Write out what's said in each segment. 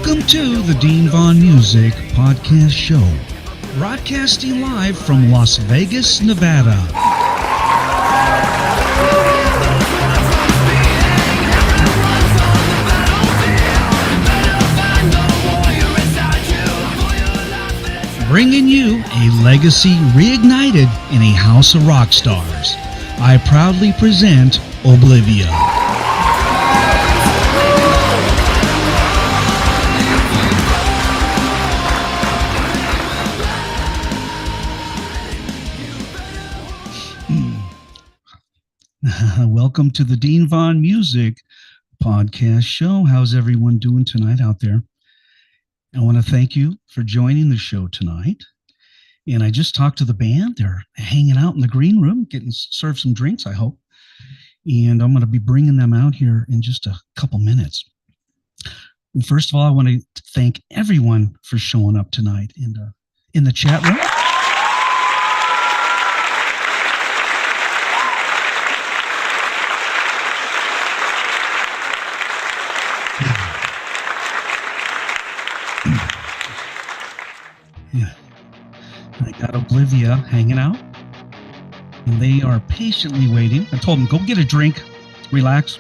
Welcome to the Dean Vaughn Music Podcast Show, broadcasting live from Las Vegas, Nevada. Bringing you a Legacy Reignited in a House of Rock Stars. I proudly present OBLIVIA. Welcome to the Dean Vaughn Music Podcast Show. How's everyone doing tonight out there? I want to thank you for joining the show tonight. And I just talked to the band. They're hanging out in the green room, getting served some drinks, I hope. And I'm going to be bringing them out here in just a couple minutes. And first of all, I want to thank everyone for showing up tonight in the chat room. Yeah, I got OBLIVIA hanging out, and they are patiently waiting. I told them, go get a drink, relax.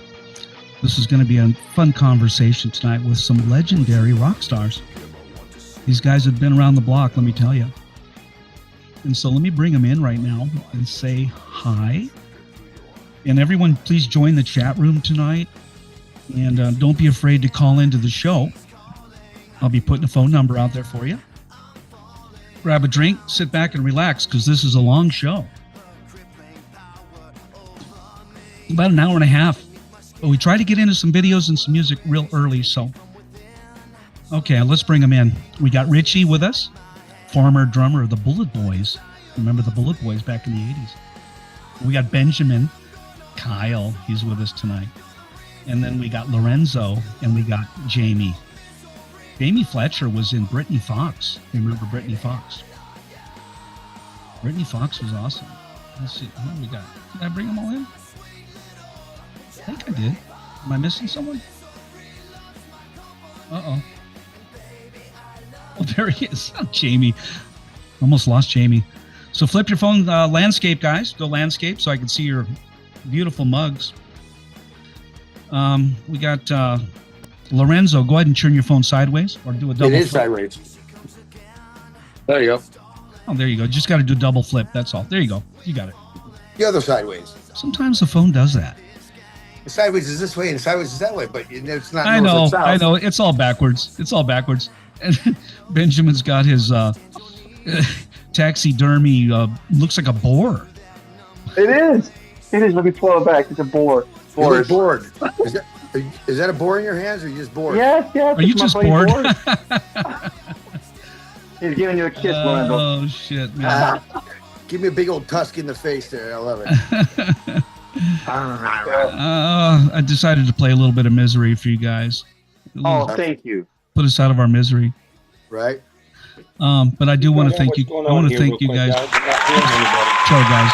This is going to be a fun conversation tonight with some legendary rock stars. These guys have been around the block, let me tell you. And so let me bring them in right now and say hi. And everyone, please join the chat room tonight. And don't be afraid to call into the show. I'll be putting a phone number out there for you. Grab a drink, sit back and relax, because this is a long show. About an hour and a half. But we try to get into some videos and some music real early, so. Okay, let's bring them in. We got Ryche with us, former drummer of the BulletBoys. Remember the BulletBoys back in the 80s? We got Benjamin, Kyle, he's with us tonight. And then we got Lorenzo, and we got Jamie. Jamie Fletcher was in Britny Fox. Remember Britny Fox? Britny Fox was awesome. Let's see. What do we got? Did I bring them all in? I think I did. Am I missing someone? Uh-oh. Oh, there he is. Oh, Jamie. Almost lost Jamie. So flip your phone landscape, guys. Go landscape so I can see your beautiful mugs. We got... Lorenzo, go ahead and turn your phone sideways or do a double flip. It is sideways. There you go. Oh, there you go. Just got to do a double flip. That's all. There you go. You got it. The other sideways. Sometimes the phone does that. The sideways is this way and the sideways is that way, but it's not. I know. It's all backwards. And Benjamin's got his taxidermy, looks like a boar. It is. Let me pull it back. It's a boar. You're bored. Is that a boar in your hands, or are you just bored? Yes. Are you just bored? He's giving you a kiss, Lorenzo. Oh, shit, man. Give me a big old tusk in the face there. I love it. I decided to play a little bit of Misery for you guys. Oh, thank you. Put us out of our misery. Right. But I do want to thank you. I want to thank you guys. Ciao, guys.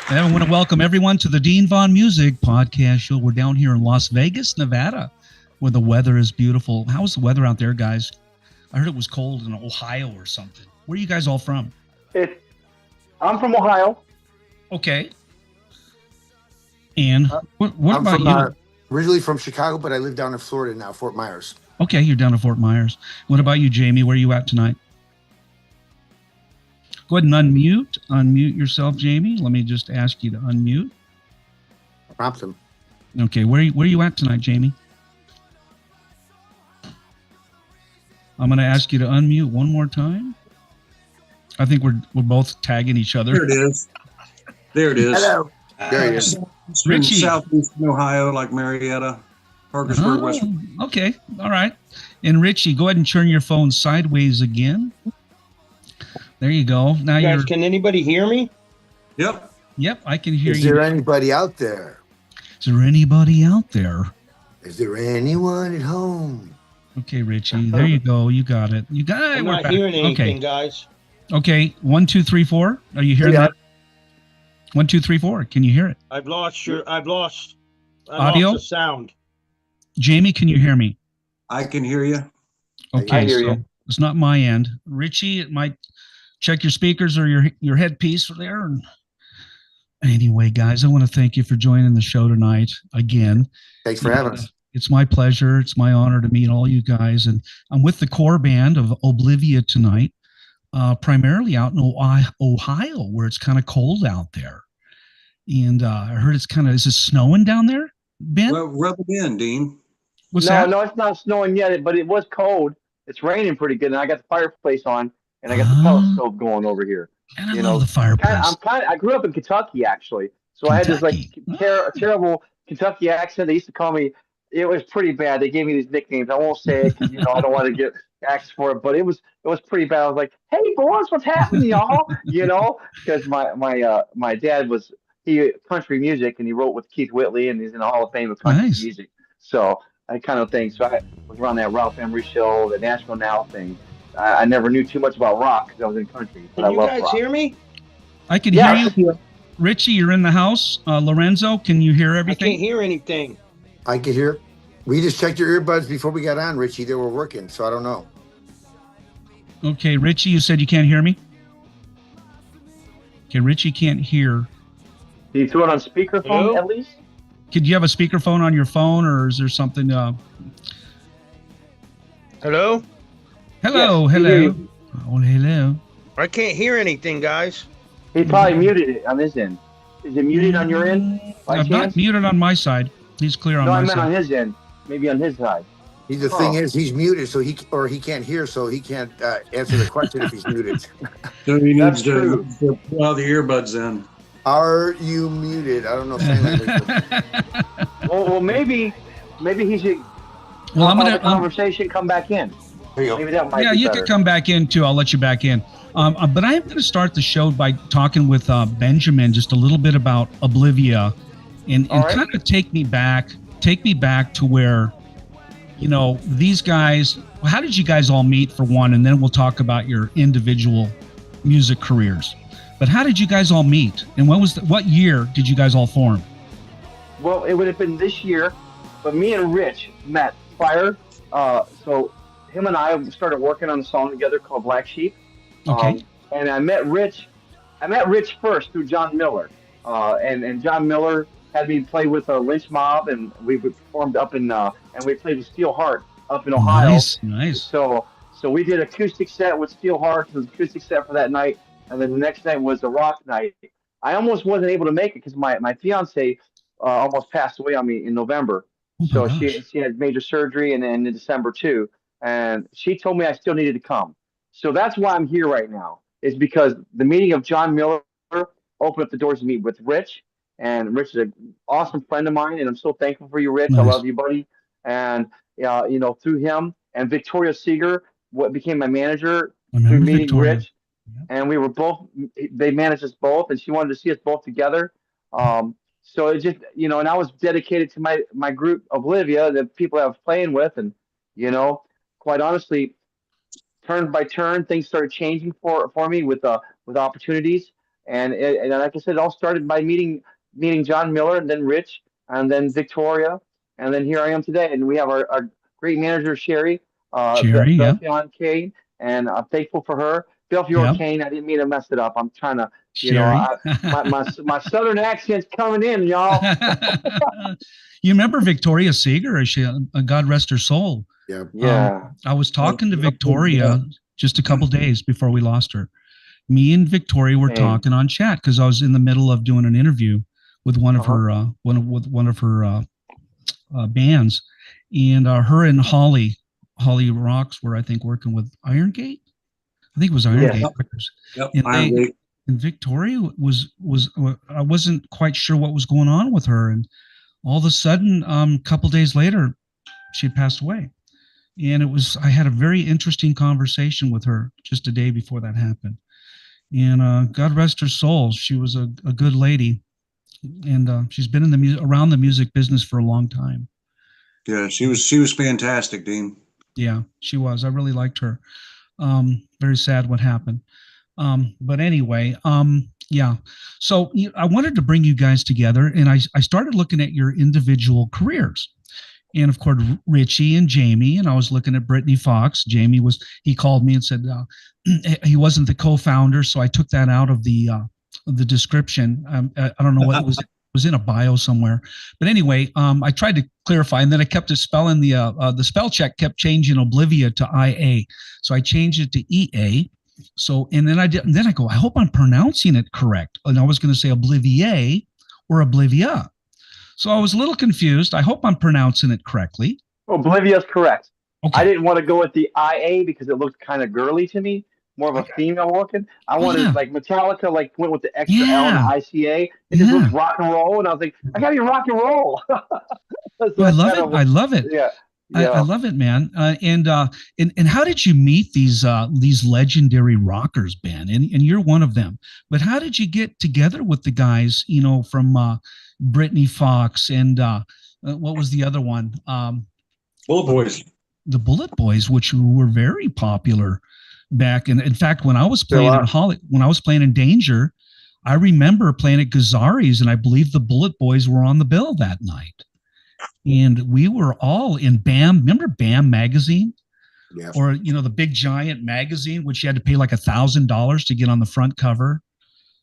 I want to welcome everyone to the Dean Vaughn Music Podcast Show. We're down here in Las Vegas, Nevada, where the weather is beautiful. How's the weather out there, guys? I heard it was cold in Ohio or something. Where are you guys all from? I'm from Ohio. Okay. And what about you? Originally from Chicago, but I live down in Florida now, Fort Myers. Okay, you're down in Fort Myers. What about you, Jamie? Where are you at tonight? Go ahead and unmute yourself, Jamie. Let me just ask you to unmute. Prompt him. Okay, where are you at tonight, Jamie? I'm going to ask you to unmute one more time. I think we're both tagging each other. There it is. Hello. There he is. From southeastern Ohio, like Marietta, Parkersburg, West. Okay, all right. And Ryche, go ahead and turn your phone sideways again. There you go. Now guys, can anybody hear me? Yep. Yep, I can hear you. Is there anybody out there? Is there anybody out there? Is there anyone at home? Okay, Ryche, there you go. You got it. You got it. I'm not hearing anything, guys. Okay, 1, 2, 3, 4. Are you hearing Yeah. that? 1, 2, 3, 4. Can you hear it? I've lost Audio? the sound. Jamie, can you hear me? I can hear you. Okay, I hear so you. it's not my end. Richie, it might check your speakers or your headpiece there. And anyway, guys, I want to thank you for joining the show tonight again. Thanks for having us. It's my pleasure. It's my honor to meet all you guys. And I'm with the core band of OBLIVIA tonight, primarily out in Ohio, where it's kind of cold out there. And I heard it's kind of, is it snowing down there, Ben? Well, rub it in, Dean. What's that? No, it's not snowing yet, but it was cold. It's raining pretty good, and I got the fireplace on, and I got the pellet stove going over here. And I love the fireplace. I grew up in Kentucky, actually, so I had this like terrible Kentucky accent. They used to call me. It was pretty bad. They gave me these nicknames. I won't say it because I don't want to get axed for it, but it was pretty bad. I was like, "Hey boys, what's happening, y'all?" Because my dad was country music, and he wrote with Keith Whitley, and he's in the Hall of Fame of country music. So I kind of think so. I was around that Ralph Emery show, the Nashville Now thing. I never knew too much about rock because I was in country. But Can you love guys rock. hear me? I can hear you. Richie, you're in the house. Lorenzo, can you hear I everything? can't hear anything. I could hear. We just checked your earbuds before we got on, Richie. They were working, so I don't know. Okay, Richie, you said you can't hear me? Okay, Richie can't hear. Did you throw it on speakerphone Hello? at least? Could you have a speakerphone on your phone, or is there something? Hello? Hello, Yes, we hear hello. you. Oh, hello. I can't hear anything, guys. He probably muted it on his end. Is it muted on your end? By I'm chance? not muted on my side. He's clear on No, I my meant side. on his end. Maybe on his side. The thing is, he's muted, so he can't hear, so he can't answer the question if he's muted. So he That's needs true. to pull out the earbuds in. Are you muted? I don't know. Sign language. Well, maybe he should. Well, I'm have gonna. the conversation come back in. There you go. Maybe that might Yeah, be you better. could come back in too. I'll let you back in. But I am going to start the show by talking with Benjamin just a little bit about Oblivia, and All right. kind of take me back to where, these guys. Well, how did you guys all meet for one, and then we'll talk about your individual music careers. But how did you guys all meet, and what year did you guys all form? Well, it would have been this year, but me and Rich met prior. So him and I started working on a song together called Black Sheep. Okay. And I met Rich first through John Miller. And John Miller had me play with a Lynch Mob, and we performed up in and we played with Steel Heart up in Ohio. Nice. So we did acoustic set with Steel Heart. It was acoustic set for that night, and then the next night was a rock night. I almost wasn't able to make it because my fiance almost passed away on me in November. Oh So my gosh. she had major surgery, and then in December too. And she told me I still needed to come. So that's why I'm here right now. Is because the meeting of John Miller opened up the doors to meet with Rich, and Rich is an awesome friend of mine, and I'm so thankful for you, Rich. I Nice. love you, buddy. And through him and Victoria Seeger, what became my manager I through remember meeting Victoria. Rich, and we were both. They managed us both, and she wanted to see us both together. So it just and I was dedicated to my group Oblivia, the people I was playing with, and quite honestly, turn by turn, things started changing for me with opportunities, and like I said, it all started by meeting John Miller, and then Rich, and then Victoria, and then here I am today, and we have our great manager Sherry, Sherry, yeah. Belfion Kane, and I'm thankful for her. Belfior Yep. Kane, I didn't mean to mess it up. I'm trying to, Sherry. my southern accent's coming in, y'all. You remember Victoria Seeger? God rest her soul. Yeah. Yeah. I was talking to Victoria just a couple days before we lost her. Me and Victoria were Hey. talking on chat because I was in the middle of doing an interview with one of her one of her bands, and her and Holly Rocks were, I think, working with Iron Gate. I think it was Iron Yes. Gate Records. Yep. And and Victoria was I wasn't quite sure what was going on with her, and all of a sudden, a couple days later, she had passed away. And I had a very interesting conversation with her just a day before that happened. And God rest her soul. She was a good lady, and she's been in around the music business for a long time. Yeah, she was fantastic, Dean. Yeah, she was. I really liked her. Very sad what happened. But anyway, yeah. So I wanted to bring you guys together, and I started looking at your individual careers. And of course, Richie and Jamie, and I was looking at Britny Fox. He called me and said he wasn't the co-founder, so I took that out of the description. I don't know what it was in a bio somewhere. But anyway, I tried to clarify, and then I kept spelling the spell check kept changing Obivea to IA, so I changed it to EA. So, and then I go, I hope I'm pronouncing it correct. And I was going to say Obivea or Oblivia. So I was a little confused. I hope I'm pronouncing it correctly. Oblivia is correct. Okay. I didn't want to go with the IA because it looked kind of girly to me, more of a female looking. I wanted like Metallica, like went with the extra L and ICA. It just looks rock and roll, and I was like, I gotta be rock and roll. So I love it. I love it. Yeah. I love it, man. And how did you meet these legendary rockers, Ben? And you're one of them. But how did you get together with the guys, from Britny Fox and what was the other one? BulletBoys. The BulletBoys, which were very popular back. And in fact, when I was playing in Danger, I remember playing at Gazzari's, and I believe the BulletBoys were on the bill that night. And we were all in BAM. Remember BAM magazine? Yeah. Or, the big giant magazine, which you had to pay like $1,000 to get on the front cover.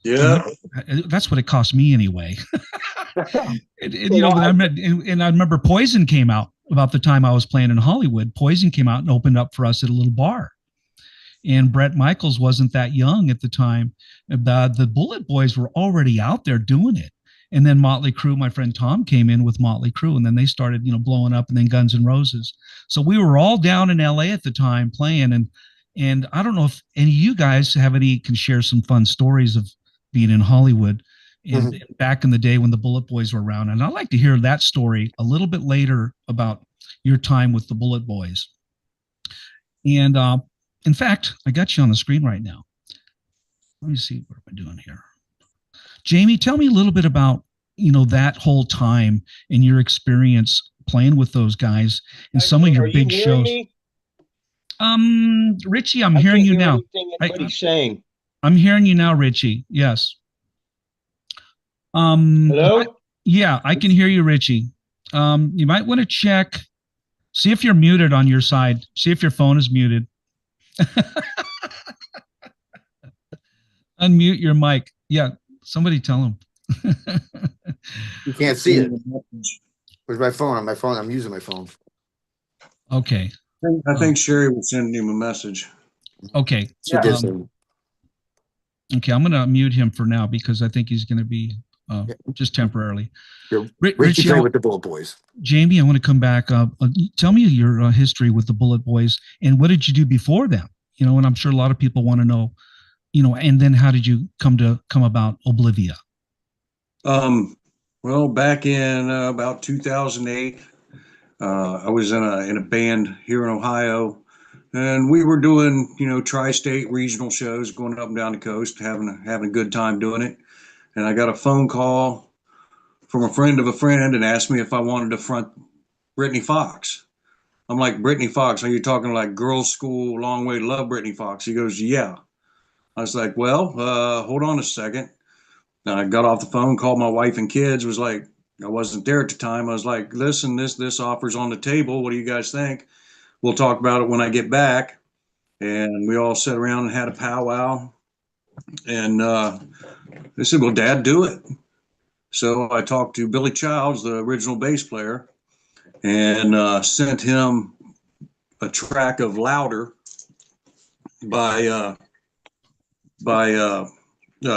Yeah. That's what it cost me anyway. And I remember Poison came out about the time I was playing in Hollywood. Poison came out and opened up for us at a little bar. And Bret Michaels wasn't that young at the time. The BulletBoys were already out there doing it. And then Motley Crue, my friend Tom came in with Motley Crue, and then they started, blowing up, and then Guns N' Roses. So we were all down in LA at the time playing. And I don't know if any of you guys can share some fun stories of being in Hollywood and back in the day when the BulletBoys were around. And I'd like to hear that story a little bit later about your time with the BulletBoys. And in fact, I got you on the screen right now. Let me see, what am I doing here? Jamie, tell me a little bit about, that whole time and your experience playing with those guys and some of your big shows. Me? Richie, I'm hearing you now. Saying. I'm hearing you now, Richie. Yes. Hello? Yeah, I can hear you, Richie. You might want to check, see if you're muted on your side. See if your phone is muted. Unmute your mic. Yeah. Somebody tell him. You can't see it. Where's my phone? On my phone, I'm using my phone. Okay. I think Sherry will send him a message. Okay. She did. Okay, I'm going to mute him for now because I think he's going to be just temporarily. Richie played with the BulletBoys. Jamie, I want to come back. Tell me your history with the BulletBoys and what did you do before them? And I'm sure a lot of people want to know. And then how did you come about Oblivia? Well, back in about 2008, I was in a band here in Ohio, and we were doing, tri-state regional shows, going up and down the coast, having a good time doing it. And I got a phone call from a friend of a friend and asked me if I wanted to front Britny Fox. I'm like, Britny Fox, are you talking like Girls' School, Long Way to Love Britny Fox? He goes, yeah. I was like, well, hold on a second. And I got off the phone, called my wife and kids, was like, I wasn't there at the time. I was like, listen, this offer's on the table. What do you guys think? We'll talk about it when I get back. And we all sat around and had a powwow. And they said, well, Dad, do it. So I talked to Billy Childs, the original bass player, and sent him a track of Louder by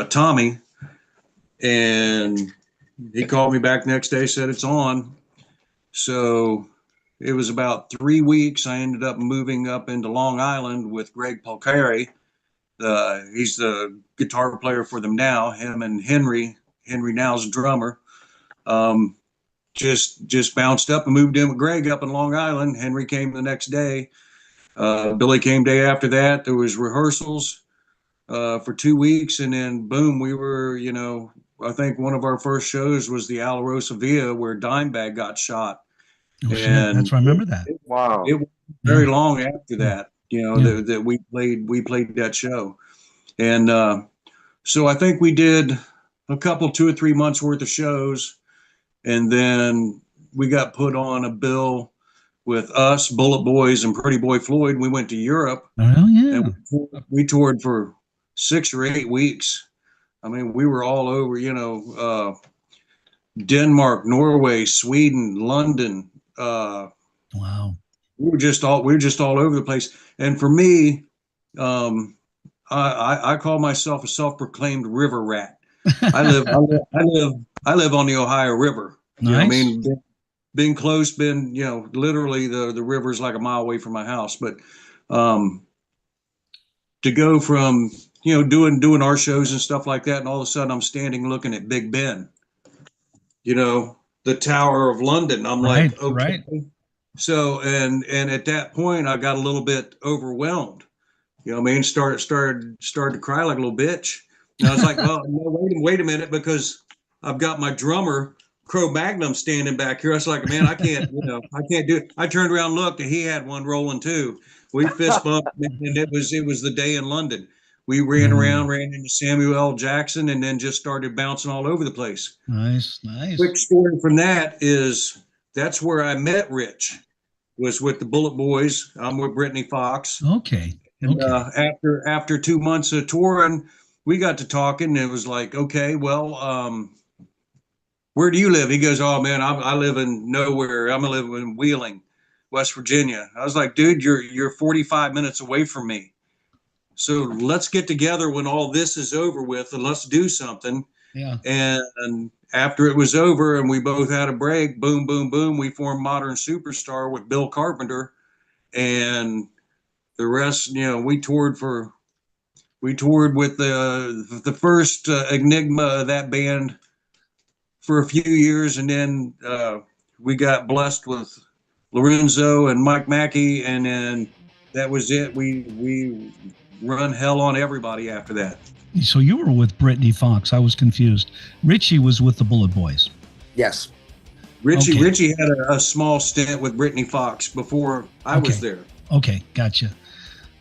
Tommy, and he called me back next day, said it's on. So it was about 3 weeks. I ended up moving up into Long Island with Greg Polcari. He's the guitar player for them now. Him and Henry now's a drummer. Just bounced up and moved in with Greg up in Long Island. Henry came the next day. Billy came day after that. There was rehearsals for 2 weeks, and then boom, we were, I think one of our first shows was the Alarosa Villa where Dimebag got shot. Oh, and that's, I remember that. Wow. It was very long after that, that we played that show. And so I think we did a couple, 2 or 3 months worth of shows. And then we got put on a bill with us, BulletBoys, and Pretty Boy Floyd. We went to Europe. Oh, yeah. And we toured for 6 or 8 weeks. I mean, we were all over, Denmark, Norway, Sweden, London. Wow. We were just all over the place. And for me, I call myself a self-proclaimed river rat. I live on the Ohio River. Nice. You know what I mean? Being close, literally the river's like a mile away from my house. But to go from, doing our shows and stuff like that, and all of a sudden I'm standing looking at Big Ben, the Tower of London. I'm like, okay. Right. So, and at that point I got a little bit overwhelmed. You know what I mean? Started to cry like a little bitch. And I was like, well, no, wait a minute, because I've got my drummer Cro-Magnum standing back here. I was like, man, I can't do it. I turned around, looked, and he had one rolling too. We fist bumped, and it was the day in London. We ran into Samuel L. Jackson, and then just started bouncing all over the place. Nice. Quick story from that is that's where I met Ryche, was with the BulletBoys. I'm with Britny Fox. Okay. And after 2 months of touring, we got to talking, and it was like, okay, well, where do you live? He goes, oh man, I live in nowhere. I'm living in Wheeling, West Virginia. I was like, dude, you're 45 minutes away from me. So let's get together when all this is over with, and let's do something. Yeah. And after it was over and we both had a break, boom, boom, boom, we formed Modern Superstar with Bill Carpenter, and the rest, we toured with the first Enigma of that band for a few years, and then we got blessed with Lorenzo and Mike Mackey, and then that was it. We run hell on everybody after that. So you were with Britny Fox. I was confused. Ryche was with the Bullet Yes. Ryche had a small stint with Britny Fox before I was there. Okay, gotcha.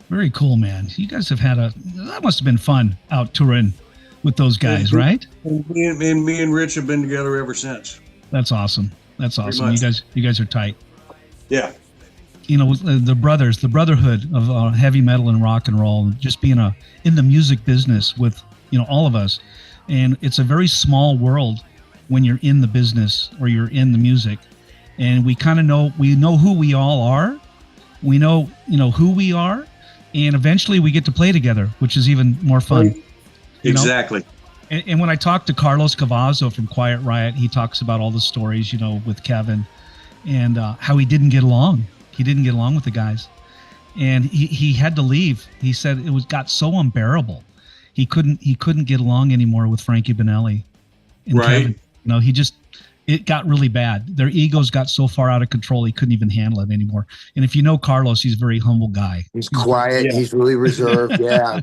Very cool, man. You guys have had that must have been fun out touring with those guys, right? And me and Ryche have been together ever since. That's awesome. You guys are tight. Yeah. The brotherhood of heavy metal and rock and roll, just being in the music business with, all of us. And it's a very small world when you're in the business or you're in the music. And we kind of know who we all are. We know, who we are. And eventually we get to play together, which is even more fun. Exactly. And when I talked to Carlos Cavazzo from Quiet Riot, he talks about all the stories, with Kevin and how he didn't get along. He didn't get along with the guys, and he had to leave. He said got so unbearable. He couldn't get along anymore with Frankie Bonelli and right. Kevin. It got really bad. Their egos got so far out of control, he couldn't even handle it anymore. And if you know Carlos, he's a very humble guy. He's quiet. Yeah. He's really reserved. Yeah.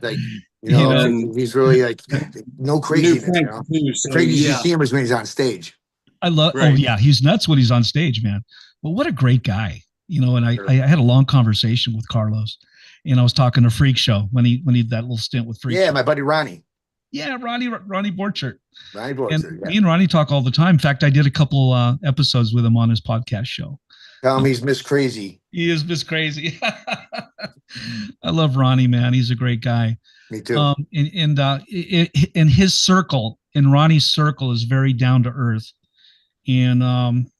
He's really like no craziness. Crazy you see him is when he's on stage. I love. Right. Oh yeah, he's nuts when he's on stage, man. But what a great guy. And I had a long conversation with Carlos, and I was talking to Freak Show when he did that little stint with Freak Show. Yeah, my buddy Ronnie. Yeah, Ronnie Borchert. Ronnie Borchert, and me and Ronnie talk all the time. In fact, I did a couple episodes with him on his podcast show. Tell him he's Miss Crazy. He is Miss Crazy. I love Ronnie, man. He's a great guy. Me too. In his circle, in Ronnie's circle, is very down to earth, and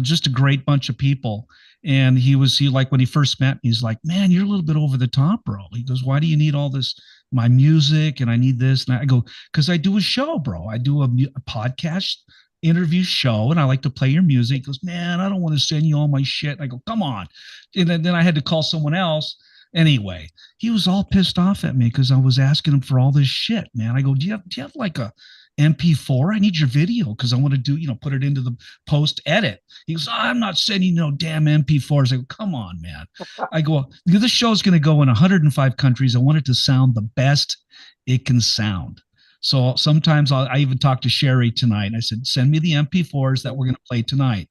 just a great bunch of people. And he like when he first met me, he's like, man, you're a little bit over the top, bro. He goes, why do you need all this, my music, and I need this? And I go, because I do a show, bro. I do a podcast interview show, and I like to play your music. He goes, man, I don't want to send you all my shit. And I go, come on. And then I had to call someone else. Anyway, he was all pissed off at me because I was asking him for all this shit, man. I go, do you have like a MP4? I need your video because I want to do, put it into the post edit. He goes, I'm not sending no damn MP4s. I go, come on, man. I go, this show's going to go in 105 countries. I want it to sound the best it can sound. So sometimes I even talked to Sherry tonight. And I said, send me the MP4s that we're going to play tonight.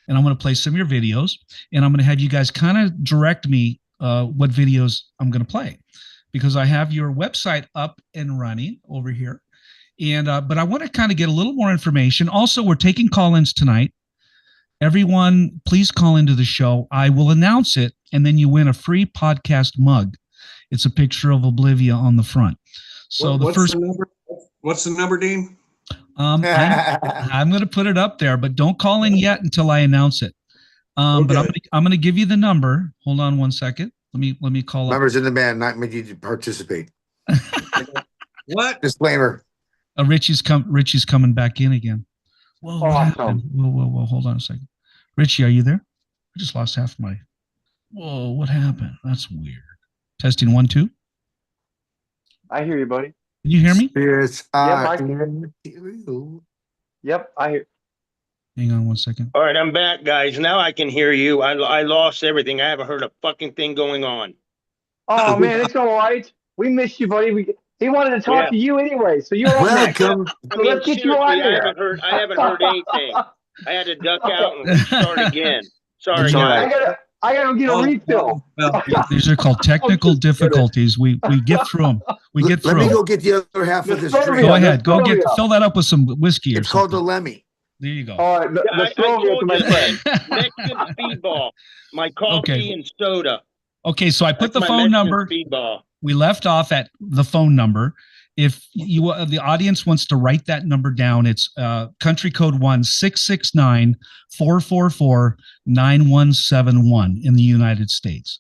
And I'm going to play some of your videos. And I'm going to have you guys kind of direct me what videos I'm going to play. because I have your website up and running over here. And but I want to kind of get a little more information. Also, we're taking call-ins tonight. Everyone, please call into the show. I will announce it, and then you win a free podcast mug. It's a picture of Oblivia on the front. So what's the number, Dean? I'm going to put it up there, but don't call in yet until I announce it. But I'm going to give you the number. Hold on one second. Let me call Members in the band not meant you to participate. What? Disclaimer. Richie's coming back in again. Whoa, what happened? Whoa. Hold on a second. Richie, are you there? I just lost half my. Whoa, what happened? That's weird. Testing 1, 2. I hear you, buddy. Can you hear me? Yep, I hear. Hang on one second. All right, I'm back, guys. Now I can hear you. I lost everything. I haven't heard a fucking thing going on. Oh man, it's all right. We missed you, buddy. He wanted to talk to you anyway, so you're welcome. So let's get you on there. I haven't heard anything. I had to duck out and start again. Sorry, guys. I gotta get a refill. These are called technical difficulties. We get through them. Let me go get the other half of this drink. Go ahead. Fill that up with some whiskey. It's called the Lemmy. There you go. All right, I told you, Mexican speedball, my coffee and soda. Okay, so I put the phone number. We left off at the phone number. If you the audience wants to write that number down, it's country code 1-669-444-9171 in the United States.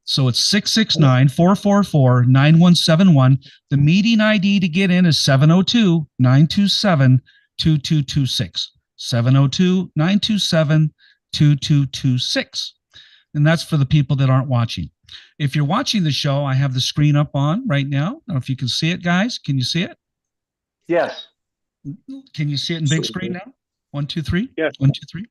So it's 669-444-9171. The meeting ID to get in is 702-927-2226. 702-927-2226. And that's for the people that aren't watching. If you're watching the show, I have the screen up on right now. I don't know if you can see it, guys. Can you see it? Yes. Can you see it in big screen now? 1, 2, 3? Yes. 1, 2, 3.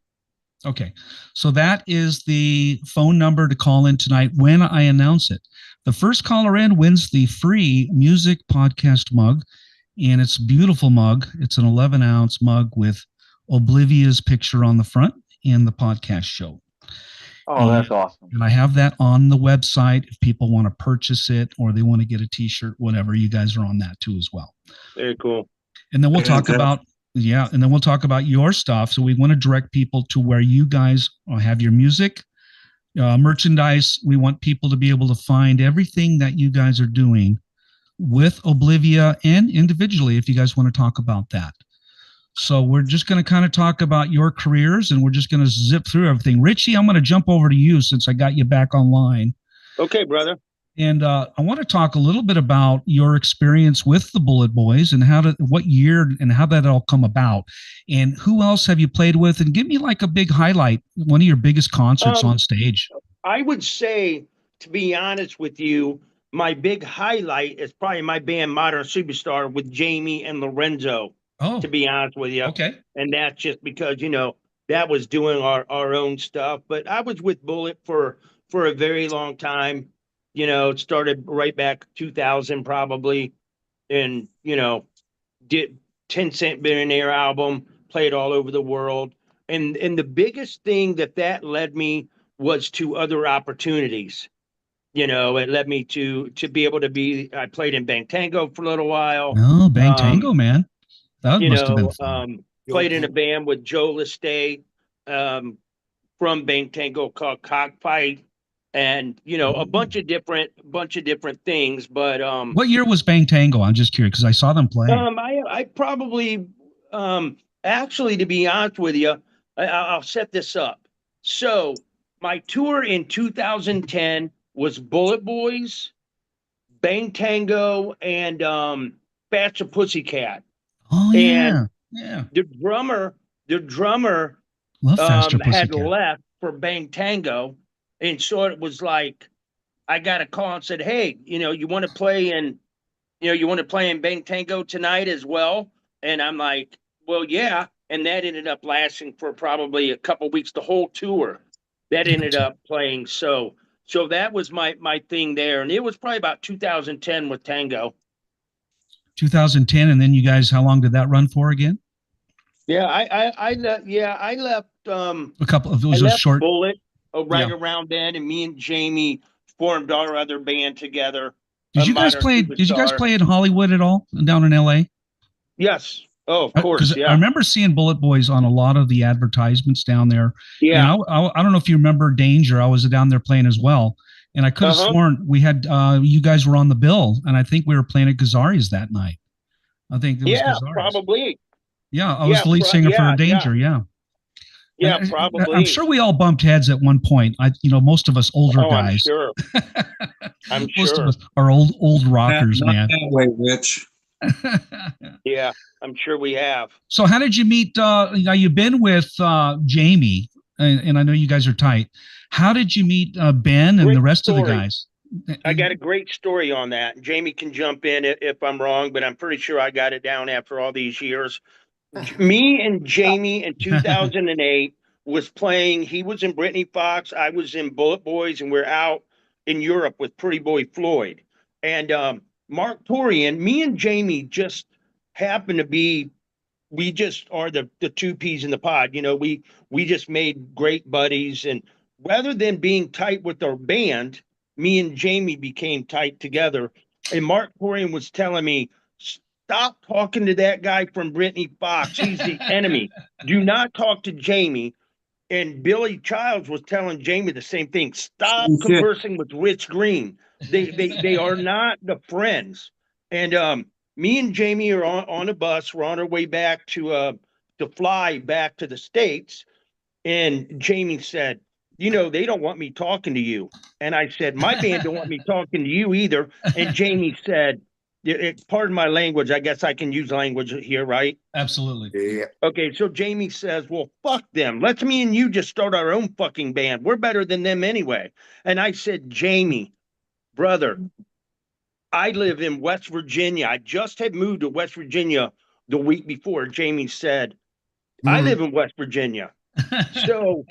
Okay. So that is the phone number to call in tonight when I announce it. The first caller in wins the free music podcast mug. And it's a beautiful mug. It's an 11-ounce mug with Oblivia's picture on the front and the podcast show. Oh, that's awesome. And I have that on the website if people want to purchase it or they want to get a t-shirt, whatever. You guys are on that too as well. Very cool. And then we'll talk about your stuff. So we want to direct people to where you guys have your music, merchandise. We want people to be able to find everything that you guys are doing with Oblivia and individually if you guys want to talk about that. So we're just going to kind of talk about your careers and we're just going to zip through everything. Richie, I'm going to jump over to you since I got you back online. Okay, brother. And I want to talk a little bit about your experience with the BulletBoys and what year and how that all come about. And who else have you played with? And give me like a big highlight, one of your biggest concerts on stage. I would say, to be honest with you, my big highlight is probably my band Modern Superstar with Jamie and Lorenzo. Oh, to be honest with you. Okay. And that's just because, that was doing our own stuff. But I was with Bullet for a very long time. It started right back 2000 probably. And, did 10 Cent Billionaire album, played all over the world. And the biggest thing that led me was to other opportunities. It led me to be able to I played in Bang Tango for a little while. Oh, Bang Tango, man. That must have been fun. Played in a band with Joe Lestate from Bang Tango called Cockfight, and a bunch of different things. But what year was Bang Tango? I'm just curious because I saw them play. I probably actually, to be honest with you, I'll set this up. So my tour in 2010 was BulletBoys, Bang Tango, and Faster Pussycat. Oh yeah, and yeah. The drummer had left for Bang Tango, and so it was like I got a call and said, "Hey, you want to play in Bang Tango tonight as well?" And I'm like, "Well, yeah." And that ended up lasting for probably a couple weeks, the whole tour. That ended up playing. So that was my thing there, and it was probably about 2010 with Tango. 2010, and then you guys, how long did that run for again? Yeah, I left. A couple of it was a short Bullet around then, and me and Jamie formed our other band together. Did you guys play? Did you guys play in Hollywood at all down in L.A.? Yes. Oh, of course. Because Yeah. I remember seeing BulletBoys on a lot of the advertisements down there. Yeah. And I don't know if you remember Danger. I was down there playing as well. And I could have sworn we had you guys were on the bill, and I think we were playing at Gazzari's that night. I think it was Gazzari's. Probably. Yeah, I was the lead singer for Danger. Yeah, probably. I'm sure we all bumped heads at one point. Most of us older guys. I'm sure. Most of us are old rockers, man. That way, Rich. Yeah, I'm sure we have. So how did you meet? Now you've been with Jamie, and I know you guys are tight. How did you meet Ben and the rest of the guys? I got a great story on that. Jamie can jump in if I'm wrong, but I'm pretty sure I got it down after all these years. Me and Jamie in 2008 was playing. He was in Britny Fox. I was in BulletBoys, and we're out in Europe with Pretty Boy Floyd. And Mark Torian, me and Jamie just happen to be, we just are the two peas in the pod. You know, we just made great buddies. And rather than being tight with our band, me and Jamie became tight together. And Mark Torian was telling me, stop talking to that guy from Britny Fox. He's the enemy. Do not talk to Jamie. And Billy Childs was telling Jamie the same thing. Stop conversing with Ryche Green. They are not the friends. And me and Jamie are on a bus. We're on our way back to fly back to the States. And Jamie said, you know, they don't want me talking to you. And I said, my band don't want me talking to you either. And Jamie said, pardon my language. I guess I can use language here, right? Absolutely. Yeah. Okay, so Jamie says, well, fuck them. Let's me and you just start our own fucking band. We're better than them anyway. And I said, Jamie, brother, I live in West Virginia. I just had moved to West Virginia the week before. Jamie said, I live in West Virginia. So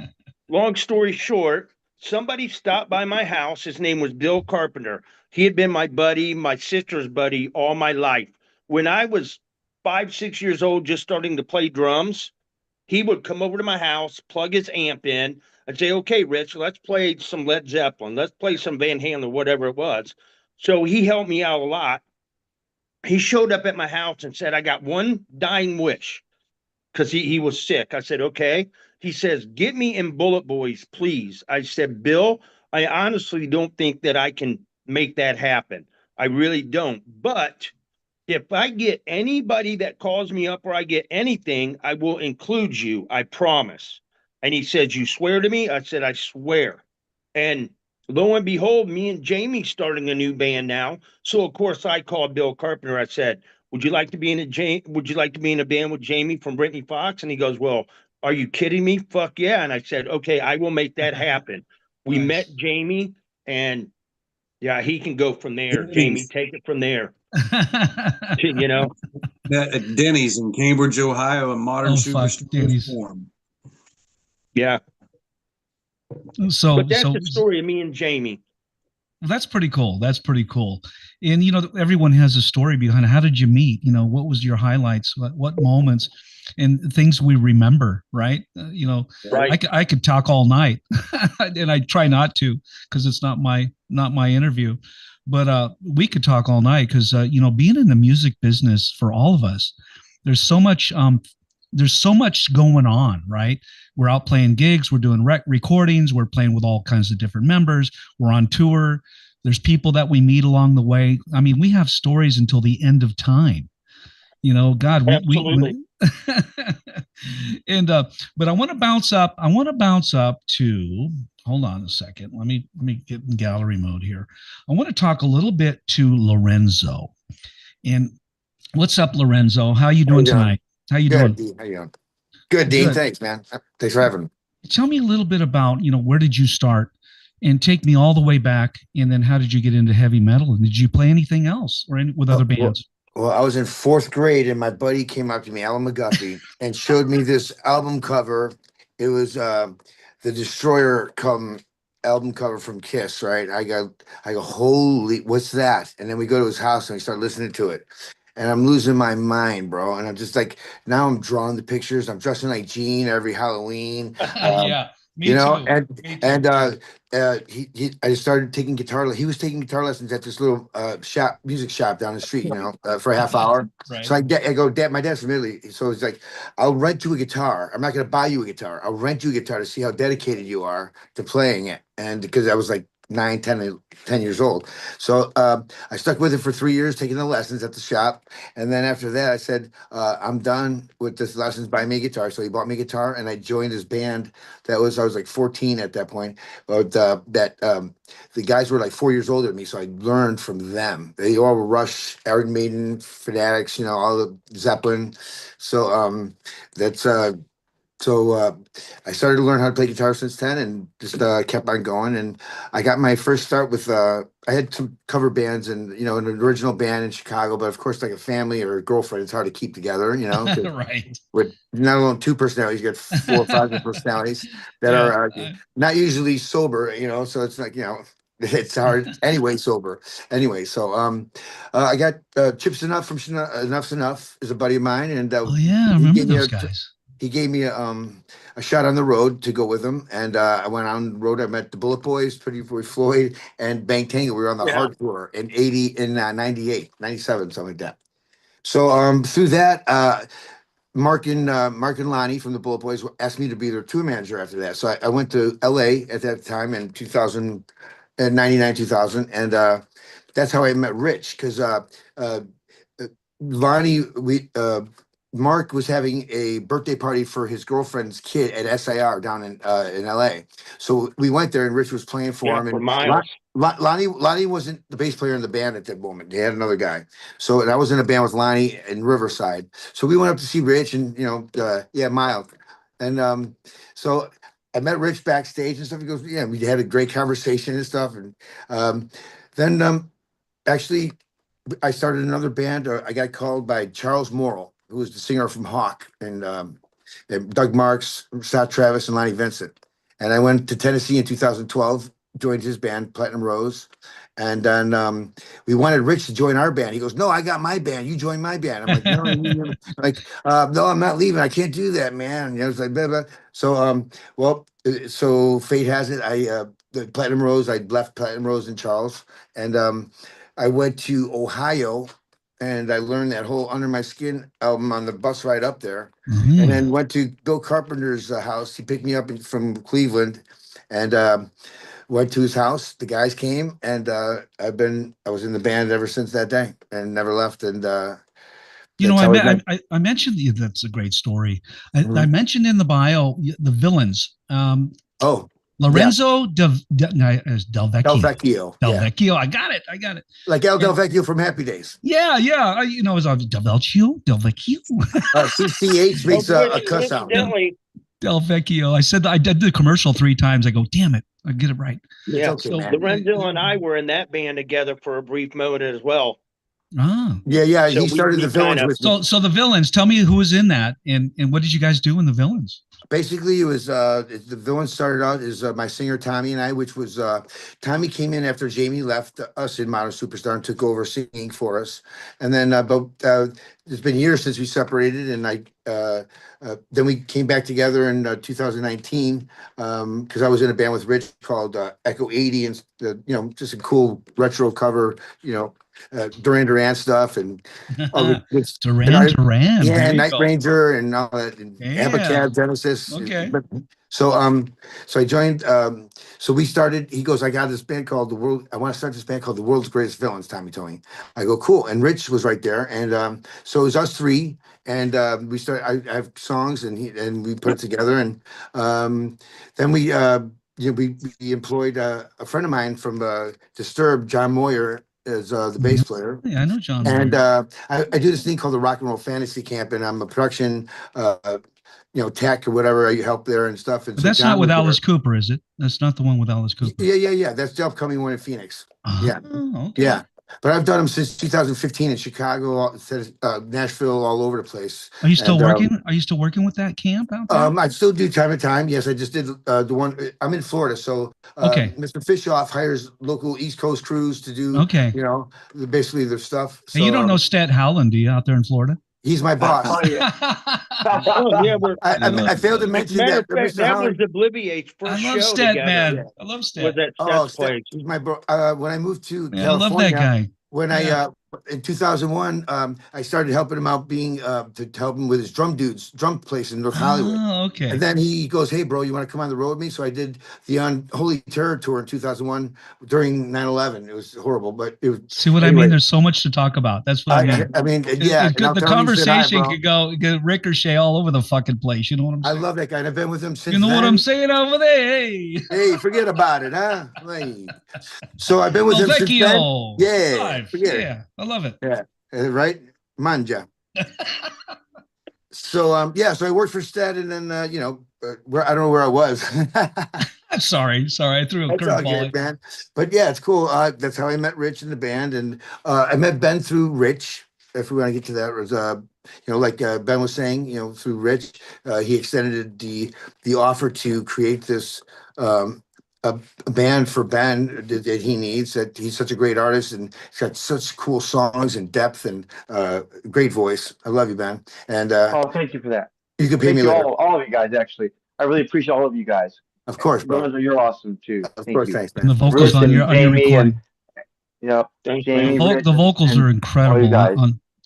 long story short, somebody stopped by my house. His name was Bill Carpenter. He had been my buddy, my sister's buddy all my life. When I was 5, 6 years old, just starting to play drums, he would come over to my house, plug his amp in, and say, okay, Rich, let's play some Led Zeppelin. Let's play some Van Halen, whatever it was. So he helped me out a lot. He showed up at my house and said, I got one dying wish, because he was sick. I said, okay. He says, get me in BulletBoys, please. I said, Bill, I honestly don't think that I can make that happen. I really don't. But if I get anybody that calls me up or I get anything, I will include you. I promise. And he said, you swear to me? I said, I swear. And lo and behold, me and Jamie starting a new band now. So of course I called Bill Carpenter. I said, would you like to be in a band with Jamie from Britny Fox? And he goes, well, are you kidding me? Fuck yeah. And I said, okay, I will make that happen. We met Jamie, and yeah, he can go from there. Jamie, take it from there. You know, at Denny's in Cambridge, Ohio, a modern superstore form. Yeah. So, but that's the story of me and Jamie. Well, that's pretty cool. That's pretty cool. And, you know, everyone has a story behind it. How did you meet? You know, what was your highlights? What moments and things we remember, right? You know, right. I could talk all night and I try not to, because it's not my interview, but we could talk all night because, you know, being in the music business for all of us, there's so much going on, right? We're out playing gigs, we're doing recordings, we're playing with all kinds of different members, we're on tour. There's people that we meet along the way. I mean, we have stories until the end of time. You know, God, absolutely. And but I want to bounce up. To hold on a second. Let me get in gallery mode here. I want to talk a little bit to Lorenzo. And what's up, Lorenzo? How you doing tonight? How you doing? Dean. How you doing? Good, Dean. Good. Thanks, man. Thanks for having me. Tell me a little bit about, you know, where did you start, and take me all the way back, and then how did you get into heavy metal, and did you play anything else or with other bands? Well, I was in 4th grade, and my buddy came up to me, Alan McGuffey, and showed me this album cover. It was the Destroyer album cover from Kiss, right? I go, holy, what's that? And then we go to his house and we start listening to it. And I'm losing my mind, bro. And I'm just like, now I'm drawing the pictures. I'm dressing like Gene every Halloween. Yeah, me you know, too. and I started taking guitar. He was taking guitar lessons at this little music shop down the street, for a half hour. Right. So I go, Dad, my dad's from Italy. So it's like, I'll rent you a guitar. I'm not going to buy you a guitar. I'll rent you a guitar to see how dedicated you are to playing it. And because I was like 10 years old. So I stuck with it for 3 years, taking the lessons at the shop. And then after that, I said, I'm done with this lessons, buy me a guitar. So he bought me a guitar and I joined his band. I was like 14 at that point. But the guys were like 4 years older than me. So I learned from them. They all were Rush, Iron Maiden, Fanatics, all the Zeppelin. So that's I started to learn how to play guitar since then, and just kept on going. And I got my first start with I had some cover bands and an original band in Chicago, but of course, like a family or a girlfriend, it's hard to keep together. Right. With not only two personalities, you got 4 or 5 personalities that are not usually sober. So it's like it's hard anyway. Sober anyway. So I got Chips Enough from Enough's Enough is a buddy of mine, and I remember those guys. He gave me a shot on the road to go with him, and I went on the road. I met the BulletBoys, Pretty Boy Floyd, and Bang Tango. We were on the hardcore in 98, 97, something like that. So through that, Mark and Lonnie from the BulletBoys asked me to be their tour manager after that. So I went to LA at that time in 99, 2000, and that's how I met Rich, because Lonnie, Mark was having a birthday party for his girlfriend's kid at SIR down in LA. So we went there and Rich was playing for him. For And miles. Lonnie wasn't the bass player in the band at that moment. They had another guy. So and I was in a band with Lonnie in Riverside. So we went up to see Rich and, Miles. And so I met Rich backstage and stuff. He goes, yeah, we had a great conversation and stuff. And then actually, I started another band. I got called by Charles Morrill, who was the singer from Hawk, and Doug Marks, Scott Travis, and Lonnie Vincent. And I went to Tennessee in 2012, joined his band, Platinum Rose. And then we wanted Rich to join our band. He goes, no, I got my band. You join my band. I'm like, no, no, I'm not leaving. I can't do that, man. It's like, blah, blah. So, so fate has it. The Platinum Rose, I left Platinum Rose in Charles. And I went to Ohio, and I learned that whole Under My Skin album on the bus ride up there. Mm-hmm. And then went to Bill Carpenter's house. He picked me up from Cleveland, and went to his house. The guys came, and I was in the band ever since that day and never left. And I mentioned that's a great story. I mentioned in the bio the Villains. Lorenzo DelVecchio. DelVecchio. I got it. Like DelVecchio from Happy Days. Yeah. It was DelVecchio. CCH makes a cuss out. DelVecchio. I did the commercial 3 times. I go, damn it, I get it right. Yeah. Okay, so Lorenzo and I were in that band together for a brief moment as well. Ah. Yeah. So he started the Villains with me. So the Villains. Tell me who was in that, and what did you guys do in the Villains? Basically, it was the Villains started out as my singer Tommy and I, which was Tommy came in after Jamie left us in Modern Superstar and took over singing for us. And then it's been years since we separated, and then we came back together in 2019 because I was in a band with Rich called Echo 80, and just a cool retro cover, Duran Duran stuff and Duran. Yeah, Night Ranger and all that, and Abacab, Genesis. Okay. So I joined. So we started. He goes, I got this band called The World. I want to start this band called The World's Greatest Villains. Tommy told me. I go, cool. And Rich was right there, and so it was us 3, and we started. I have songs, and we put it together, and then we employed a friend of mine from Disturbed, John Moyer, as the bass player. Yeah, I know John. And I do this thing called the Rock and Roll Fantasy Camp, and I'm a production, tech or whatever. I help there and stuff. And but that's not with Alice Cooper, is it? That's not the one with Alice Cooper. Yeah. That's the upcoming one in Phoenix. Yeah. Okay. Yeah. But I've done them since 2015 in Chicago, Nashville, all over the place. Are you still working? Are you still working with that camp out there? I still do time to time. Yes, I just did the one. I'm in Florida, so Mr. Fishoff hires local East Coast crews to do. Basically their stuff. So, hey, you don't know Stat Howland, do you, out there in Florida? He's my boss. Oh, yeah. Oh, yeah, I failed to mention matter that. of fact, Mr. that was Howard, Oblivia's I first love show Stet, together. man. I love Was Stet. at oh, Stet's place. he's my bro. When I moved to Man, I love that California, guy. when Yeah. in 2001, I started helping him out to help him with his drum place in North Hollywood. Oh, okay. And then he goes, "Hey, bro, you want to come on the road with me?" So I did the Unholy Terror tour in 2001 during 9/11. It was horrible, but it was. See what I anyway, mean? There's so much to talk about. That's what I mean. I mean, It- yeah. it could- and I'll the tell him you said hi, conversation bro. could go ricochet all over the fucking place. You know what I'm I saying? love that guy, and I've been with him since. You know what then. I'm saying over there? Hey, Hey, forget about it, huh? Hey. So I've been with him since then. DelVecchio. Yeah, Live. forget it. Yeah, I love it. Yeah, right, manja. So so I worked for Stead, and then where I don't know where I was. I'm sorry, I threw a That's all curveball. good, man. But yeah, it's cool. That's how I met Rich in the band, and I met Ben through Rich. If we want to get to that, it was like Ben was saying, through Rich, he extended the offer to create this a band for Ben that he needs. That he's such a great artist, and he's got such cool songs and depth and great voice. I love you, Ben, and Oh, thank you for that. you can pay Thank me you later. all of you guys. Actually, I really appreciate all of you guys. Of course, bro. Lorenzo, you're awesome too. Of Thank course, you. thanks, And the man. vocals Rich on and your Jamie recording. Thanks, Jamie, man. Rich, The vocals and are incredible. you guys.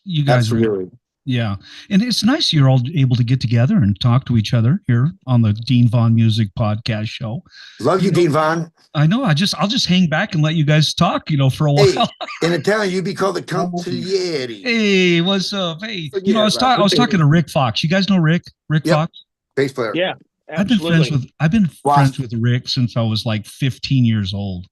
You guys Absolutely. are, yeah. And it's nice you're all able to get together and talk to each other here on the Dean Vaughn Music Podcast Show. Love you, Dean Vaughn. I know. I'll just hang back and let you guys talk, for a Hey, while. in Italian, you'd be called the consigliere. Hey, what's up? Hey, Forget I was about it. I was talking to Rick Fox. You guys know Rick? Rick Yep. Fox? Bass player. Yeah, I've been absolutely. friends with Rick since I was like 15 years old.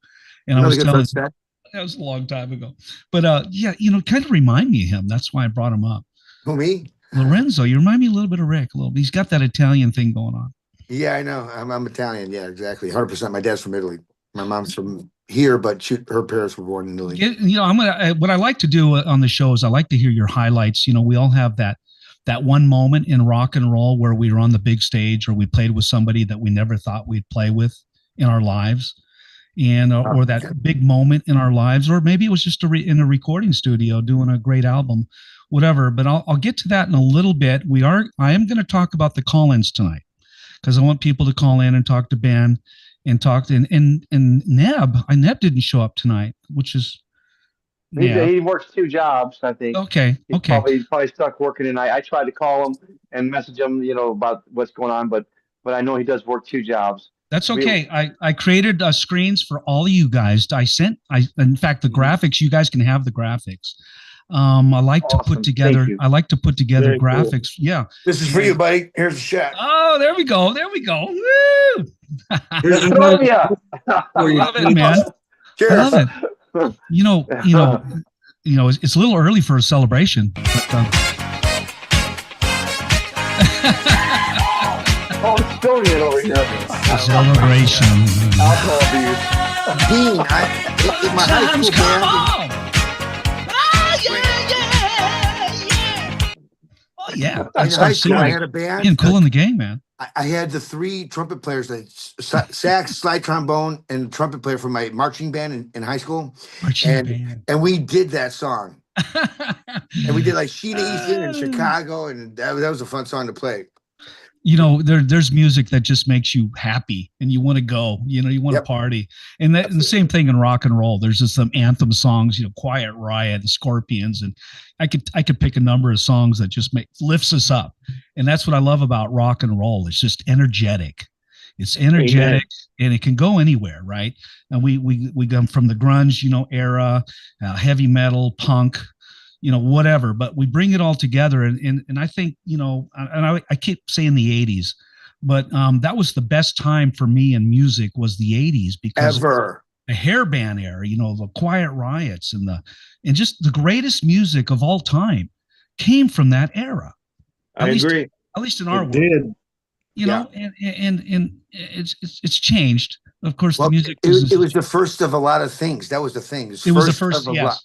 And I Another was good telling friend, Seth. that was a long time ago. But kind of remind me of him. That's why I brought him up. Who, me? Lorenzo, you remind me a little bit of Rick. A little. He's got that Italian thing going on. Yeah, I know. I'm Italian. Yeah, exactly. 100%. My dad's from Italy. My mom's from here, but her parents were born in Italy. What I like to do on the show is I like to hear your highlights. We all have that one moment in rock and roll where we were on the big stage or we played with somebody that we never thought we'd play with in our lives. And or that big moment in our lives, or maybe it was just in a recording studio doing a great album, whatever. But I'll get to that in a little bit. I am going to talk about the call-ins tonight because I want people to call in and talk to Ben and talk to and Neb. Neb didn't show up tonight, which is he works 2 jobs, I think. Okay. He's probably stuck working, and I tried to call him and message him, about what's going on, but I know he does work 2 jobs. That's okay. I created screens for all of you guys. In fact, the graphics, you guys can have the graphics. I like to put together graphics. Cool. Yeah. This is for you, buddy. Here's a shot. Oh, there we go. Woo! Here's Obivea. I love it, man. Cheers. I love it. It's a little early for a celebration. But, Oh, I'm spilling it over here. Celebration. Alcohol abuse. Dean, in my high school band. Oh, yeah. In high school, I had a band. Being cool in the game, man. I had the 3 trumpet players, sax, slide trombone, and trumpet player for my marching band in high school. And we did that song. And we did like Sheena Easton in Chicago, and that was a fun song to play. There's music that just makes you happy and you want to go, you want to party. And the same thing in rock and roll. There's just some anthem songs, Quiet Riot, the Scorpions. And I could pick a number of songs that just lifts us up. And that's what I love about rock and roll. It's just energetic. It's energetic. Amen. And it can go anywhere. Right. And we come from the grunge, era, heavy metal, punk, whatever, but we bring it all together. And I think, I keep saying the 80s, but that was the best time for me in music was the 80s because the hair band era, the Quiet Riots and just the greatest music of all time came from that era. I agree. At least in our world. And it's changed. Of course, the music. It was the first of a lot of things. That was the thing. It was the first. Yes.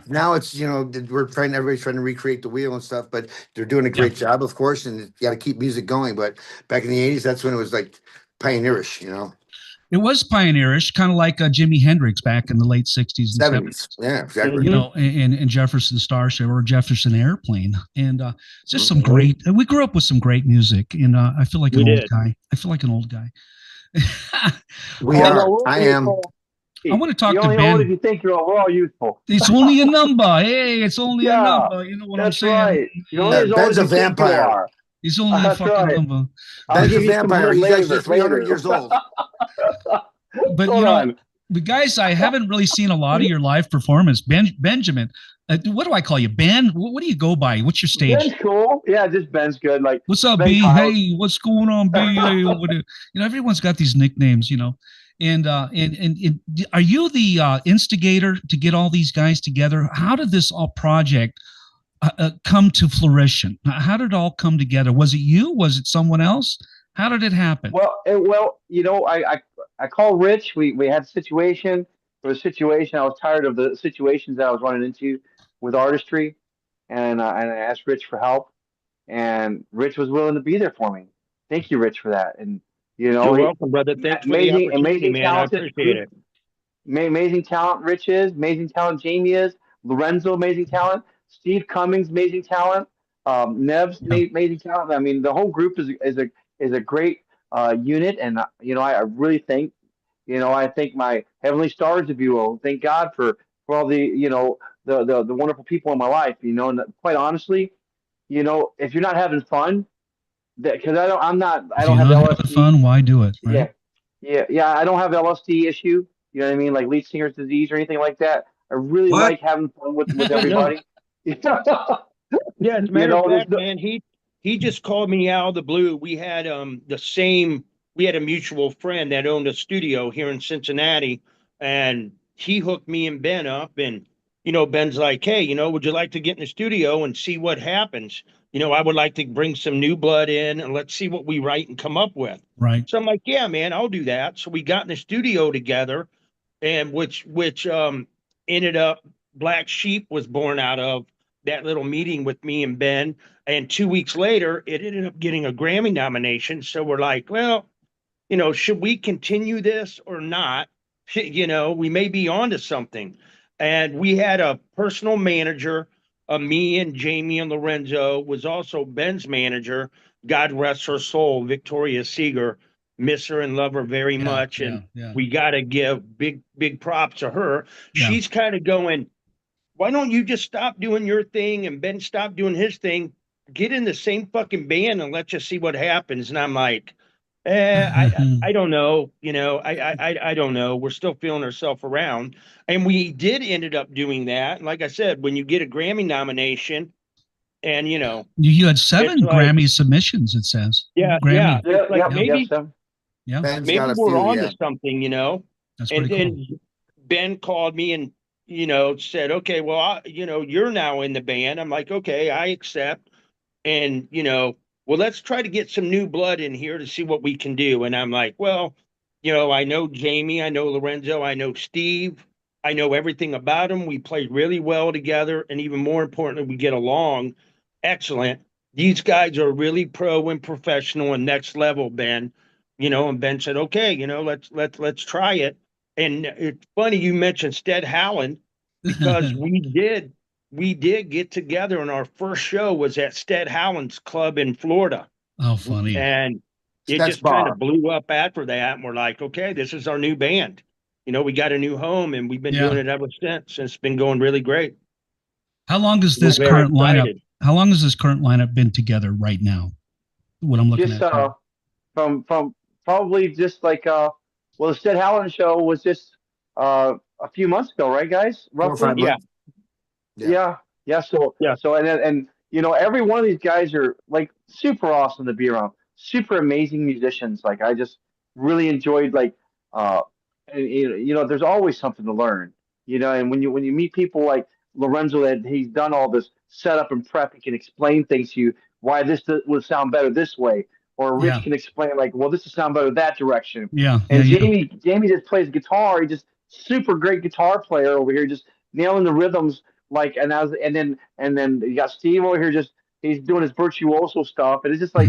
Now it's everybody's trying to recreate the wheel and stuff, but they're doing a great job, of course, and you got to keep music going. But back in the 80s, that's when it was like pioneerish, It was pioneerish, kind of like Jimi Hendrix back in the late 60s and 70s. Yeah, exactly. You know, and Jefferson Starship or Jefferson Airplane. And just some great, we grew up with some great music. And I feel like an old guy. I feel like an old guy. We are. I am. I want to talk you're to only Ben. old if you think you're old. We're all youthful. It's only a number. Hey, it's only a number. You know what I'm saying? Right. You're only as old Ben's as a you think you vampire. are. He's only a fucking number. Ben's a vampire. He's actually 300 years old. But you know, the guys, I haven't really seen a lot of your live performance. Benjamin, what do I call you? Ben? What do you go by? What's your stage? Ben's cool. Yeah, just Ben's good. Like, what's up, Ben B? Kyle's. Hey, what's going on, B? Hey, you know, everyone's got these nicknames, you know. And are you the instigator to get all these guys together? How did this all project come to fruition? How did it all come together? Was it you? Was it someone else? How did it happen? Well, you know, I called Rich. We had a situation. There was a situation. I was tired of the situations that I was running into with artistry, and I asked Rich for help, and Rich was willing to be there for me. Thank you, Rich, for that. And you know, you're welcome, brother. Thanks for the opportunity, man. I appreciate it. Amazing talent, Rich is. Amazing talent, Jamie is. Lorenzo, amazing talent. Steve Cummings, amazing talent. Nev's amazing talent. I mean, the whole group is a great unit, and you know, I really think, you know, I thank my heavenly stars, if you will. Thank God for all the, you know, the wonderful people in my life. You know, and quite honestly, you know, if you're not having fun, because I don't have LSD. Fun, why do it? Right? Yeah. I don't have LSD issue. You know what I mean, like lead singer's disease or anything like that. I really like having fun with everybody. Yeah, as a matter of fact, man, he just called me out of the blue. We had we had a mutual friend that owned a studio here in Cincinnati, and he hooked me and Ben up. And you know, Ben's like, hey, you know, would you like to get in the studio and see what happens? You know, I would like to bring some new blood in and let's see what we write and come up with. Right. So I'm like, yeah, man, I'll do that. So we got in the studio together, and which ended up Black Sheep was born out of that little meeting with me and Ben. And 2 weeks later, it ended up getting a Grammy nomination. So we're like, well, you know, should we continue this or not? You know, we may be onto something. And we had a personal manager, me and Jamie and Lorenzo, was also Ben's manager. God rest her soul, Victoria Seeger. Miss her and love her very much. And we got to give big props to her. She's kind of going, why don't you just stop doing your thing and Ben stop doing his thing? Get in the same fucking band and let's just see what happens. And I'm like, I don't know. You know, I don't know. We're still feeling ourselves around. And we ended up doing that. And like I said, when you get a Grammy nomination and, you know. You had 7 Grammy submissions, it says. Grammy. Maybe we're on to something, you know. That's and pretty then Ben called me and, you know, said, okay, well, you know, you're now in the band. I'm like, okay, I accept. And, you know, well, let's try to get some new blood in here to see what we can do. And I'm like, well, you know, I know Jamie, I know Lorenzo, I know Steve, I know everything about them. We played really well together. And even more importantly, we get along excellent. These guys are really pro and professional and next level, Ben. You know, and Ben said, okay, you know, let's try it. And it's funny you mentioned Stead Howland, because we did get together, and our first show was at Stead Howland's club in Florida. Oh, funny. And it just kind of blew up after that. And we're like, okay, this is our new band. You know, we got a new home and we've been doing it ever since. And it's been going really great. How long has this current lineup been together right now? What I'm looking at. From probably just like well, the Stead Howland show was just a few months ago, right, guys? Roughly. Yeah. So and you know, every one of these guys are like super awesome to be around, super amazing musicians. Like I just really enjoyed you know, there's always something to learn, you know. And when you meet people like Lorenzo, that he's done all this setup and prep, he can explain things to you why this would sound better this way. Or Rich can explain like, well, this will sound better that direction. And Jamie just plays guitar. He's just super great guitar player over here, just nailing the rhythms. Like, and then you got Steve over here, just he's doing his virtuoso stuff, and it's just like,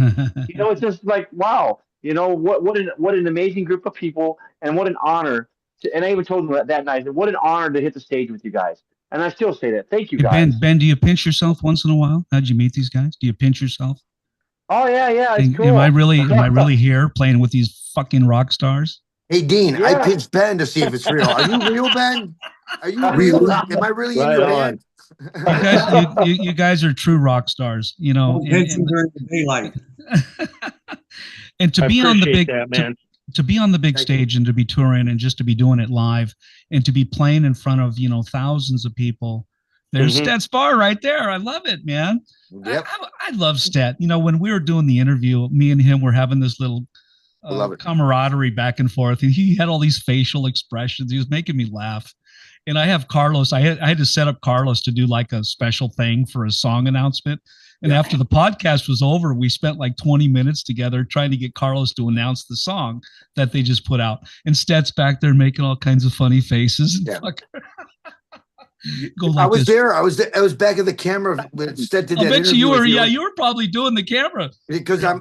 you know, it's just like, wow, You know what an amazing group of people, and what an honor. And I even told them that night, what an honor to hit the stage with you guys. And I still say that. Thank you, Hey, guys. Ben, do you pinch yourself once in a while? How'd you meet these guys? Do you pinch yourself? Oh yeah, it's cool. Am I really here playing with these fucking rock stars? Hey, Dean, I Yeah. pitched Ben to see if it's real. Are you real, Ben? Are you real? Am I really in Right your on. band? You guys are true rock stars, you know. Attention during the daylight. And to I be on the appreciate big that, man. to be on the big Thank you. stage and to be touring and just to be doing it live and to be playing in front of, you know, thousands of people. There's Mhm. Stet's bar right there. I love it, man. Yep. I love Stet. You know, when we were doing the interview, me and him were having this little Love it. camaraderie back and forth, and he had all these facial expressions. He was making me laugh. And I have Carlos. I had to set up Carlos to do like a special thing for a song announcement. And after the podcast was over, we spent like 20 minutes together trying to get Carlos to announce the song that they just put out. And Stet's back there making all kinds of funny faces. Yeah. Go like I was this. there. I was back at the camera when Stet did I that bet interview you were. with Yeah, you were probably doing the camera. because I'm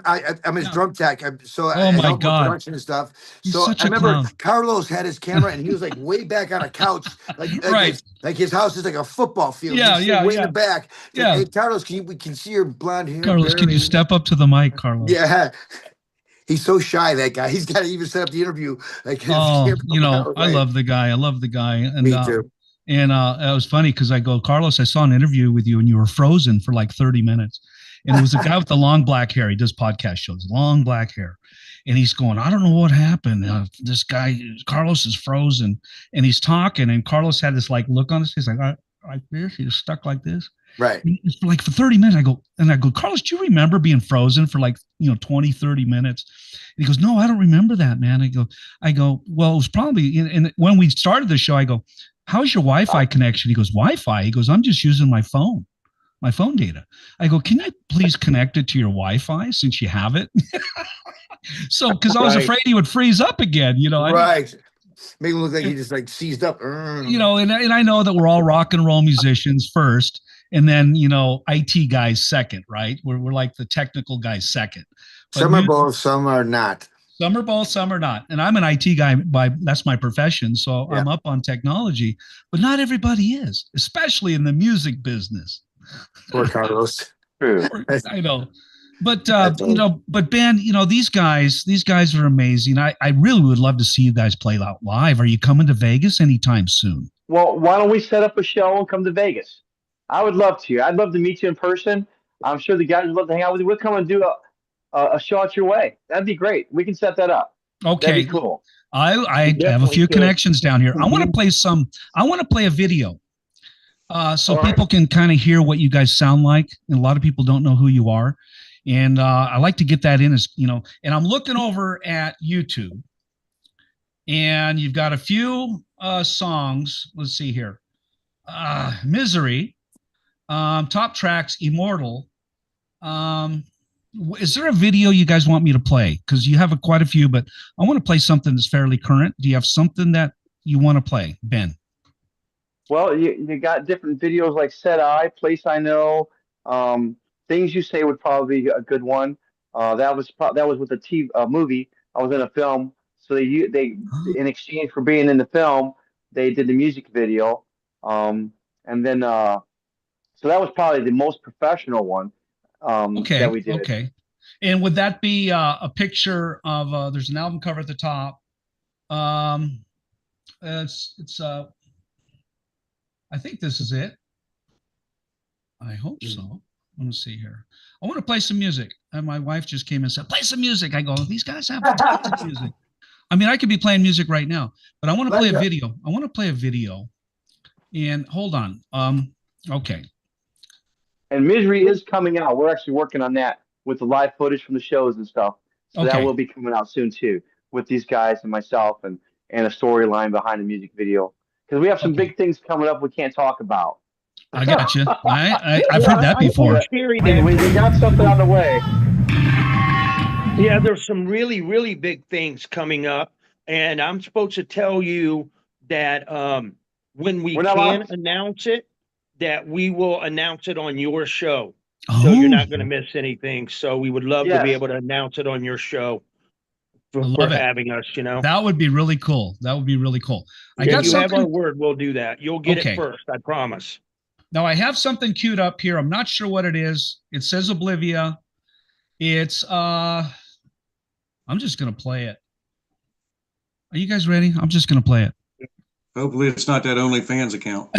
his Yeah. drum tech. So I Oh my help with God. production and stuff. He's So such I a remember clown. Carlos had his camera and he was like way back on a couch, Right. like his house is like a football field. Yeah, He's yeah, way in yeah. the back. Yeah. Hey Carlos, we can see your blonde hair. Carlos, can you barely. step up to the mic, Carlos? Yeah. He's so shy, that guy. He's got to even set up the interview. Like his Oh, camera you know, I away. love the guy. I love the guy. And Me too. And it was funny because I go, Carlos, I saw an interview with you and you were frozen for like 30 minutes. And it was a guy with the long black hair. He does podcast shows, long black hair. And he's going, I don't know what happened. This guy, Carlos, is frozen. And he's talking. And Carlos had this like look on his face, like this. He was stuck like this. Right. For like for 30 minutes. I go, Carlos, do you remember being frozen for like, 20, 30 minutes? And he goes, no, I don't remember that, man. I go, well, it was probably, and when we started the show, I go, how's your Wi-Fi connection? He goes, Wi-Fi? He goes, I'm just using my phone data. I go, can I please connect it to your Wi-Fi since you have it? So, because I was afraid he would freeze up again, Right. Make him look like he just like seized up. And I know that we're all rock and roll musicians first, and then, IT guys second, right? We're like the technical guys second. But some are both, some are not. Some are both, some are not. And I'm an IT guy that's my profession. So I'm up on technology, but not everybody is, especially in the music business. Poor Carlos. I know. But, but Ben, these guys are amazing. I really would love to see you guys play out live. Are you coming to Vegas anytime soon? Well, why don't we set up a show and come to Vegas? I would love to. I'd love to meet you in person. I'm sure the guys would love to hang out with you. We'll come and do a show at your way. That'd be great. We can set that up. Okay. That'd be cool. I have a few connections down here. I want to play a video. So people can kind of hear what you guys sound like. And a lot of people don't know who you are. And I like to get that in as, and I'm looking over at YouTube and you've got a few songs. Let's see here. Misery, Top Tracks, Immortal. Is there a video you guys want me to play? Because you have quite a few, but I want to play something that's fairly current. Do you have something that you want to play, Ben? Well, you got different videos like Set Eye, Place I Know, Things You Say would probably be a good one. That was with a TV movie. I was in a film, so they in exchange for being in the film, they did the music video, and then so that was probably the most professional one. That we did. Okay. And would that be a picture of? There's an album cover at the top. It's I think this is it. I hope so. Let me see here. I want to play some music. And my wife just came and said, play some music. I go, these guys have music. I mean, I could be playing music right now, but I want to play a video. I want to play a video. And hold on. Okay. And Misery is coming out. We're actually working on that with the live footage from the shows and stuff. So that will be coming out soon too, with these guys and myself and a storyline behind the music video. Because we have some big things coming up we can't talk about. I got you. I've heard that before. We got something on the way. Yeah, there's some really, really big things coming up. And I'm supposed to tell you that when we can announce it, that we will announce it on your show. So you're not going to miss anything. So we would love to be able to announce it on your show. for having us. That would be really cool. That would be really cool. I got you something. Have our word. We'll do that. You'll get it first. I promise. Now I have something queued up here. I'm not sure what it is. It says OBLIVIA. It's I'm just gonna play it. Are you guys ready? I'm just gonna play it. Hopefully it's not that OnlyFans account.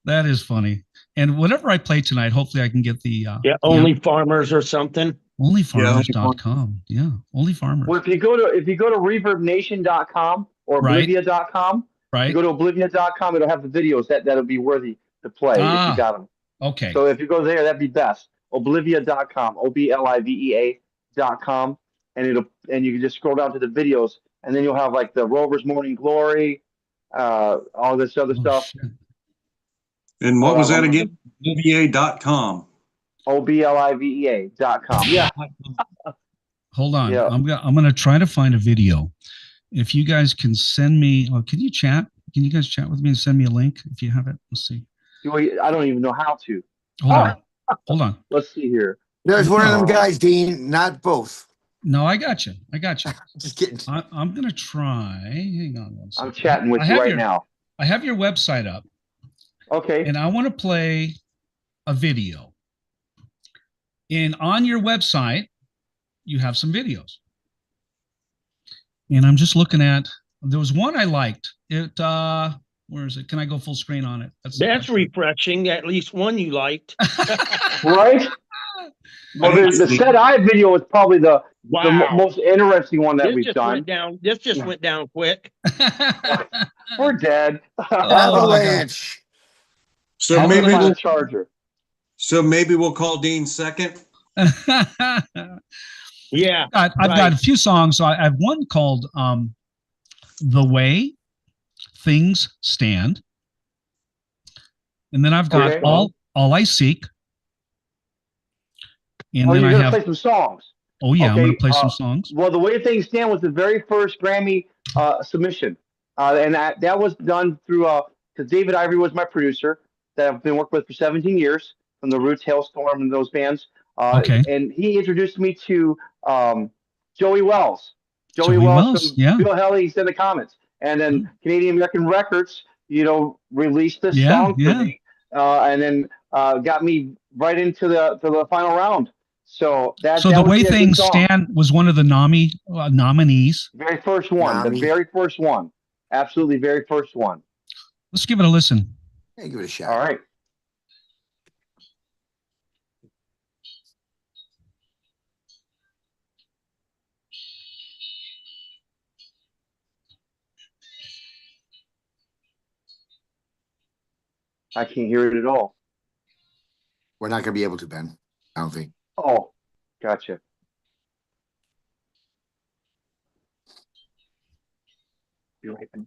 That is funny. And whatever I play tonight, hopefully I can get the Only Farmers or something. Onlyfarmers.com. Yeah, Only Farmers. Well, if you go to reverbnation.com or oblivia.com, right. You go to oblivia.com, it'll have the videos that'll be worthy to play if you got them. Okay. So if you go there, that'd be best. Oblivia.com, OBLIVEA.com, and you can just scroll down to the videos, and then you'll have like the Rover's Morning Glory, all this other stuff. Shit. And what was that again? OBA.com. OBLIVEA.com. Yeah. Hold on. Yeah. I'm gonna try to find a video. If you guys can send me, can you chat? Can you guys chat with me and send me a link if you have it? Let's see. I don't even know how to. Hold on. Let's see here. There's one of them guys, Dean, not both. No, I got you. Just kidding. I'm gonna try. Hang on one second. I'm chatting with you right now. I have your website up. Okay. And I want to play a video. And on your website, you have some videos. And I'm just looking at, there was one I liked. Where is it? Can I go full screen on it? That's refreshing. At least one you liked. Right? Well, the Set Eye video is probably the most interesting one that we've done. This just went down quick. We're dead. Avalanche. So maybe we'll charger. So maybe we'll call Dean second. Yeah, I've got a few songs. I have one called "The Way Things Stand," and then I've got "All I Seek." And then you're I gonna have play some songs. Oh yeah, I'm gonna play some songs. Well, "The Way Things Stand" was the very first Grammy submission, and that was done through because David Ivory was my producer that I've been working with for 17 years from the Roots, Hailstorm, and those bands. And he introduced me to Joey Wells. Joey Wells from Bill Helly's in the Comments. And then Canadian American Records, released this song for me, and then got me right into the final round. So The Way Things Stand was one of the nominees. Very first one. The very first one. Absolutely very first one. Let's give it a listen. Hey, give it a shot. All right. I can't hear it at all. We're not going to be able to, Ben. I don't think. Oh, gotcha. You're right, Ben.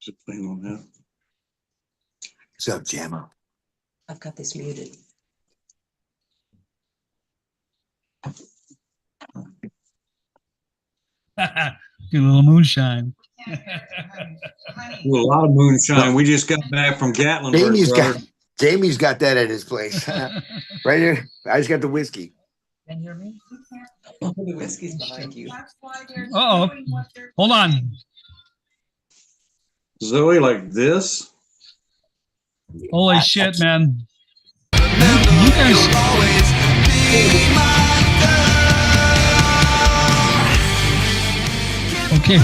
Is it playing on that? What's up, Jamma? I've got this muted. Get a little moonshine. A lot of moonshine. We just got back from Gatlinburg. Jamie's got that at his place. Right here. I just got the whiskey. Can you hear me? Oh, the whiskey's behind you. Uh-oh. Hold on. Zoe, like this? Holy shit, man. You guys... Okay.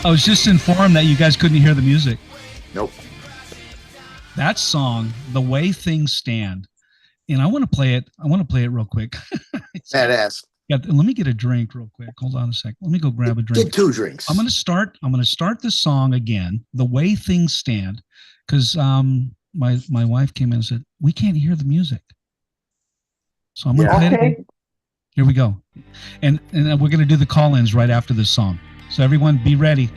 I was just informed that you guys couldn't hear the music. Nope. That song, The Way Things Stand. And I want to play it. I want to play it real quick. Badass. Yeah, let me get a drink real quick. Hold on a sec. Let me go grab a drink. Get 2 drinks. I'm going to start this song again, The Way Things Stand, because my wife came in and said, we can't hear the music. So I'm going to play it again. Here we go. And we're going to do the call-ins right after this song. So everyone be ready.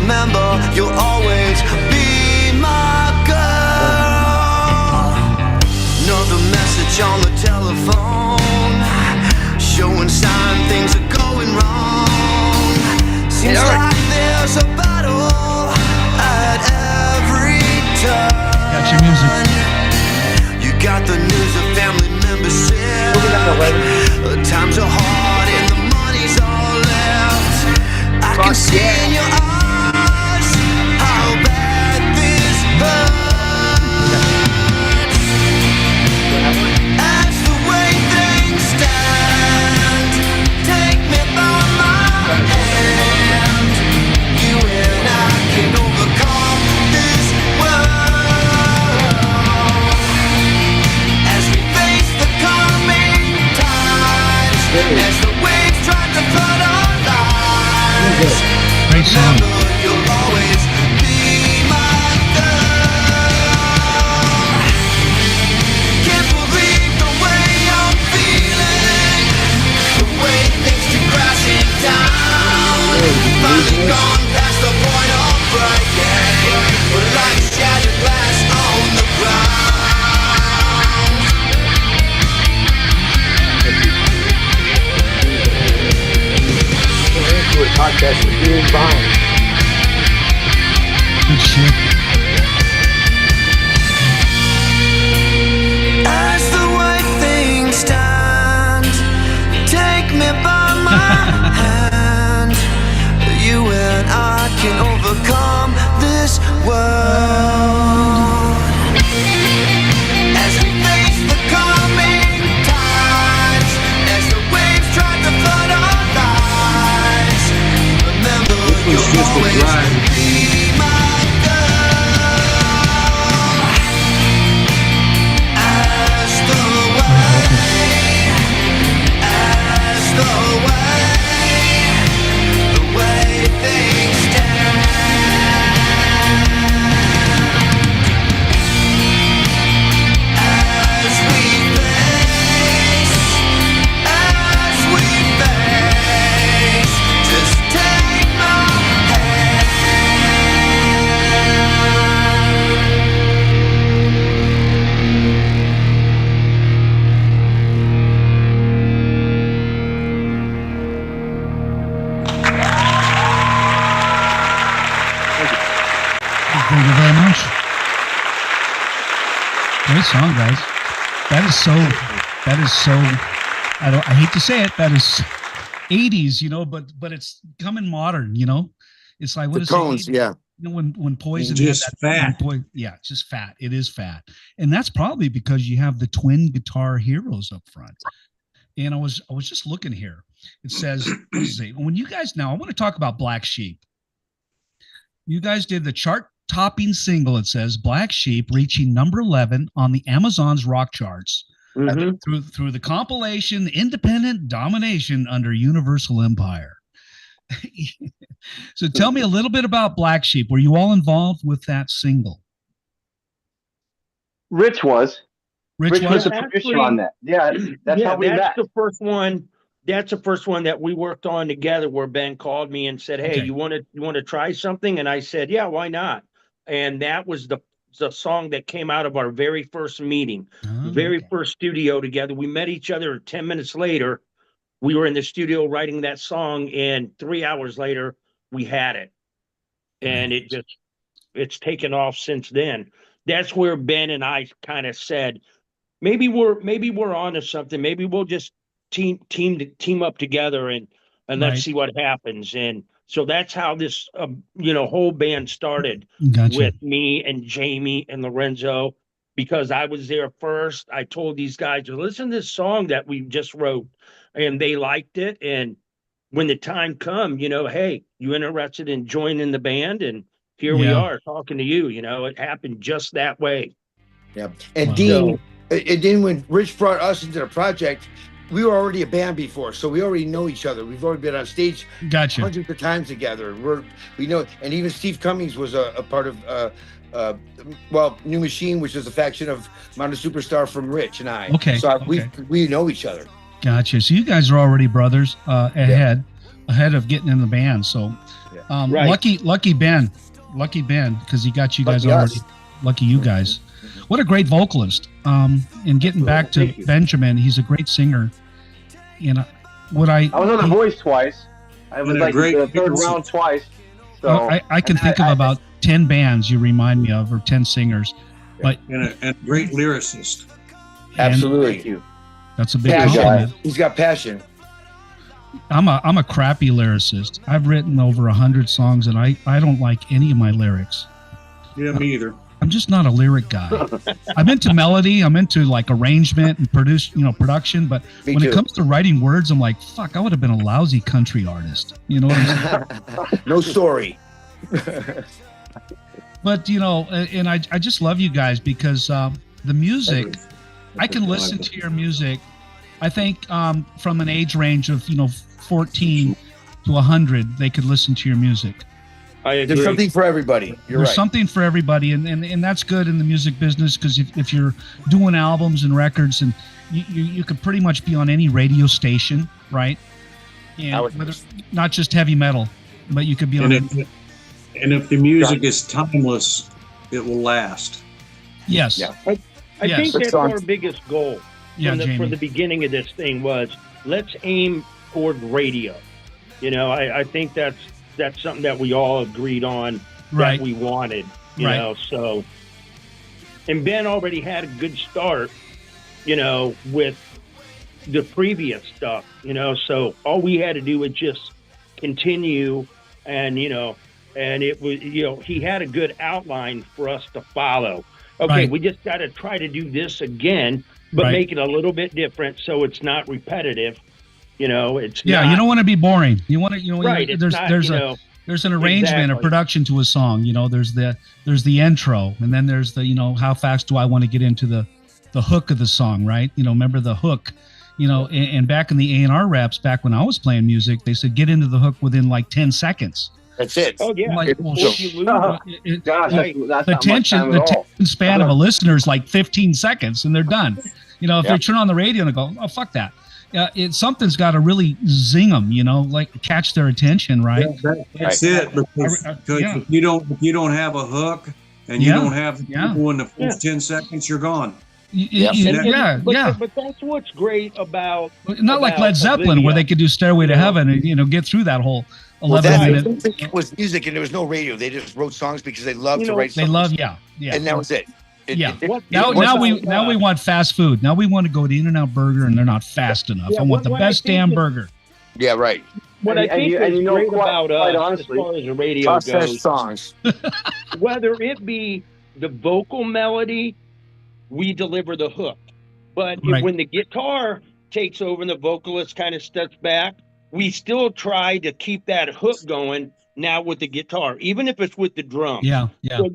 remember, you'll always be my girl. Another message on the telephone, showing sign things are going wrong. Seems like there's a battle at every turn. Got your music. You got the news of family members sick. Times are hard and the money's all left. I can see in your eyes how bad this hurts. As the way things stand, take me by my hand. You and I can overcome this world. As we face the coming times, as the waves try to flood our lives. Great song. You'll always be my girl. Can't believe the way I'm feeling, the way things keep crashing down. Finally gone past the point of breaking. We're like shattered glass on the ground. Podcast with being fine. Good shit. As the way things stand, take me by my hand. You and I can overcome this world. As we face the coming times, as the waves try to flood our lives, remember This was just a drive. be my girl. As the way things stand. As we face, just take my hand. Thank you very much. Great song, guys. That is so, I hate to say it, that is 80s, you know, but it's coming modern, you know? It's like, what The is tones, it? yeah. You know, when Poison Just had fat. yeah, it's just fat. It is fat. And that's probably because you have the twin guitar heroes up front. And I was just looking here. It says, let's see, when you guys, now I want to talk about Black Sheep. You guys did the chart-topping single, it says, Black Sheep, reaching number 11 on the Amazon's rock charts through the compilation Independent Domination under Universal Empire. So tell me a little bit about Black Sheep. Were you all involved with that single? Rich was. Rich was a Yeah, producer actually- on that. Yeah, that's how we met. That's the first one. That's the first one that we worked on together, where Ben called me and said, "Hey, Okay. you want to try something?" And I said, "Yeah, why not?" And that was the song that came out of our very first meeting, Oh, very okay. first studio together. We met each other 10 minutes later. We were in the studio writing that song, and 3 hours later, we had it. And it's taken off since then. That's where Ben and I kind of said, maybe we're onto something. Maybe we'll just team up together and Right. let's see what happens. And so that's how this whole band started, Gotcha. with me and Jamie and Lorenzo, because I was there first. I told these guys to listen to this song that we just wrote, and they liked it. And when the time come, hey, you interested in joining the band? And here we Yeah. are talking to you. It happened just that way. Yeah. And Wow. Dean, and then when Rich brought us into the project, we were already a band before, so we already know each other. We've already been on stage Gotcha. hundreds of times together. We know, and even Steve Cummings was a part of New Machine, which is a faction of Mountain Superstar from Rich and I. Okay, So okay. we know each other. Gotcha. So you guys are already brothers ahead. ahead of getting in the band. So, Right. lucky Ben, because he got you guys Lucky already. us. Lucky you guys. What a great vocalist. And getting back to Thank you. Benjamin, he's a great singer. And I was on The Voice twice. I was And a like great the third music. round twice. So I can think of about 10 bands you remind me of, or 10 singers. But And a great lyricist. Absolutely. Thank you. that's a big Passion. compliment. He's got passion. I'm a crappy lyricist. I've written over 100 songs, and I don't like any of my lyrics. Yeah, me either. I'm just not a lyric guy. I'm into melody. I'm into like arrangement and production. But Me when too. it comes to writing words, I'm like, fuck, I would have been a lousy country artist. You know what I'm saying? No story. But and I just love you guys because the music, I can listen to your music. I think from an age range of 14 to 100, they could listen to your music. I agree. There's something for everybody. You're There's right. something for everybody, and that's good in the music business because if you're doing albums and records, and you could pretty much be on any radio station, right? And whether, not just heavy metal, but you could be on. And if the music is timeless, it will last. Yes. Yeah. I Yes. think that's Song. our biggest goal Yeah, from Jamie. the beginning of this thing was let's aim toward radio. I think that's something that we all agreed on Right. that we wanted. You Right. know, so and Ben already had a good start, with the previous stuff, so all we had to do was just continue and and it was he had a good outline for us to follow. Okay, Right. we just got to try to do this again, but Right. make it a little bit different so it's not repetitive. It's Yeah, not, you don't want to be boring. You want to, right. It's there's not, there's an arrangement, a Exactly. production to a song. There's the intro, and then there's the how fast do I want to get into the hook of the song, right? Remember the hook, and back in the A&R raps, back when I was playing music, they said get into the hook within like 10 seconds. That's it. Oh yeah. Like, well, Or if you lose it, Gosh, Right. that's the not much time attention at all. span of a listener is like 15 seconds, and they're done. If they turn on the radio and go, oh fuck that, something's got to really zing them, like catch their attention, right? That's it. Because Yeah. if you don't have a hook and you Yeah. don't have the people in the first 10 seconds, you're gone. But that's what's great about Not like about Led Zeppelin, where Obivea. they could do Stairway to Heaven and get through that whole Well, 11 that's minute. it was music, and there was no radio. They just wrote songs because they loved to write They songs. love, yeah. And that was it. Yeah. What- Now what we about, want fast food. Now we want to go to In-N-Out Burger, and they're not fast enough. Yeah, I want what- the what I best think damn is- burger. Yeah, right. What And- I think and is you know, great quite about us, honestly, as far as the radio Process goes, songs. whether it be the vocal melody, we deliver the hook. But Right. when the guitar takes over and the vocalist kind of steps back, we still try to keep that hook going now with the guitar, even if it's with the drum. Yeah. So,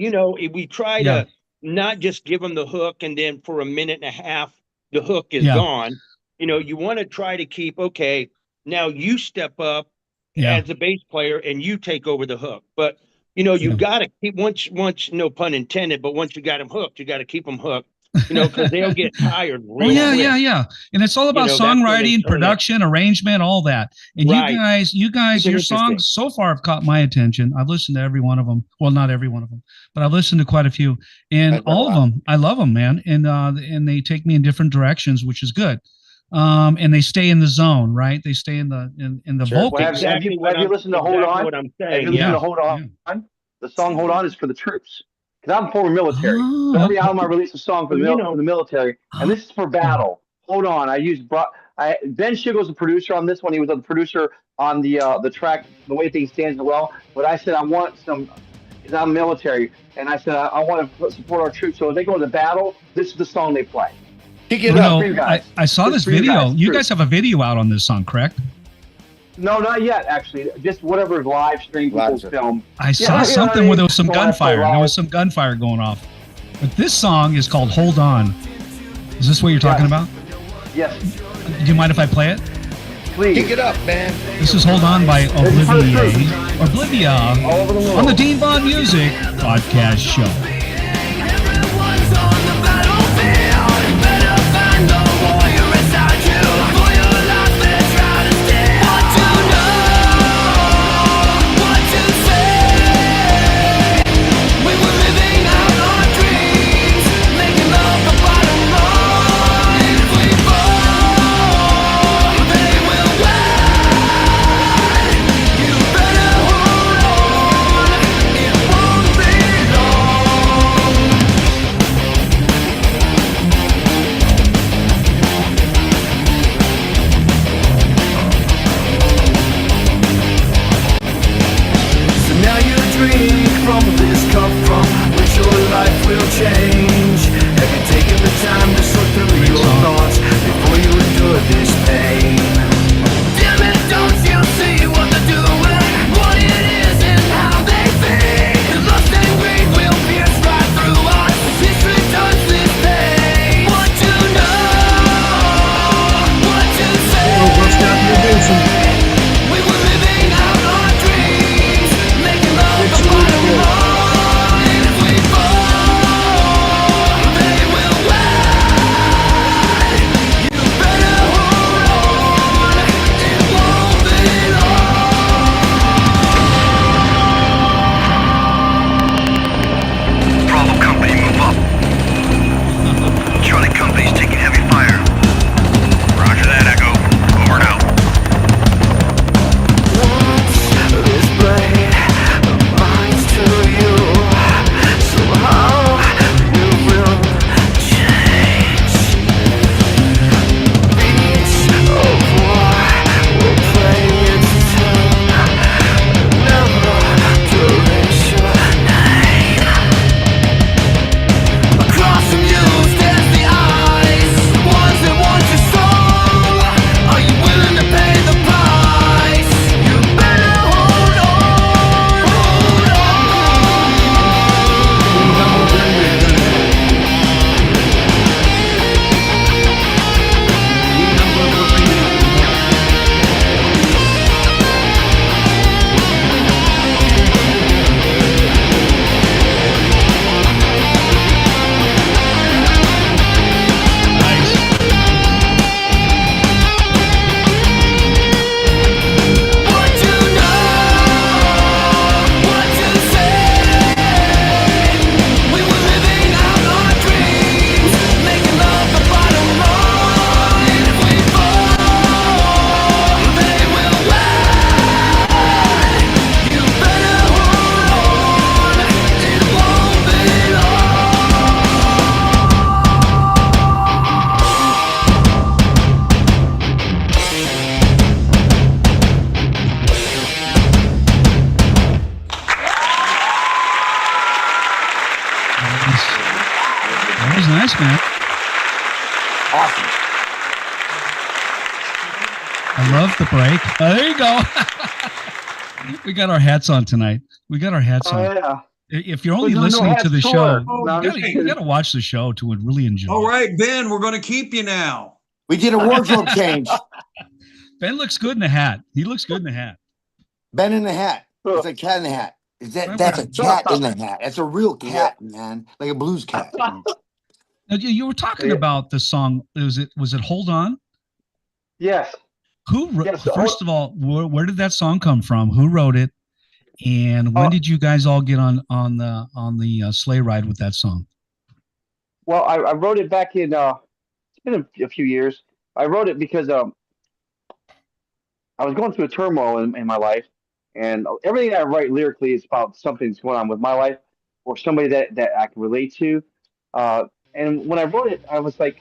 we try to not just give them the hook and then for a minute and a half, the hook is Yeah. gone. You want to try to keep, okay, now you step up Yeah. as a bass player and you take over the hook. But, you got to keep, once, no pun intended, but once you got them hooked, you got to keep them hooked, because they'll get tired real Oh yeah, quick. yeah. And it's all about That's when they songwriting, turn it. production, arrangement, all that. And Right. you guys, It's your interesting. songs so far have caught my attention. I've listened to every one of them. Well, not every one of them, but I've listened to quite a few. And all of them, I love them, man. And they take me in different directions, which is good. And they stay in the zone, right? They stay in the Sure. vocals. Well, have you listened to Hold On? What I'm Have saying. you listened Yeah. to Hold On? The song Hold On is for the troops. Because I'm former military. So every album I release a song for the military. And this is for battle. Hold On. Ben Shiggle's the producer on this one. He was the producer on the track, The Way Things Stand as well. But I said, I want some, because I'm military. And I said, I want to support our troops. So if they go to battle, this is the song they play. Kick it You up. know, for you guys. I saw This this for you video. guys, You true. guys have a video out on this song, correct? No, not yet, actually. Just whatever is live stream people Live. film. I saw Yeah, something where there was some Well, that's gunfire. a lot. There was some gunfire going off. But this song is called Hold On. Is this what you're talking about? Yes, Do you mind if I play it? please. Kick it up, man. This is Hold On by is for the Obivea. Obivea All over the world. on the Dean Vaughn Music Podcast Show. Everyone's on the battlefield. You better find the warrior inside you. For your life, they're trying to steal. What to know? will change. Have you taken the time to sort through Great your song. thoughts before you endure this pain? Damn it, don't you see what they're doing? What it is and how they think. The lust and greed will pierce right through us. History turns this pain. What to know, what to say. We were living out our dreams, making love the bottom line. And if we fall, they will win. You better hold on, it won't be long. Bravo Company, move up. Charlie Company's taking heavy fire. Roger that, Echo. Over and out. Once this blade binds to you, somehow you will change. Beats of war will play its tune, never to erase your name. Across from you stands the eyes, ones that want you strong. Are you willing to pay the price? You better hold on, hold on. Nice. What to know, what to say. We were living out our dreams, making love the bottom line. If we fall, they will win. You better hold on, it won't be That was nice, man. Awesome. I love the break. There you go. We got our hats on tonight. We got our hats Oh, on. yeah. If you're only Well, there's no listening to the hats show, tour. No, you got to watch the show to really enjoy. All it. right, Ben, we're going to keep you now. We did a wardrobe change. Ben looks good in the hat. He looks good in the hat. Ben in the hat. It's a cat in the hat. That's a cat in the hat. That's a real cat, man. Like a blues cat. Now, you were talking Yeah. about the song. Was it Hold On? Yes. Who Yes, first of all, where did that song come from? Who wrote it? And when did you guys all get on the sleigh ride with that song? Well, I wrote it back in, it's been a few years. I wrote it because I was going through a turmoil in my life, and everything I write lyrically is about something that's going on with my life or somebody that I can relate to. And when I wrote it, I was like,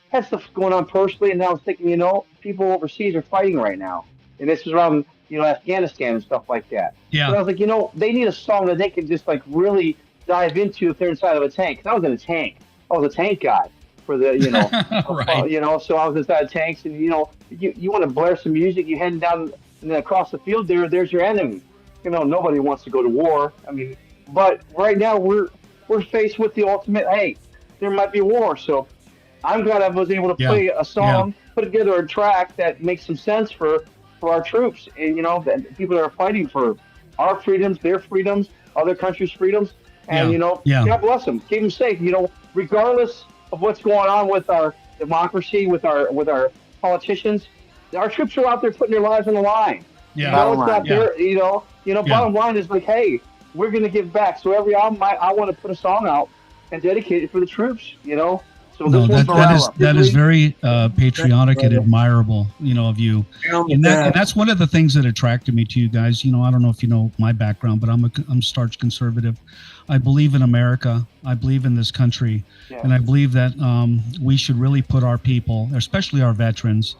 had stuff going on personally, and I was thinking, people overseas are fighting right now, and this is around, Afghanistan and stuff like that. Yeah. But I was like, they need a song that they can just like really dive into if they're inside of a tank. 'Cause I was in a tank. I was a tank guy for the, Right. so I was inside of tanks, and you want to blare some music, you're heading down and then across the field there's your enemy. Nobody wants to go to war. I mean, but right now we're faced with the ultimate, hey, there might be war. So I'm glad I was able to play a song, put together a track that makes some sense for our troops, and the people that are fighting for our freedoms, their freedoms, other countries' freedoms, and God bless them, keep them safe. Regardless of what's going on with our democracy, with our politicians, our troops are out there putting their lives on the line. Yeah. It's not there. Bottom line is like, hey, we're gonna give back. So every album, I want to put a song out and dedicate it for the troops. So No, this one's that is very patriotic and admirable, of you. And that's one of the things that attracted me to you guys. I don't know if you know my background, but I'm starch conservative. I believe in America. I believe in this country, and I believe that we should really put our people, especially our veterans,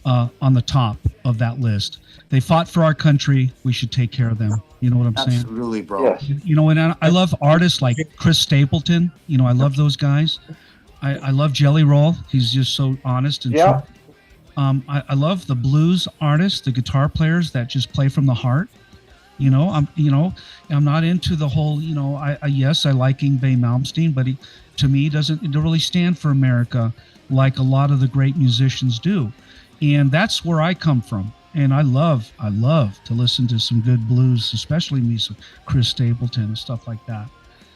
on the top of that list. They fought for our country. We should take care of them. You know what I'm saying? Absolutely, bro. Yes. You know, and I love artists like Chris Stapleton. You know, I love those guys. I love Jelly Roll. He's just so honest and Yeah. true. I love the blues artists, the guitar players that just play from the heart. You know, I'm not into the whole, you know, yes, I like Yngwie Malmsteen, but he, to me, doesn't really stand for America like a lot of the great musicians do. And that's where I come from. And I love to listen to some good blues, especially me, some Chris Stapleton and stuff like that.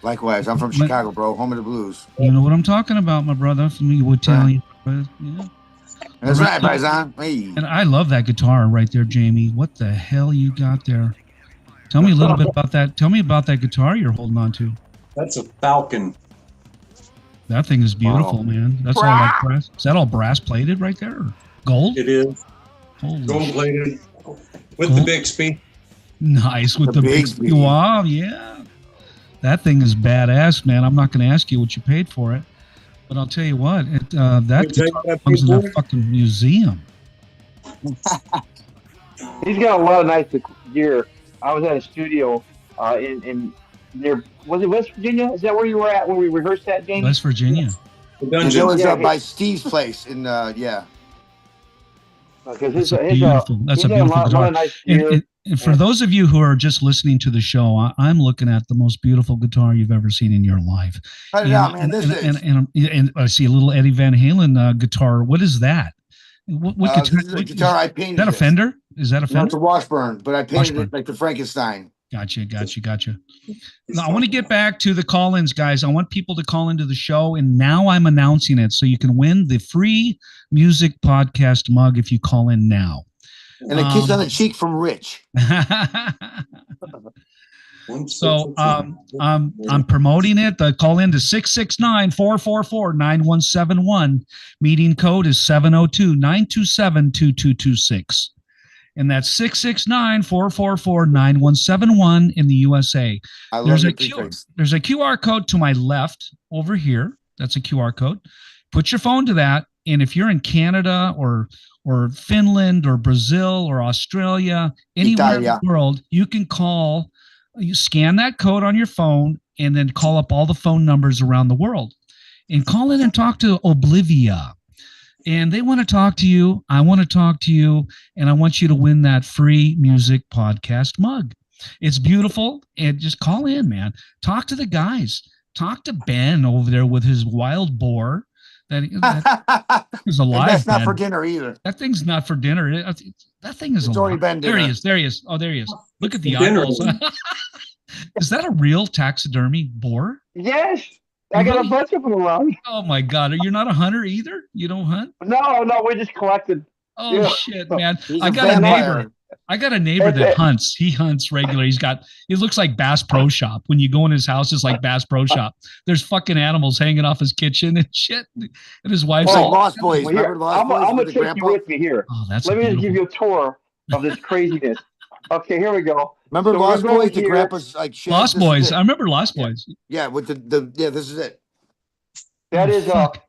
Likewise, I'm from Chicago, bro, home of the blues. You know what I'm talking about, my brother, from you would tell you. Yeah. That's right, Paisan. Hey. And I love that guitar right there, Jamie. What the hell you got there? Tell me a little bit about that. Tell me about that guitar you're holding on to. That's a Falcon. That thing is beautiful, Wow. man. That's all like brass. Is that all brass plated right there? Or gold? It is Holy gold shit. plated with Gold? the Bixby. Nice with the big. Bigsby. Wow, yeah. That thing is badass, man. I'm not going to ask you what you paid for it, but I'll tell you what. That You take guitar that comes in for a it? fucking museum. He's got a lot of nice gear. I was at a studio in near, was it West Virginia? Is that where you were at when we rehearsed that, Jamie? West Virginia. The That dungeon. was Yeah, by Steve's place in yeah. Because That's a beautiful. That's a he's got beautiful lot guitar. of nice And, gear. and for those of you who are just listening to the show, I'm looking at the most beautiful guitar you've ever seen in your life. Cut it out, man. This is. And I see a little Eddie Van Halen guitar. What is that? What guitar? This is a guitar I Is painted. that a this. Fender? Is that a No, it's Fender? a Washburn, but I painted Washburn. it like the Frankenstein. Gotcha. Now, I want to get back to the call-ins, guys. I want people to call into the show, and now I'm announcing it, so you can win the free music podcast mug if you call in now. And a kiss on the cheek from Rich. So I'm promoting it. Call in to 669-444-9171. Meeting code is 702-927-2226. And that's 669-444-9171 in the USA. I love There's your a prefix. there's a QR code to my left over here. That's a QR code. Put your phone to that. And if you're in Canada or Finland or Brazil or Australia, anywhere in the world, you can call, you scan that code on your phone and then call up all the phone numbers around the world and call in and talk to Oblivia. And they want to talk to you. I want to talk to you. And I want you to win that free music podcast mug. It's beautiful. And just call in, man. Talk to the guys. Talk to Ben over there with his wild boar. That is alive. That's not Ben. for dinner either. That thing's not for dinner. That thing is It's alive. already been There he dinner. is. There he is. Oh, there he is. Look at the Dinner. eyeballs. Is that a real taxidermy boar? Yes, I got a bunch of them around. Oh my God. You're not a hunter either? You don't hunt? No, we just collected. Oh Yeah. shit, man. He's I a got a vampire. neighbor. I got a neighbor that hunts. He hunts regularly. It looks like Bass Pro Shop. When you go in his house, it's like Bass Pro Shop. There's fucking animals hanging off his kitchen and shit. And his wife's Oh, like, Lost Boys. Well, here, Remember Lost I'm Boys gonna with the take grandpa? you with me here. oh, that's Let me just give beautiful. you a tour of this craziness. Okay, here we go. Remember So we're Lost going Boys? The here. grandpa's like shit. Lost This is Boys. it. I remember Lost Boys. Yeah, with the yeah, this is it. That Oh, is fuck.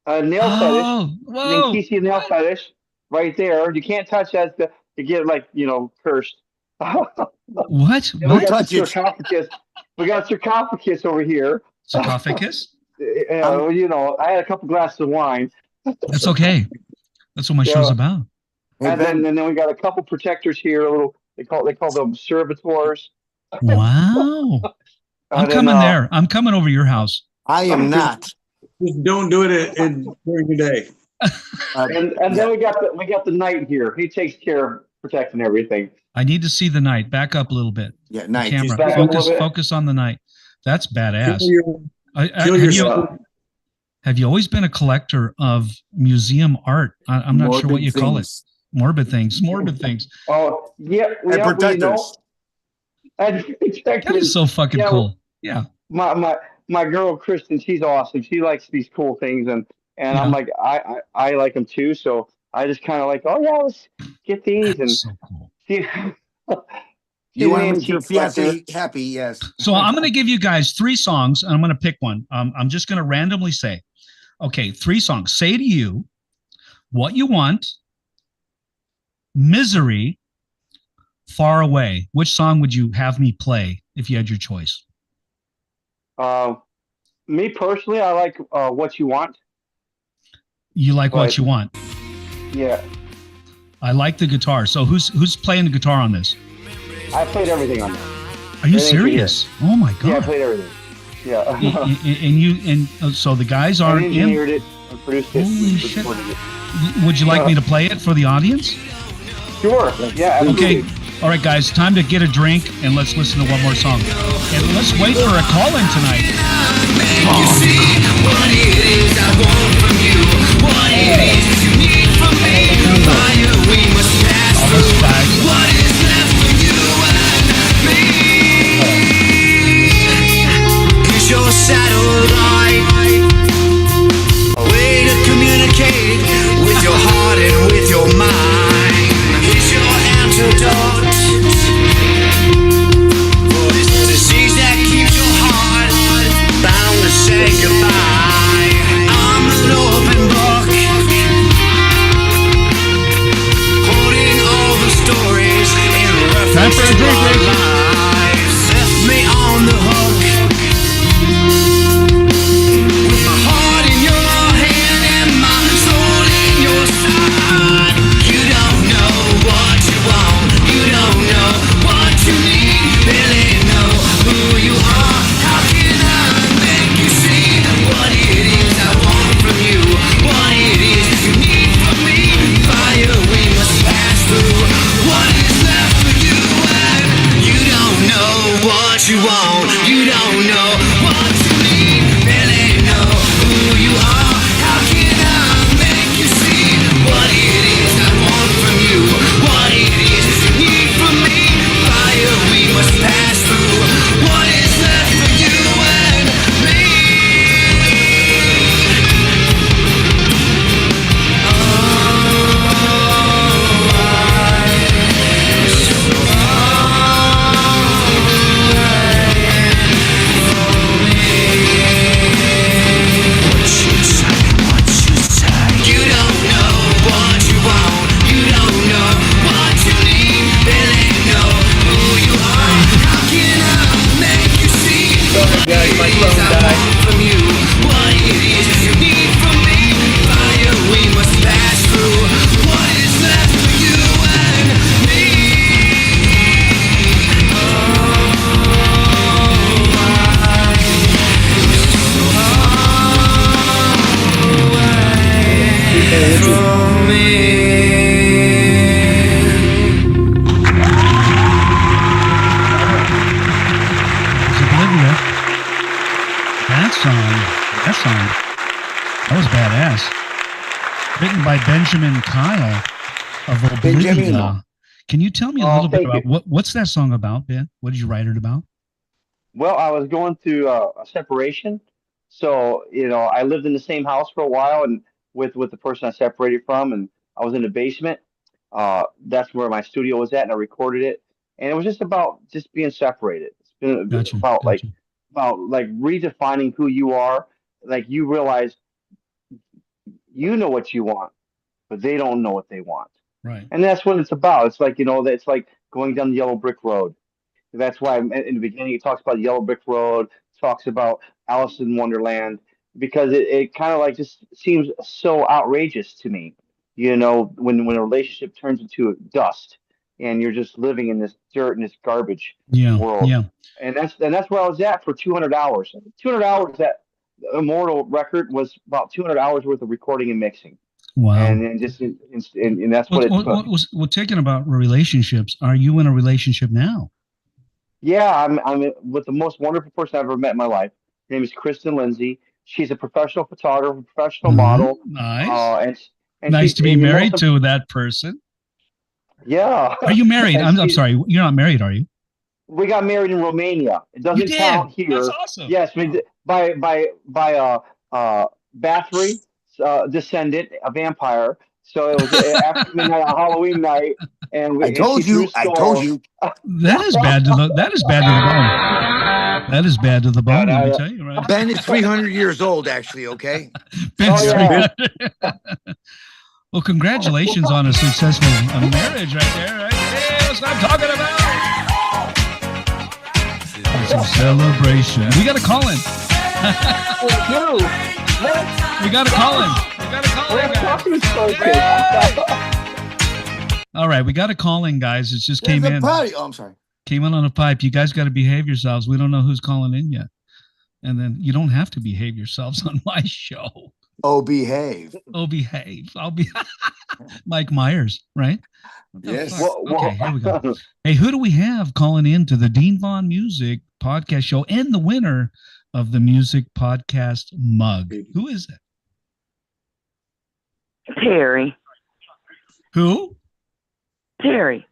a nail fetish. Oh, An whoa. Inkisi nail fetish right there. You can't touch that to get like cursed. What? And we What? got touch the it. sarcophagus. We got sarcophagus over here. Sarcophagus? I had a couple glasses of wine, That's okay. That's what my show's Yeah. about. Hey, and Ben, then we got a couple protectors here. A little they call them servitors. Wow. I'm And then, coming there. I'm coming over your house. I am not. Just don't do it during the day. And then we got the knight here. He takes care of protecting everything. I need to see the night. Back up a little bit. Yeah, night. Camera. back up a little bit. Focus on the night. That's badass. Kill yourself. Have you always been a collector of museum art? I'm not sure what you call it. Morbid things. Oh yeah, And protectors. And That protectors. is so fucking Yeah, cool. Yeah. My girl Kristen, she's awesome. She likes these cool things, and Yeah. I'm like I like them too. So I just kind of like, oh yeah, let's get these and That's so cool. see. You want to make your fiance happy, yes. So I'm going to give you guys 3 songs, and I'm going to pick one. I'm just going to randomly say, okay, 3 songs. Say to you what you want, Misery, Far Away. Which song would you have me play if you had your choice? Me personally, I like What You Want. You like But- What You Want. Yeah, I like the guitar. So who's playing the guitar on this? I played everything on that. Are you Everything serious? Oh my Yeah, I god! played everything. Yeah. So the guys I aren't in. engineered it, and produced it, Holy and shit. recorded it. Would you like me to play it for the audience? Sure. Yeah. Absolutely. Okay. All right, guys. Time to get a drink and let's listen to one more song. And let's wait for a call in tonight. All those guys. Your satellite, a way to communicate with your heart and with your mind. Is your antidote for this disease that keeps your heart bound to say goodbye. I'm an open book, holding all the stories in Time reference for a to drink, our Rachel. lives. Left me on the hook. What you want, you don't know what you need, barely know who you are. How can I make you see what it is I want from you? What it is you need from me? Fire we must pass through. What is left for you and me? You don't know what you want. You don't know what you need. Barely know who you are. How can I make you see what it is I want from you? What it is you need from me? Fire we must pass through. What is left for you and me? From me. It's Oblivia. That was badass. Written by Benjamin Kyle of Obivea. Benjamin. Can you tell me a Oh, little bit thank about what's that song about, Ben? What did you write it about? Well, I was going through a separation, so I lived in the same house for a while, and with the person I separated from, and I was in the basement. That's where my studio was at, and I recorded it. And it was just about just being separated. It's been Gotcha. about Gotcha. like redefining who you are. Like you realize you know what you want, but they don't know what they want. Right. And that's what it's about. It's like, it's like going down the yellow brick road. That's why in the beginning it talks about yellow brick road, talks about Alice in Wonderland, because it kind of like just seems so outrageous to me, when a relationship turns into dust and you're just living in this dirt and this garbage Yeah. world. Yeah. And that's where I was at for $200. $200, that Immortal record was about 200 hours worth of recording and mixing. Wow. And that's what it took. Well, talking about relationships, are you in a relationship now? Yeah, I'm with the most wonderful person I've ever met in my life. Her name is Kristen Lindsay. She's a professional photographer, professional model. Nice. And Nice she's to be in the married most- to that person. Yeah. Are you married? And I'm sorry. You're not married, are you? We got married in Romania. It You doesn't did. count here. That's awesome. Yes, we did, by Bathory, descendant, a vampire. So it was after midnight on Halloween night, and I told you. That is bad to the bone. That is bad to the bone, let me tell you, right? Ben is 300 years old, actually. Okay. Ben's Oh, yeah. 300. Well, congratulations on a successful marriage right there. Right? Hey, that's what I'm talking about. It's a celebration. We got to call him. We got to call him. We got to call him, guys. All right, we got to call in, guys. It just came in. Party. Oh, I'm sorry. Came in on a pipe. You guys got to behave yourselves. We don't know who's calling in yet. And then you don't have to behave yourselves on my show. Oh, behave. Oh, behave. I'll be Mike Myers, right? Yes. Okay, here we go. Hey, who do we have calling in to the Dean Vaughn Music Podcast Show and the winner of the Music Podcast Mug? Who is it? Terry. Who? Terry.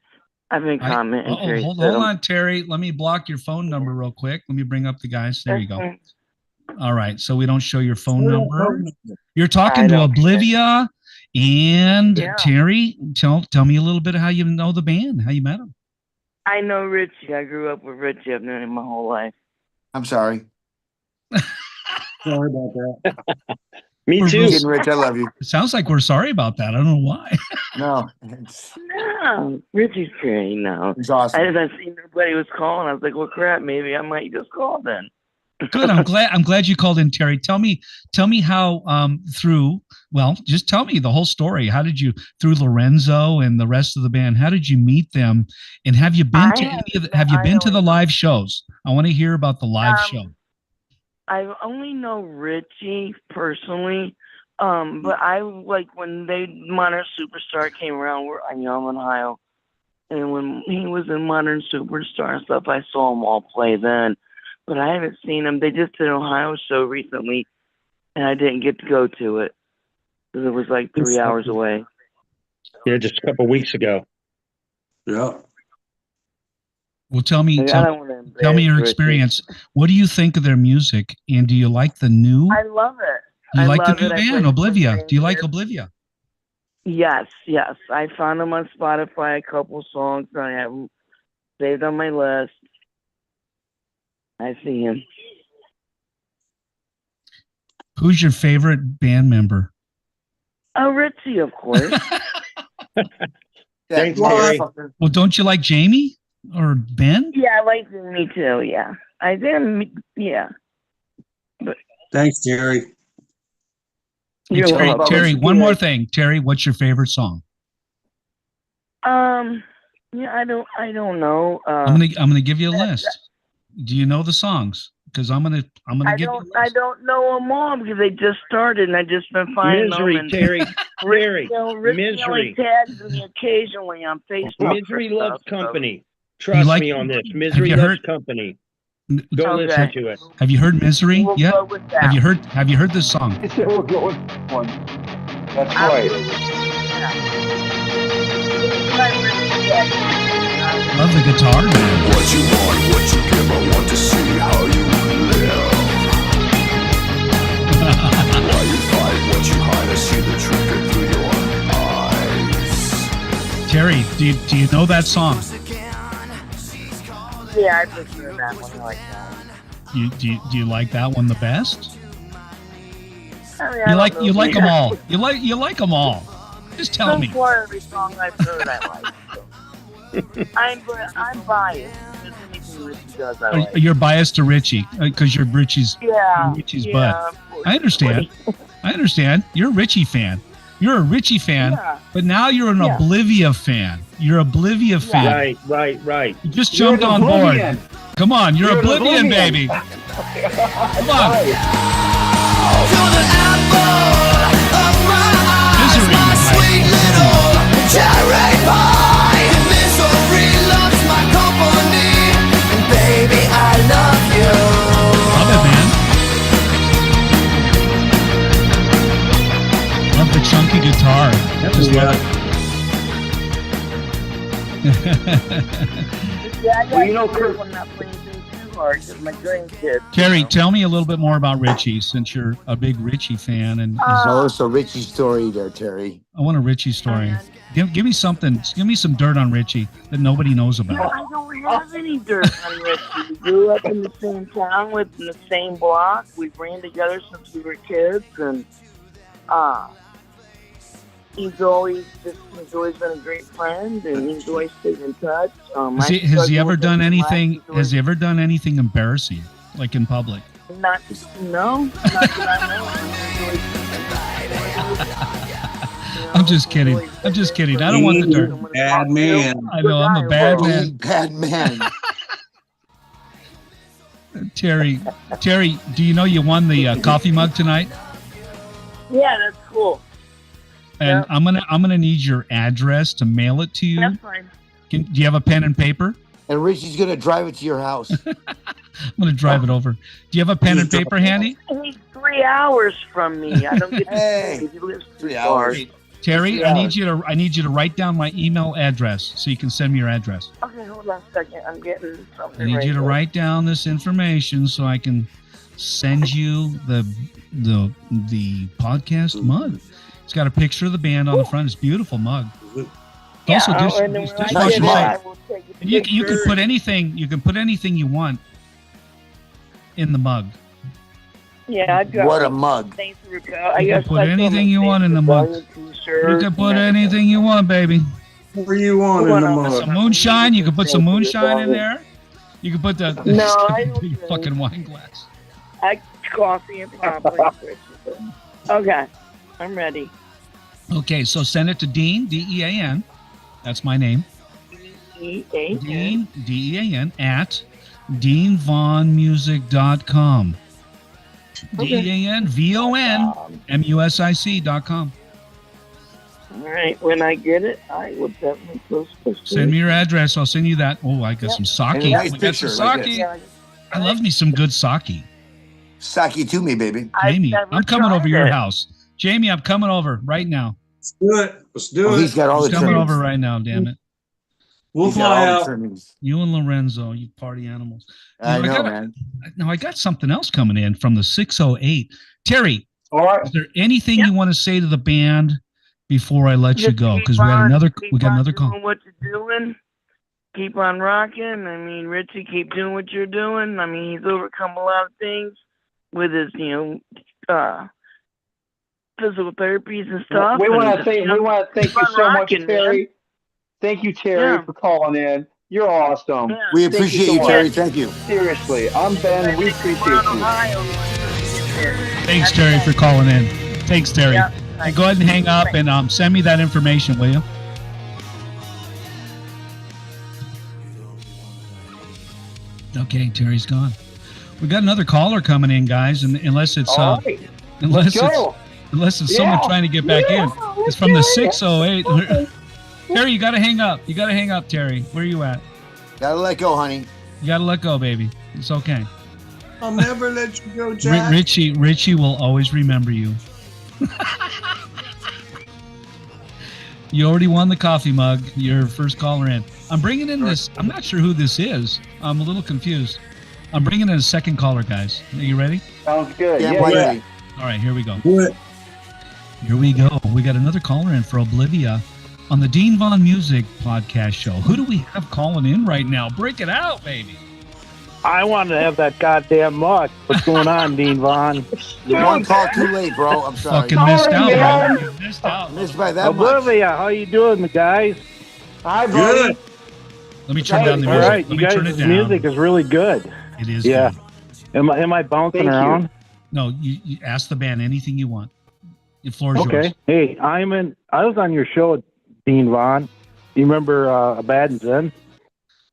I've been commenting. Hold on, Terry. Let me block your phone number real quick. Let me bring up the guys. There you go. All right. So we don't show your phone number. You're talking to Oblivia and Terry. Tell me a little bit of how you know the band, how you met them. I know Richie. I grew up with Richie. I've known him my whole life. I'm sorry. Sorry about that. Me too. Rich, I love you. It sounds like we're sorry about that. I don't know why. No. No. Richie's great. No. It's awesome. I seen nobody was calling. I was like, well, crap, maybe I might just call then. Good. I'm glad you called in, Terry. Tell me how just tell me the whole story. How did you, through Lorenzo and the rest of the band, how did you meet them? And have you been to the live shows? I want to hear about the live show. I only know Richie personally, but I like when Modern Superstar came around. I'm in Ohio, and when he was in Modern Superstar and stuff, I saw them all play then. But I haven't seen them. They just did an Ohio show recently, and I didn't get to go to it because it was like 3 hours away. Yeah, just a couple weeks ago. Yeah. Well, tell me your experience. What do you think of their music? And do you like the new? I love it. Do you like the new band, Oblivia? Do you like Oblivia? Yes. I found them on Spotify, a couple songs. I have them saved on my list. I see him. Who's your favorite band member? Oh, Richie, of course. Thanks, Terry. Well, don't you like Jamie or Ben? Yeah, I like Jamie too. Yeah, I did. Yeah. But thanks, Terry. Terry, one more thing. Terry, what's your favorite song? Yeah, I don't know. I'm gonna give you a list. Do you know the songs? Because I'm gonna give you a list. I don't know them all because they just started and I just been finding Misery, them. Terry. Terry. Rick Misery. tags me occasionally on Facebook. Misery loves company. Trust me on this. Misery loves company. Go listen to it. Have you heard Misery yet? Have you heard this song? We'll go with one. That's right. Love the guitar, man. What you want, what you give, I want to see how you live. Why you fight, what you hide, I see the truth through your eyes. Terry, do you know that song? Yeah, I prefer that one. I like that one. Do you like that one the best? I mean, you like them all. You like them all. Just tell me. For every song I've heard, I like. I'm biased. You're biased to Richie because you're Richie's butt. I understand. You're a Richie fan. You're a Richie fan, but now you're an Oblivia fan. You're Oblivia fan. Right. You just jumped on board. Come on, you're Oblivion, baby. Come on. Misery. Sweet little cherry pie. Misery loves my company. And baby, I love you. Love it, man. Love the chunky guitar. Just love it. Well, you know, Kurt, I'm not playing things too hard because my grandkids. Carrie, tell me a little bit more about Richie, since you're a big Richie fan. And it's a Richie story there, Terry. I want a Richie story. Give me something. Give me some dirt on Richie that nobody knows about. I don't have any dirt on Richie. We grew up in the same town, lived in the same block. We ran together since we were kids, and he's always been a great friend, and he's always stayed in touch. Has he ever done anything? Has he ever done anything embarrassing, like in public? Not that I know. I'm just kidding. I don't want the dirt. Bad man. I know I'm a bad man. Bad man. Terry, do you know you won the coffee mug tonight? Yeah, that's cool. And I'm gonna need your address to mail it to you. That's fine. Do you have a pen and paper? And Richie's gonna drive it to your house. I'm gonna drive it over. Do you have a pen and paper handy? He's 3 hours from me. I don't get to Hey, he lives 3 far. hours. Terry, I need you to write down my email address so you can send me your address. Okay, hold on a second. I'm getting something. I need you to here. write down this information so I can send you the podcast mug. It's got a picture of the band on the front. It's a beautiful mug. It's also and then when I dishwasher get it, I safe. will take a And you can picture. put anything. You can put anything you want in the mug. Yeah, I got What a mug. Thanks for I You can got put anything you want in the mug. You can put anything you want, baby. What are you on in the mug? Some moonshine. You can put some moonshine in there. You can put the No, I don't big drink. fucking wine glass. I coffee and popcorn. Okay, I'm ready. Okay, so send it to Dean, D-E-A-N. That's my name. E-A-N. Dean, D-E-A-N, at deanvaughanmusic.com. DEANVONMUSIC.com. All right, when I get it, I will definitely post it. Send me your address. I'll send you that. Oh, I got some sake. And a nice We got some picture like sake. Yeah, I love me some good sake. Saki to me, baby. Jamie, never I'm coming over tried your it. house. Jamie, I'm coming over right now. Let's do it. Let's do Oh, it. he's got all I'm the coming trimmings. over right now, damn it. We'll He's got fly all the out. trimmings. You and Lorenzo, you party animals. I know, got man. Now, I got something else coming in from the 608. Terry, All right. is there anything you want to say to the band before I let you Just go? keep Because we got on- another keep on call. doing what you're doing. Keep on rocking. I mean, Richie, keep doing what you're doing. I mean, he's overcome a lot of things with his, physical therapies and stuff. We want and to thank you know, you keep so on much, rocking, Terry. man. Thank you, Terry, Yeah. for calling in. You're awesome. Yeah. We Thank you appreciate so you, much. Terry. Thank you. Seriously, I'm Ben. We appreciate Around you. Ohio. Thanks, Terry, for calling in. Thanks, Terry. Yeah. Hey, go ahead and hang up and send me that information, will you? Okay, Terry's gone. We got another caller coming in, guys, and unless it's All right. unless Let's it's go. someone trying to get back in. It's from the 608. Terry, you got to hang up. You got to hang up, Terry. Where are you at? Gotta let go, honey. You got to let go, baby. It's okay. I'll never let you go, Jack. Richie will always remember you. You already won the coffee mug. Your first caller in. I'm bringing in this. I'm not sure who this is. I'm a little confused. I'm bringing in a second caller, guys. Are you ready? Sounds good. Damn Yeah, right, yeah. honey. All right, here we go. Do it. Here we go. We got another caller in for OBLIVIA on the Dean Vaughn Music Podcast Show. Who do we have calling in right now? Break it out, baby. I wanted to have that goddamn mug. What's going on, Dean Vaughn? One call too late, bro. I'm sorry. Fucking missed out, man. bro. You missed out. Missed by that much. Obivia, how you doing, guys? Hi, buddy. Good. Let me turn down the All music. right, Let you me turn it guys' down. music is really good. It is. Yeah. good. Am I bouncing Thank you. around? No, you ask the band anything you want. The floor is Okay. yours. Hey, I was on your show, Dean Vaughn. You remember A Bad and Zen?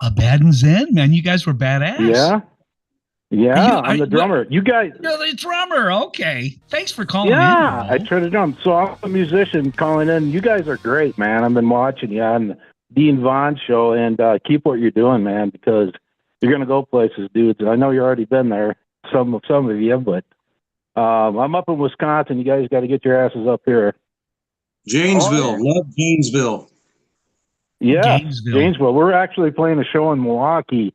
A Bad and Zen, man. You guys were badass. Yeah. Yeah, Are I'm you- the drummer. You guys. You're the drummer. Okay. Thanks for calling Yeah, in. I try to drum. So I'm a musician calling in. You guys are great, man. I've been watching you on the Dean Vaughn show, and keep what you're doing, man, because you're gonna go places, dudes. I know you've already been there, some of you, but I'm up in Wisconsin. You guys got to get your asses up here. Janesville. Oh, Love Janesville. Yeah, Gainesville. Janesville. We're actually playing a show in Milwaukee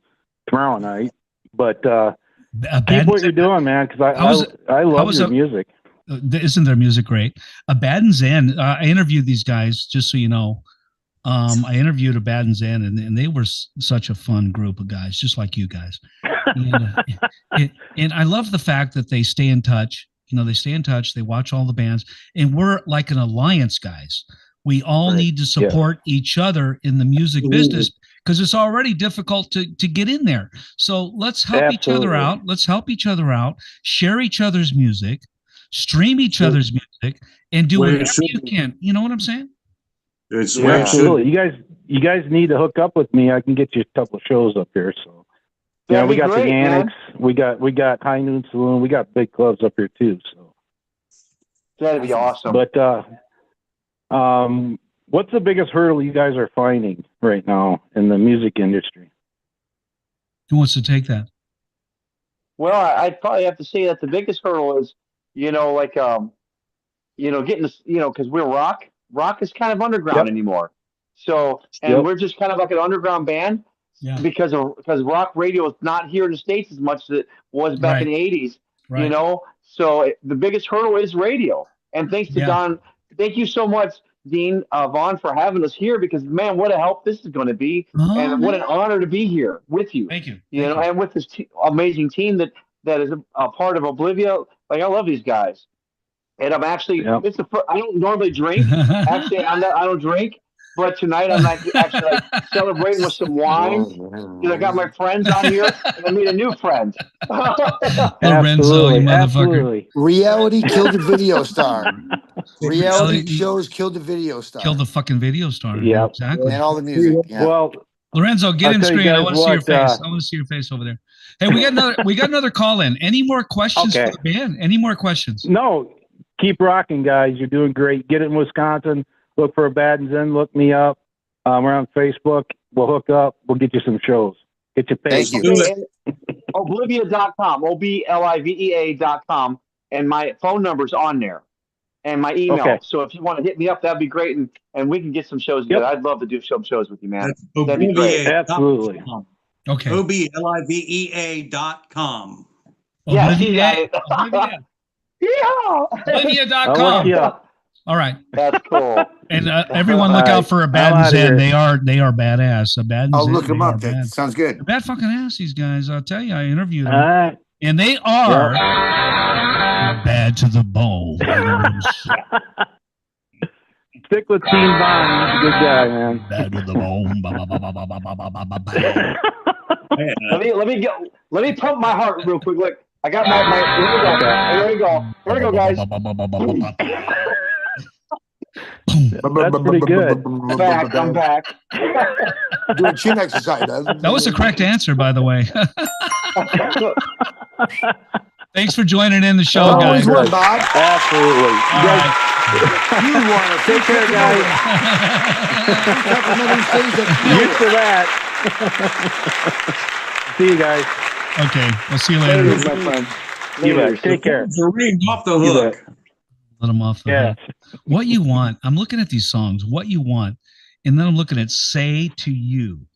tomorrow night, but A keep Bad what you're doing, man, because I how love was your it- music. Isn't their music great? A Bad and Zen. I interviewed these guys, just so you know. I interviewed A Bad and Zen, and they were such a fun group of guys, just like you guys. And I love the fact that they stay in touch. You know, they stay in touch. They watch all the bands, and we're like an alliance, guys. We all need to support each other in the music business because it's already difficult to get in there. So let's help each other out. Let's help each other out, share each other's music, stream each other's music, and do whatever you can. You know what I'm saying? It's absolutely. You guys need to hook up with me. I can get you a couple of shows up here. So yeah, we got the Annex, we got High Noon Saloon, we got big clubs up here too. So that'd be awesome. But what's the biggest hurdle you guys are finding right now in the music industry? Who wants to take that? Well, I'd probably have to say that the biggest hurdle is, like, getting this, because we're rock. Rock is kind of underground anymore. So, and we're just kind of like an underground band because rock radio is not here in the States as much as it was back in the 80s, So the biggest hurdle is radio. And thanks to Don, thank you so much, Dean Vaughn, for having us here because, man, what a help this is going to be. And what an honor to be here with you. Thank you. And with this amazing team that is a part of Oblivia. Like, I love these guys. And I'm actually, I don't normally drink. Actually, I don't drink. But tonight I'm actually celebrating with some wine. I got my friends on here, and I made a new friend. Lorenzo, you motherfucker. Reality killed the video star. Reality shows killed the video star. Killed the fucking video star. Yeah, exactly. And all the music. Yeah. Well, Lorenzo, get in screen. I want to see your face. I want to see your face over there. Hey, we got another call in. Any more questions for the band? Any more questions? No. Keep rocking, guys. You're doing great. Get it in Wisconsin. Look for a Bad and Zen. Look me up. We're on Facebook. We'll hook up. We'll get you some shows. Get your page. Thank you. Oblivia.com, OBLIVEA.com, and my phone number's on there, and my email. Okay. So if you want to hit me up, that'd be great, and we can get some shows together. I'd love to do some shows with you, man. That'd be great. Absolutely. Okay. OBLIVEA.com. Yeah, you got it. Olivia.com. All right. That's cool. And everyone look out for a Bad and Zen. They are badass. A Bad and I'll Zen, look them up. That sounds good. They're bad fucking ass, these guys. I'll tell you, I interviewed them. And they are bad to the bone. Stick with Team Bonnie. He's a good guy, man. Bad to the bone. Let me pump my heart real quick. Look, I got my here we go. Here we go, guys. That's pretty good. I'm back. Do a chin exercise. That was the correct answer, by the way. Thanks for joining in the show, guys. One, Bob. Absolutely. You want to take care, guys. Used to that. See you guys. Okay, we'll see you later. My friend. You bet. Take care. Off the hook. Let them off the hook. What you want. I'm looking at these songs. What you want, and then I'm looking at "Say to You,"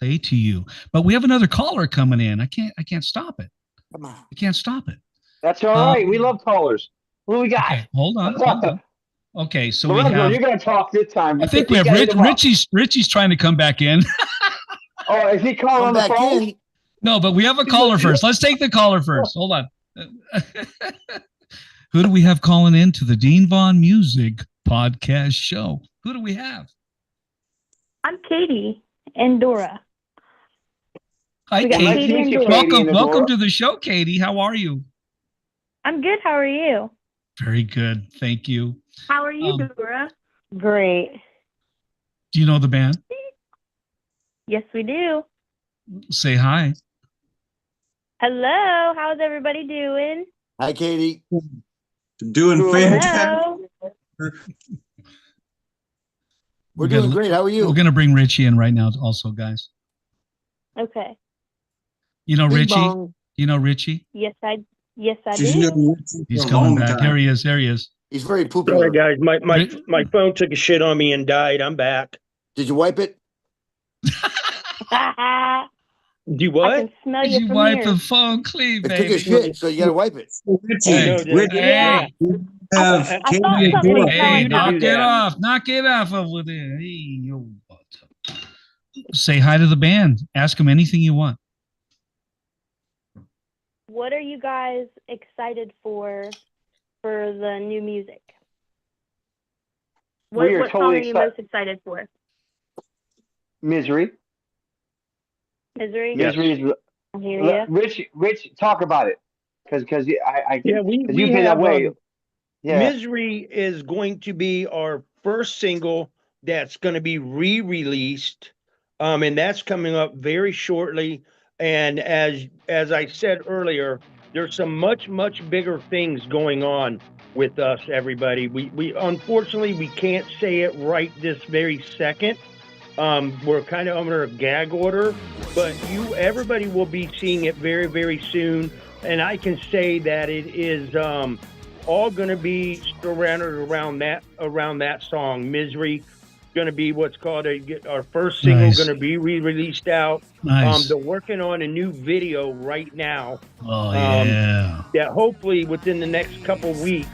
"Say to You." But we have another caller coming in. I can't stop it. Come on. I can't stop it. That's all right. We love callers. What do we got? Okay, hold on. Okay, so Lorenzo, we have. You're going to talk this time. I think we have Richie's trying to come back in. Oh, is he calling on the phone? No, but we have a caller first. Let's take the caller first. Hold on. Who do we have calling in to the Dean Vaughn Music Podcast Show? Who do we have? I'm Katie and Dora. Hi, Katie. Welcome to the show, Katie. How are you? I'm good. How are you? Very good. Thank you. How are you, Dora? Great. Do you know the band? Yes, we do. Say hi. Hello. How's everybody doing? Hi, Katie. Doing fantastic. We're doing great. How are you? We're going to bring Richie in right now also, guys. Okay. You know Richie? You know Richie? Yes, I do. He's coming back. Here he is. He's very poopy. Sorry, guys. My phone took a shit on me and died. I'm back. Did you wipe it? Do what? I can smell Did you you from wipe here. the phone clean, baby? It took a shit, so you got to wipe it. Hey, knock it off over there. Hey, yo. Say hi to the band. Ask them anything you want. What are you guys excited for for the new music? We are What song totally are you excited. most excited for? Misery. Misery? Yes. Misery is. I hear ya. Rich, talk about it, because I Yeah, we you feel that have way. Yeah. Misery is going to be our first single that's going to be re-released, and that's coming up very shortly. And as I said earlier, there's some much bigger things going on with us, everybody. We unfortunately we can't say it right this very second. We're kind of under a gag order, but everybody will be seeing it very soon. And I can say that it is all going to be surrounded around that song, Misery. Going to be what's called our first single. Nice. Going to be re-released out. Nice. They're working on a new video right now. Oh, yeah. That hopefully within the next couple weeks,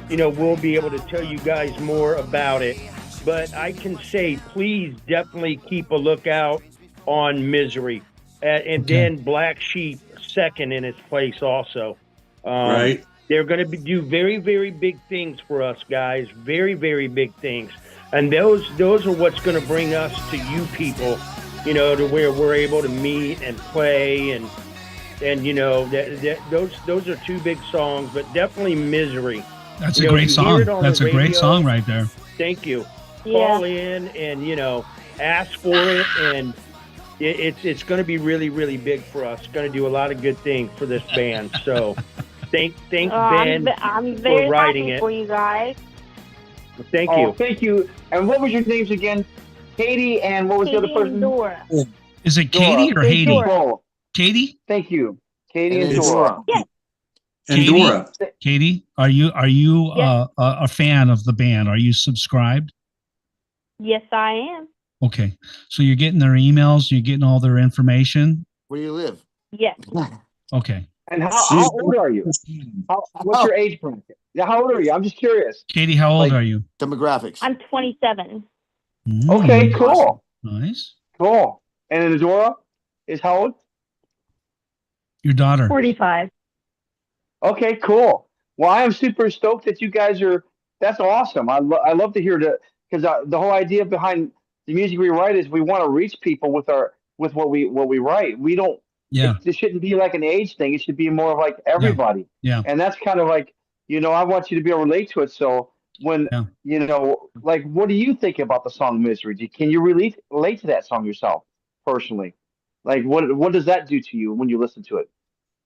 we'll be able to tell you guys more about it. But I can say, please definitely keep a lookout on Misery, and then Black Sheep second in its place also. Right. They're going to do very big things for us, guys. Very big things, and those are what's going to bring us to you people, to where we're able to meet and play and those are two big songs, but definitely Misery. That's a great song. That's a great song right there. Thank you. Yeah. Call in and ask for it, and it's going to be really big for us. It's going to do a lot of good things for this band. So thank Ben I'm very for writing happy it for you guys. Thank you. Thank you. And what was your names again? Katie and what was the other Katie person? and Dora. Is it Katie or Haiti? Dora. Katie? Thank you. Katie and It's- Dora. Yes. And Katie? Dora. Katie, are you Yes. a fan of the band? Are you subscribed? Yes, I am. Okay, so you're getting their emails, you're getting all their information. Where do you live? Yes. Okay, And how old are you? What's your age bracket? Yeah, how old are you? I'm just curious. Katie, how old Like- are you? Demographics. I'm 27. Okay, Mm, cool. nice. Cool. And then Dora is how old? Your daughter. 45. Okay, cool. Well, I am super stoked that you guys are. That's awesome. I love to hear that, because the whole idea behind the music we write is we want to reach people with what we write. We don't. Yeah, It shouldn't be like an age thing. It should be more of like everybody. yeah. And that's kind of like, I want you to be able to relate to it. So when like, what do you think about the song Misery? Can you relate to that song yourself personally? Like, what does that do to you when you listen to it?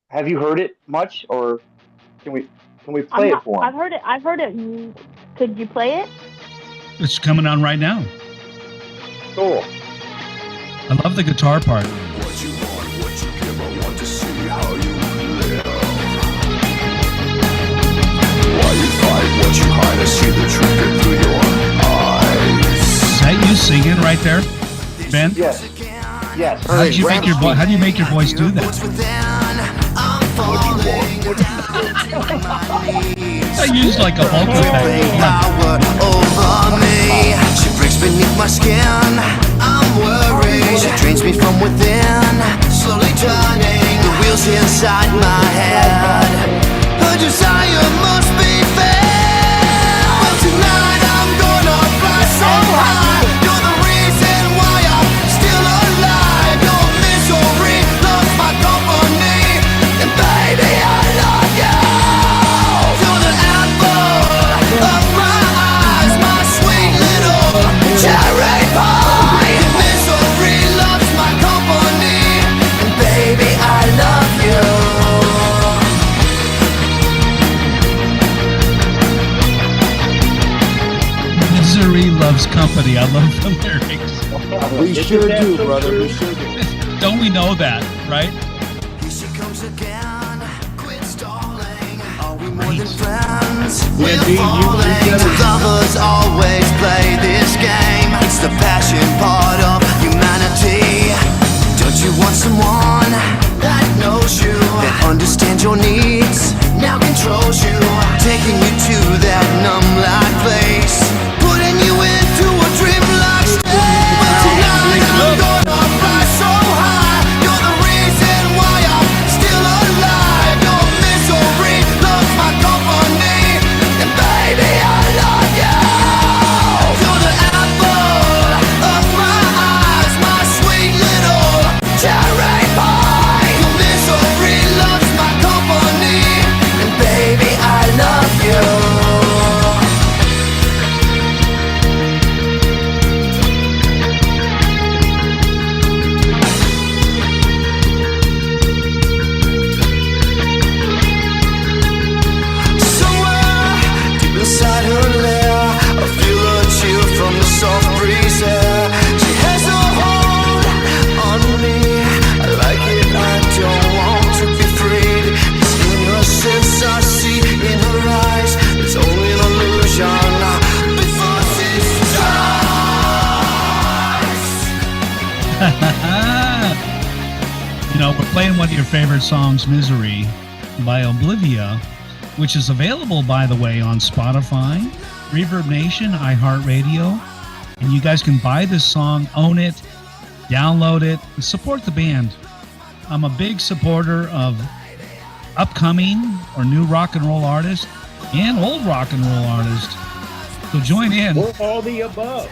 Have you heard it much, or can we play it for I've him? heard it. Could you play it? It's coming on right now. Cool. I love the guitar part. What you want, what you give, I want to see how you live. Why you fight, what you hide, I see the truth through your eyes. Is that you singing right there, Ben? Yes. Yes. How do you make your how do you make your voice do that? I use like a vocal effect. Power over me. She breaks beneath my skin. I'm worried. She drains me from within. Slowly turning the wheels inside my head. Her desire must be fair. But tonight I'm gonna fly so high. You're the reason why I'm still alive. Your misery loves my company. And baby, I love you. You're the apple of my eyes, my sweet little cherry pie. Your misery loves my company. And baby, I love you. Misery loves company. I love the lyrics. We sure do, brother. We sure do. Don't we know that, right? Here she comes again. Quit stalling. Are we more than friends? We're falling. Lovers always play this game. It's the passion part of humanity. Don't you want someone that knows you, that understands your needs, now controls you, taking you to that numb-like place, putting you into a dream-like state. But tonight I'm gonna fly so high. You're the reason why I'm still alive. Your misery loves my company. playing one of your favorite songs, Misery, by Oblivia, which is available, by the way, on Spotify, Reverb Nation, iHeartRadio. And you guys can buy this song, own it, download it, and support the band. I'm a big supporter of upcoming or new rock and roll artists and old rock and roll artists. So join in. Or all the above.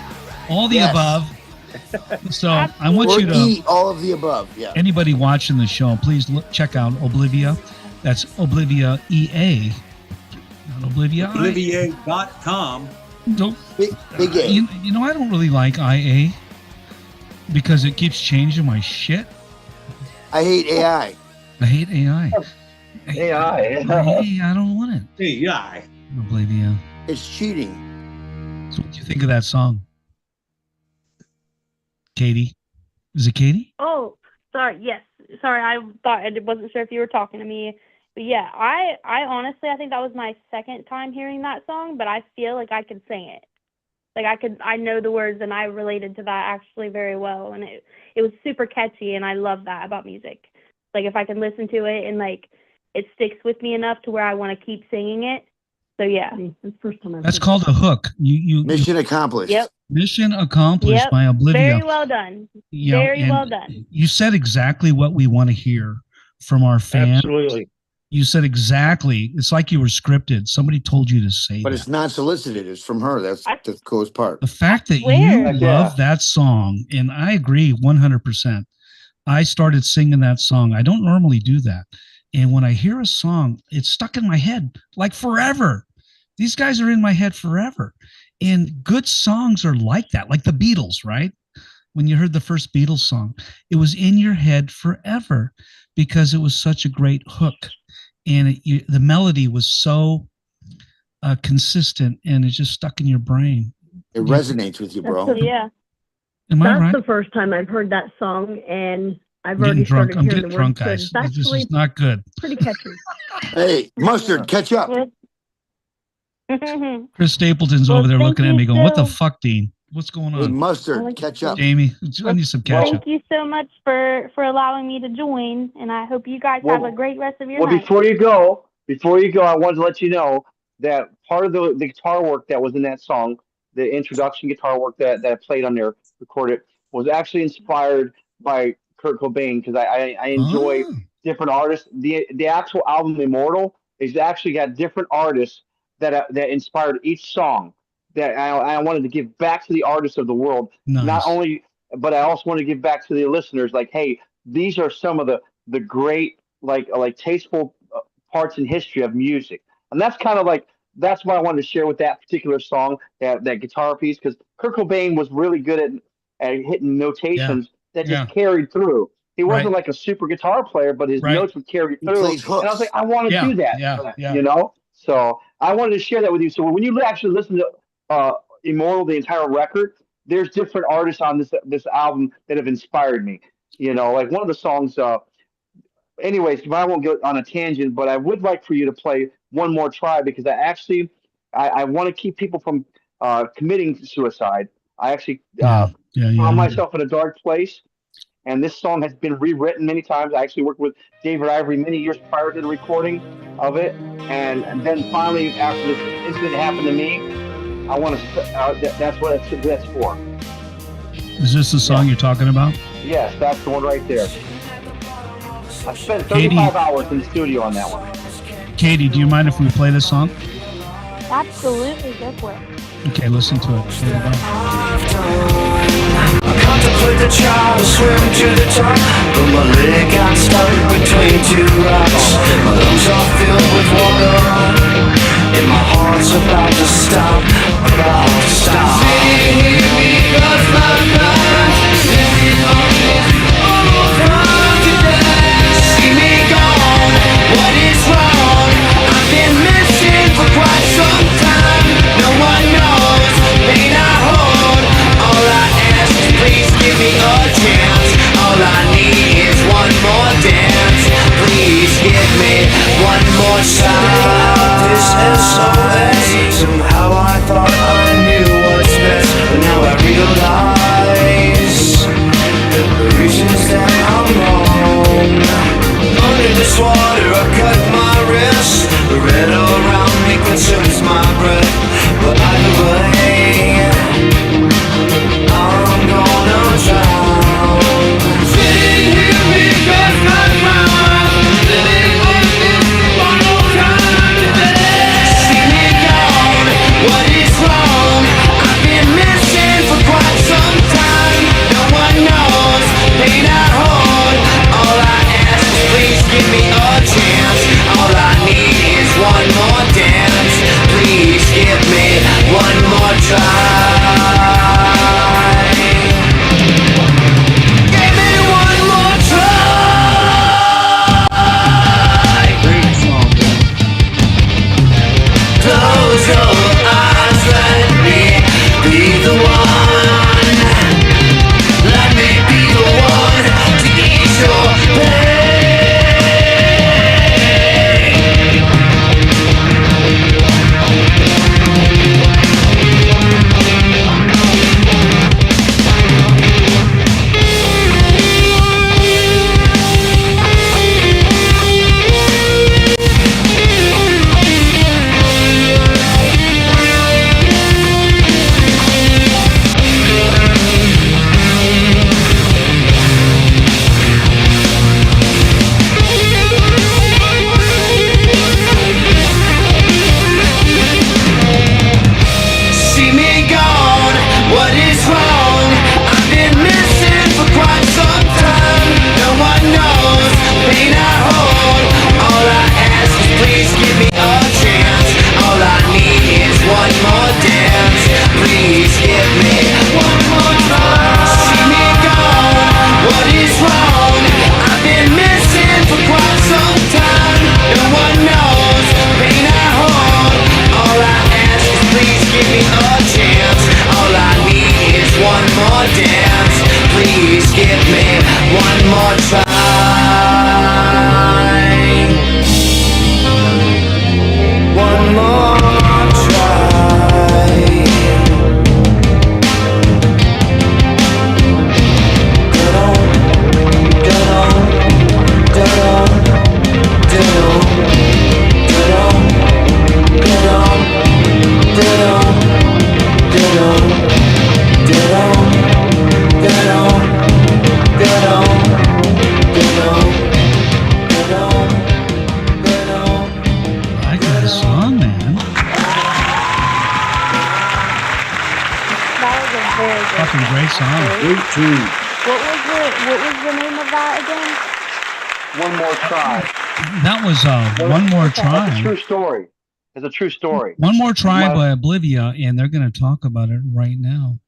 All the above. So I want you to eat all of the above. Yeah. Anybody watching the show, please check out Oblivia. That's Oblivia EA. Not Oblivia. Oblivia.com. Big A. You know, I don't really like IA because it keeps changing my shit. I hate AI. I hate AI. AI. I don't want it. AI. Oblivia. It's cheating. So what do you think of that song? Katie? Is it Katie? Oh, sorry. Yes. Sorry, I thought I wasn't sure if you were talking to me. But yeah, I honestly, I think that was my second time hearing that song, but I feel like I could sing it. Like I know the words and I related to that actually very well. And it was super catchy and I love that about music. Like if I can listen to it and like it sticks with me enough to where I want to keep singing it. So yeah. That's called a hook. Mission accomplished. Yep. Mission accomplished by Oblivia. Very well done. Very well done. You said exactly what we want to hear from our fans. Absolutely. You said exactly. It's like you were scripted. Somebody told you to say But that. it's not solicited. It's from her. That's the coolest part. The fact that Where? you love that song, and I agree 100%. I started singing that song. I don't normally do that. And when I hear a song, it's stuck in my head like forever. These guys are in my head forever. And good songs are like that, like the Beatles, right? When you heard the first Beatles song, it was in your head forever because it was such a great hook. And the melody was so consistent and it just stuck in your brain. It resonates with you, bro. Yeah. Am I right? That's the first time I've heard that song, and I've I'm already getting drunk. started I'm hearing getting the drunk, words. guys. It's This actually is not good. pretty catchy. Hey, Mustard, catch up. Chris Stapleton's Well, over there thank looking at you me going, what the so- fuck, Dean? What's going Hey, on? Mustard, catch up. Jamie, I need some catch up. Thank you so much for allowing me to join, and I hope you guys have a great rest of your Well, night. before you go, I wanted to let you know that part of the guitar work that was in that song, the introduction guitar work that I played on there, recorded, was actually inspired by Kurt Cobain because I enjoy different artists. The actual album Immortal is actually got different artists that inspired each song. That I wanted to give back to the artists of the world, not only, but I also want to give back to the listeners. Like, hey, these are some of the great like tasteful parts in history of music, and that's kind of like that's what I wanted to share with that particular song, that guitar piece, because Kurt Cobain was really good at hitting notations that just carried through. He wasn't like a super guitar player, but his notes would carry through. And I was like, I want to do that, you know. So I wanted to share that with you. So when you actually listen to Immortal, the entire record, there's different artists on this album that have inspired me. You know, like one of the songs. Anyways, I won't go on a tangent, but I would like for you to play One More Try because I want to keep people from committing suicide. I actually found myself in a dark place, and this song has been rewritten many times. I actually worked with David Ivory many years prior to the recording of it, and then finally, after this incident happened to me, I want to. That's what that's for. Is this the song you're talking about? Yes, that's the one right there. I spent 35 hours in the studio on that one. Katie, do you mind if we play this song? Absolutely, go for it. Okay, listen to it. Here we go. Contemplate the child, swim to the top, but my leg got stuck between two rocks. My lungs are filled with water, and my heart's about to stop, Because my mind's living on this overconfidence. See me gone, what is wrong? I've been missing for quite some time. No one knows, pain I hold. All I ask is please give me a chance. All I need is one more dance. Please give me one more shot. This SOS, somehow I thought I knew what's best, but now I realize the reasons that I'm wrong. should miss my breath, but either way, I'm gonna drown. Sitting here because I'm wrong, living with this one more time today. See me gone, what is wrong? I've been missing for quite some time. No one knows, pain I hold. All I ask is please give me a chance. All I need is one more dance. Please give me one more try. Give me one more try. Great song. Close your eyes, let me be the one. Let me be the one to ease your pain. See me gone, what is wrong? I've been missing for quite some time. No one knows, pain I hold. All I ask is please give me a chance. All I need is one more dance. Please give me one more try. See me gone, what is wrong? I've been missing for quite some time. No one knows, pain I hold. All I ask is please give me a chance. All I need is one more dance. Please give me one more try. One more try. Get on, get on, get on, get on, get on, get on, get on, get on, get on, get on, get on, get on, get on, get on. I got a song, man. That was a very good Fucking great song. Great tune. What was the name of that again? One more try. That was One More That's a Try. true story. It's a true story. One More Try My- by Oblivia, and they're going to talk about it right now.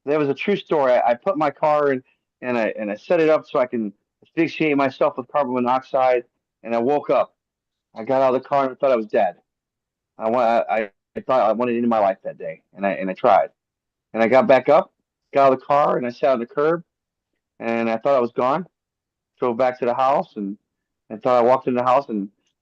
There was a true story. I put my car in and I set it up so I can asphyxiate myself with carbon monoxide. And I woke up. I got out of the car and I thought I was dead. I thought I wanted to end my life that day, and I tried. And I got back up, got out of the car, and I sat on the curb, and I thought I was gone. Drove back to the house, and I thought I walked in the house,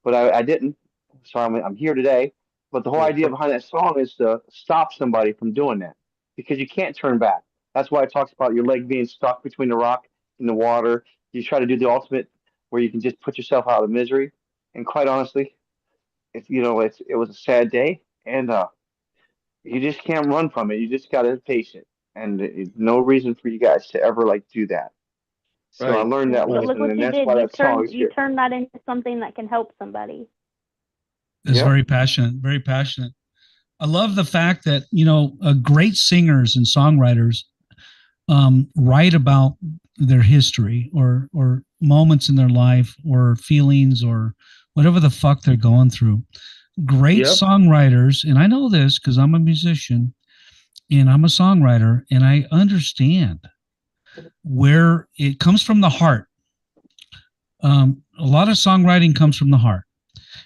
but I didn't. So I'm here today. But the whole idea behind that song is to stop somebody from doing that, because you can't turn back. That's why it talks about your leg being stuck between the rock and the water. You try to do the ultimate where you can just put yourself out of misery. And quite honestly, it was a sad day, and you just can't run from it. You just got to be patient, and no reason for you guys to ever do that. So I learned that But look lesson, what and you that's did. why that song is You here. turned that into something that can help somebody. It's Yeah. very passionate, very passionate. I love the fact that, great singers and songwriters write about their history or moments in their life or feelings or whatever the fuck they're going through. Great Yep. songwriters, and I know this because I'm a musician and I'm a songwriter, and I understand where it comes from the heart. A lot of songwriting comes from the heart.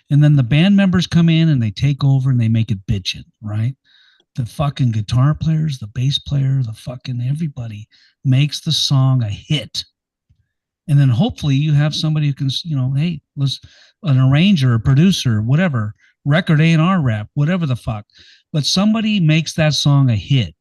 And then the band members come in and they take over and they make it bitchin', right? The fucking guitar players, the bass player, the fucking everybody makes the song a hit. And then hopefully you have somebody who can, hey, an arranger, a producer, whatever, record A&R rap, whatever the fuck. But somebody makes that song a hit.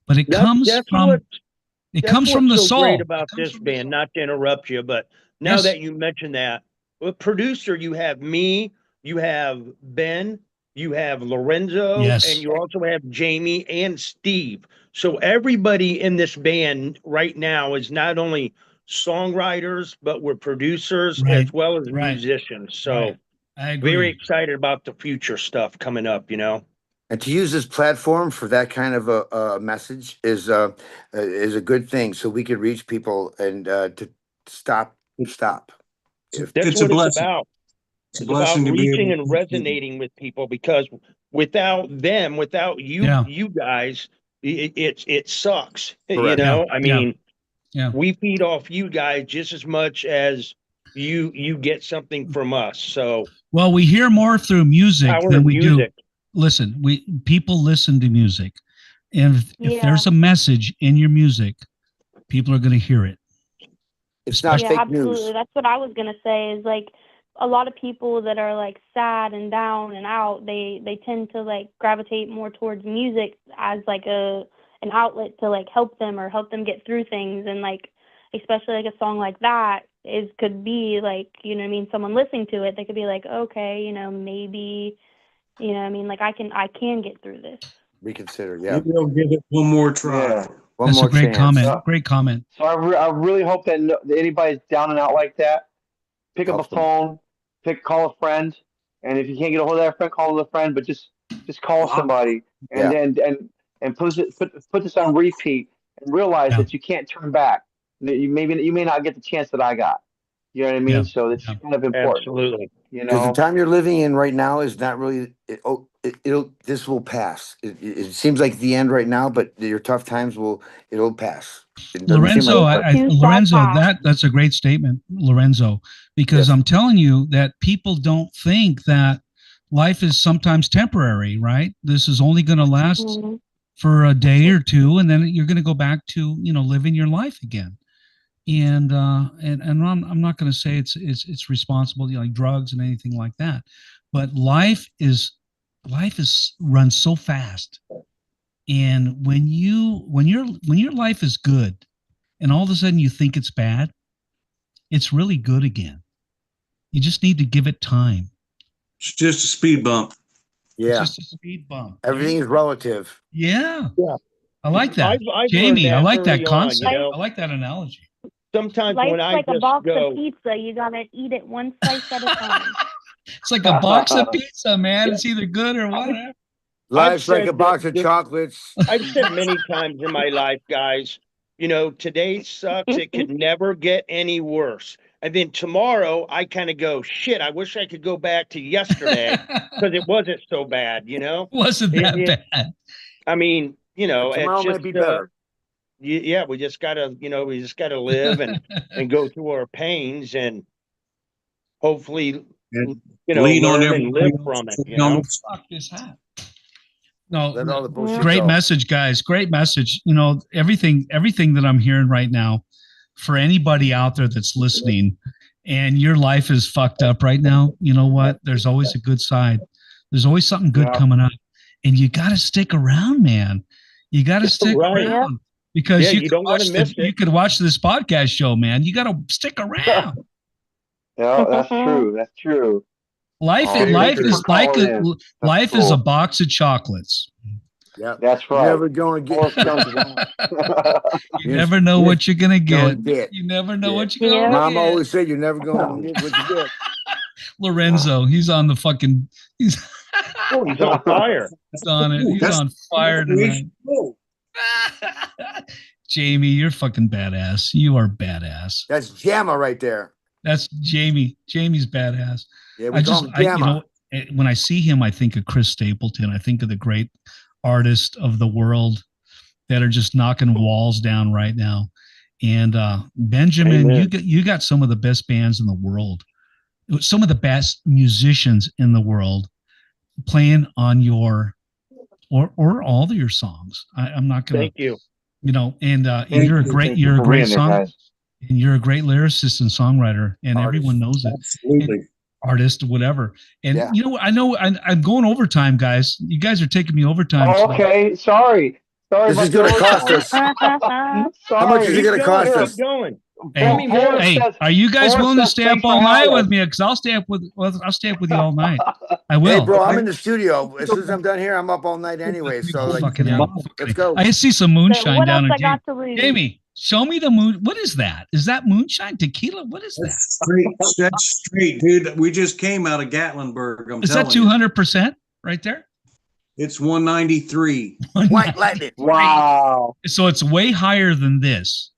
But it comes from the what's so soul. great about this band, not to interrupt you, but now Yes. that you mentioned that, with producer, you have me, you have Ben, you have Lorenzo, Yes. and you also have Jamie and Steve. So everybody in this band right now is not only songwriters, but we're producers Right. as well as Right. musicians. So Right. I agree. very excited about the future stuff coming up, you know. And to use this platform for that kind of a message is a good thing, so we could reach people and to stop. That's It's a what it's blessing. about. It's a It's blessing about to be reaching able and to resonating with people, because without them, without you, Yeah. you guys, it sucks. You Correct. know, Yeah. I mean, Yeah. we feed off you guys just as much as you get something from us. So Well, we hear more through music power than of we music. do. Listen, people listen to music, and if Yeah. there's a message in your music, people are going to hear it. It's not Yeah, fake absolutely. news. That's what I was gonna say. Is like a lot of people that are like sad and down and out, they tend to like gravitate more towards music as like an outlet to like help them or help them get through things. And like especially like a song like that could be like, you know what I mean, someone listening to it, they could be like, okay, you know, maybe, you know what I mean, like I can get through this. Reconsider. Yeah. Maybe I'll give it one more try. Yeah. One That's more a great chance. comment. Yeah. Great comment. So I really hope that that anybody's down and out like that, pick up a Help them. phone, call a friend, and if you can't get a hold of that friend, call a friend, but just call somebody, and put this on repeat, and realize Yeah. that you can't turn back. That you may not get the chance that I got. You know what I mean? Yeah. So it's Yeah. kind of important. Absolutely. You Because the know. time you're living in right now is not really. This will pass. It seems like the end right now, but your tough times it'll pass. It doesn't seem Lorenzo, like it, Lorenzo, that's a great statement, Lorenzo, because Yes. I'm telling you that people don't think that life is sometimes temporary, right? This is only going to last Mhm. for a day or two, and then you're going to go back to, living your life again. And I'm not going to say it's responsible, like drugs and anything like that, but life is run so fast. And when your life is good, and all of a sudden you think it's bad, it's really good again. You just need to give it time. It's just a speed bump. yeah. It's just a speed bump. Everything is relative. Yeah. Yeah. I like that. I've learned Jamie, I that like that early on, concept. you know. I like that analogy. Sometimes Life's when I like a just box go, of pizza. You gotta eat it one slice at a time. It's like a box of pizza, man. It's either good or whatever. Life's like a said box that of the- chocolates. I've said many times in my life, guys, today sucks. It could never get any worse. And then tomorrow I kind of go, shit, I wish I could go back to yesterday because it wasn't so bad, Wasn't that bad? I mean, Tomorrow it's might just, be better. yeah, we just gotta live and go through our pains and hopefully, And lean on learn and live everybody from it, else. Fuck this hat. No, Let all the bullshit great go. message, guys. Great message. Everything that I'm hearing right now, for anybody out there that's listening and your life is fucked up right now, you know what? There's always a good side. There's always something good coming up. And you got to stick around, man. You got to stick Right. around because Yeah, you you don't want to miss it. You could watch this podcast show, man. You got to stick around. Yeah, that's true. That's true. Life Oh, life thank you is for like calling in. a, That's life is cool. a box of chocolates. Yeah. That's right. Never going to Forrest get. Gump. You never know what you're gonna Don't get. get. You never know Yeah. what you're gonna Mom get. always said you're never going to get what you get. Lorenzo, he's on the fucking. He's Oh, he's on fire. on it. He's That's- on fire tonight. Whoa. Jamie, you're fucking badass. You are badass. That's Jamma right there. That's Jamie. Jamie's badass. Yeah, we call him Jamma. When I see him, I think of Chris Stapleton. I think of the great artists of the world that are just knocking walls down right now. And Benjamin, Amen. you got some of the best bands in the world, some of the best musicians in the world playing on your or all of your songs. I'm not gonna, Thank you. and you're a great Thank you for great being there, song, guys. and you're a great lyricist and songwriter, and Artist. everyone knows it. Absolutely. Artist, whatever. And Yeah. I know I'm going overtime, guys. You guys are taking me overtime. Oh, okay. Sorry. This is going to cost us. Sorry. How much is it going to cost Keep us? going. Hey, are you guys willing to stay up all night with me? Because I'll stay up with you all night. I will. Hey, bro, I'm in the studio. As soon as I'm done here, I'm up all night anyway. So let's go. I see some moonshine what down else in I got to lose? Jamie, show me the moon. What is that? Is that moonshine tequila? What is that? That's straight, dude. We just came out of Gatlinburg. Is that 200% right there? It's 193. White lightning. Wow. So it's way higher than this.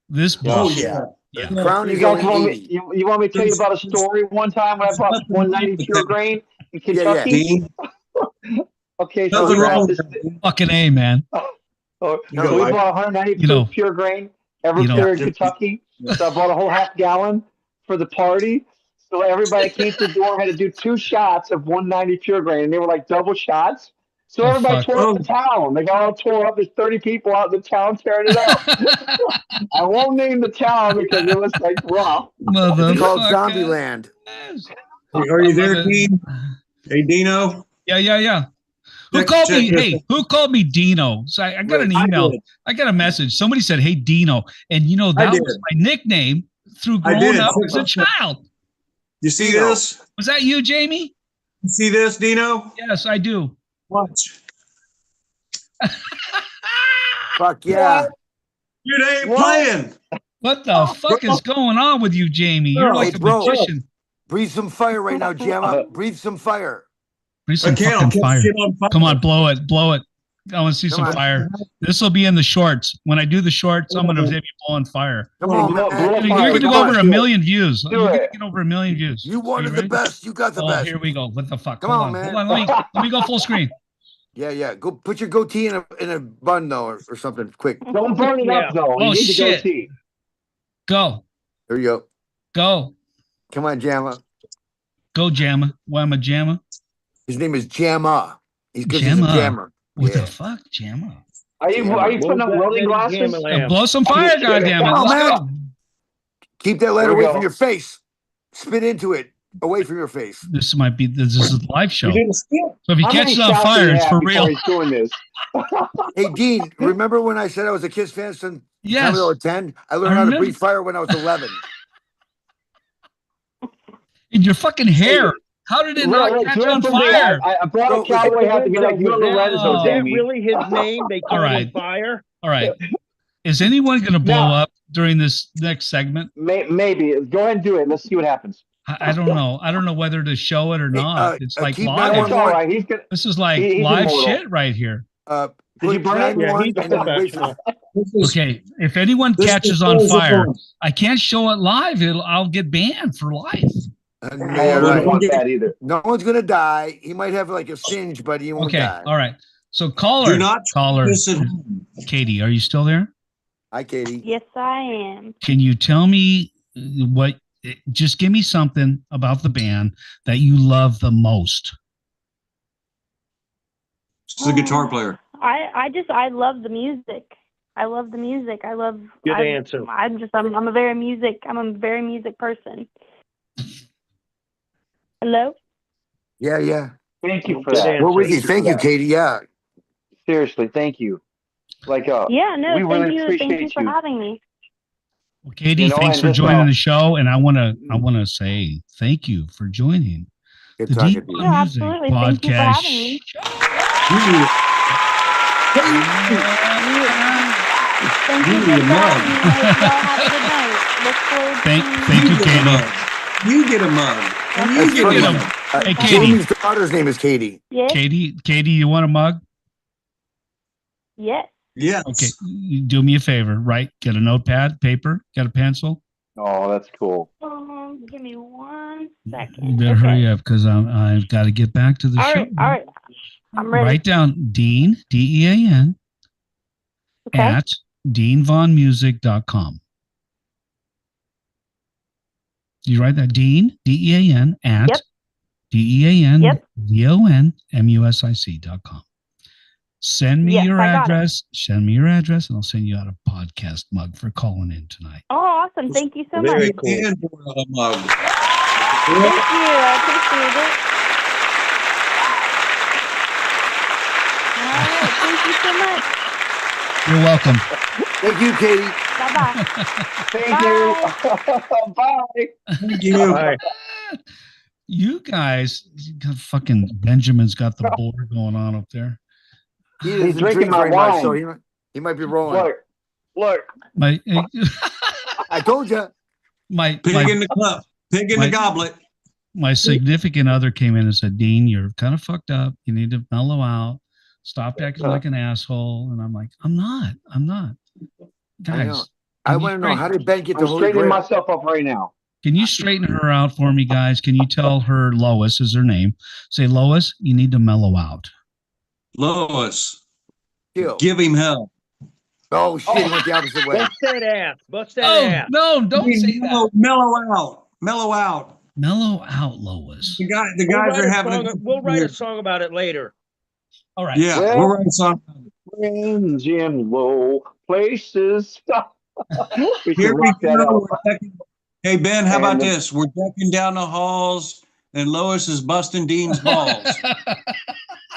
This Oh, bullshit. yeah. Yeah. Crown You is guys only want 80. me? You want me to tell you about a story? One time when I bought 190 pure grain in Kentucky. Okay, so Nothing we're at wrong this. Fucking A, man. So we bought 190 pure grain Everclear in Kentucky. So I bought a whole half gallon for the party. So everybody that came to the door had to do 2 shots of 190 pure grain, and they were like double shots. So everybody tore up the town. They got all tore up. There's 30 people out in the town tearing it up. I won't name the town because it was like rough. It's called Zombieland. Are you there, Dean? Hey, Dino. Yeah. Who called me? Hey, who called me Dino? So I got an email. I got a message. Somebody said, "Hey, Dino," and that was my nickname through growing up as a child. You see this? Was that you, Jamie? You see this, Dino? Yes, I do. Watch. Fuck yeah. Dude, ain't playing. What the fuck is going on with you, Jamie? You're like a magician. Breathe some fire right now, Gemma. Breathe some fire. Breathe some fucking fire. Come on, blow it. I want to see some fire. This will be in the shorts. When I do the shorts, I'm going to have you blowing fire. Come on, man. You're going to go over 1 million views. You're going to get over 1 million views. You wanted the best. You got the best. Here we go. What the fuck? Come on, man. Hold on. Let me go full screen. Yeah. Go put your goatee in a bun though, or something quick. Don't burn it up though. Oh shit. Go. There you go. Go. Come on, Jamma. Go, Jamma. Why am I Jamma? His name is Jamma. He's a jammer. What the fuck, Jamma? Are you putting on welding glasses? Blow some fire, goddammit. Oh, Let's man. go. Keep that light away from your face. Spit into it. Away from your face. This is a live show. So if you catch it on fire, it's for real. Doing this. Hey, Dean, remember when I said I was a Kiss fan since yes. I was 10? I learned how to breathe fire when I was 11. In your fucking hair. How did it not catch on fire? I brought a cowboy hat to be like you and Lorenzo, Jamie. Really his name? They call him fire? All right. Is anyone going to blow up during this next segment? Maybe. Go ahead and do it. Let's see what happens. I don't know. I don't know whether to show it or not. It's like live. It's all right. This is like live shit right here. Did you burn it? Okay. If anyone catches on fire, I can't show it live. I'll get banned for life. I don't want that either. No one's gonna die. He might have like a singe, but he won't die. All right. So caller. Katie, are you still there? Hi, Katie. Yes, I am. Can you tell me just give me something about the band that you love the most? She's a guitar player. I love the music. Good answer. I'm a very music person. Hello? Yeah. Thank you for that. We're with you. Thank you, Katie. Yeah. Seriously, thank you. We really thank you for having me. Well, Katie, thanks for joining the show, and I want to say thank you for joining the Deep Music absolutely. Podcast. Thank you for having me. Thank you for having me. Y'all have a good night. Look forward to Thank you, Katie. You get a mug. Hey, Katie. Jamie's daughter's name is Katie. Yes. Katie, you want a mug? Yes. Yes. Okay. You do me a favor, right? Get a notepad, paper, got a pencil. Oh, that's cool. Give me 1 second. You better hurry up because I've got to get back to the show. All right. I'm ready. Write down Dean, DEAN, at DeanVonMusic.com. You write that Dean, DEAN, at DEANVONMUSIC.com. Send me your address. Send me your address, and I'll send you out a podcast mug for calling in tonight. Oh, awesome. Thank you so much. Very cool. And a mug. Thank you. I appreciate it. All right. Thank you so much. You're welcome. Thank you, Katie. Bye-bye. Thank you. Bye. Thank you. Bye. You guys, fucking Benjamin's got the board going on up there. He He's doesn't drinking drink my very much, wine. so he might be rolling. Look. My I told you. Pig in the cup. Pig in the goblet. My significant other came in and said, Dean, you're kind of fucked up. You need to mellow out. Stop acting like an asshole. And I'm like, I'm not. Guys. I want to know, how did Ben get the I'm Holy straightening Grail? myself up right now. Can you straighten her out for me, guys? Can you tell her Lois is her name? Say, Lois, you need to mellow out. Lois, Kill. give him hell. Oh, shit, he went the opposite way. Bust that ass. Bust that ass. No, don't say that. Mellow out. Mellow out. Mellow out, Lois. The guys are having We'll write a song about it later. All right. Yeah, Well, we're writing a song. Friends in low places. We Here should we rock that go. out. Hey, Ben, how about And- this? We're decking down the halls, and Lois is busting Dean's balls.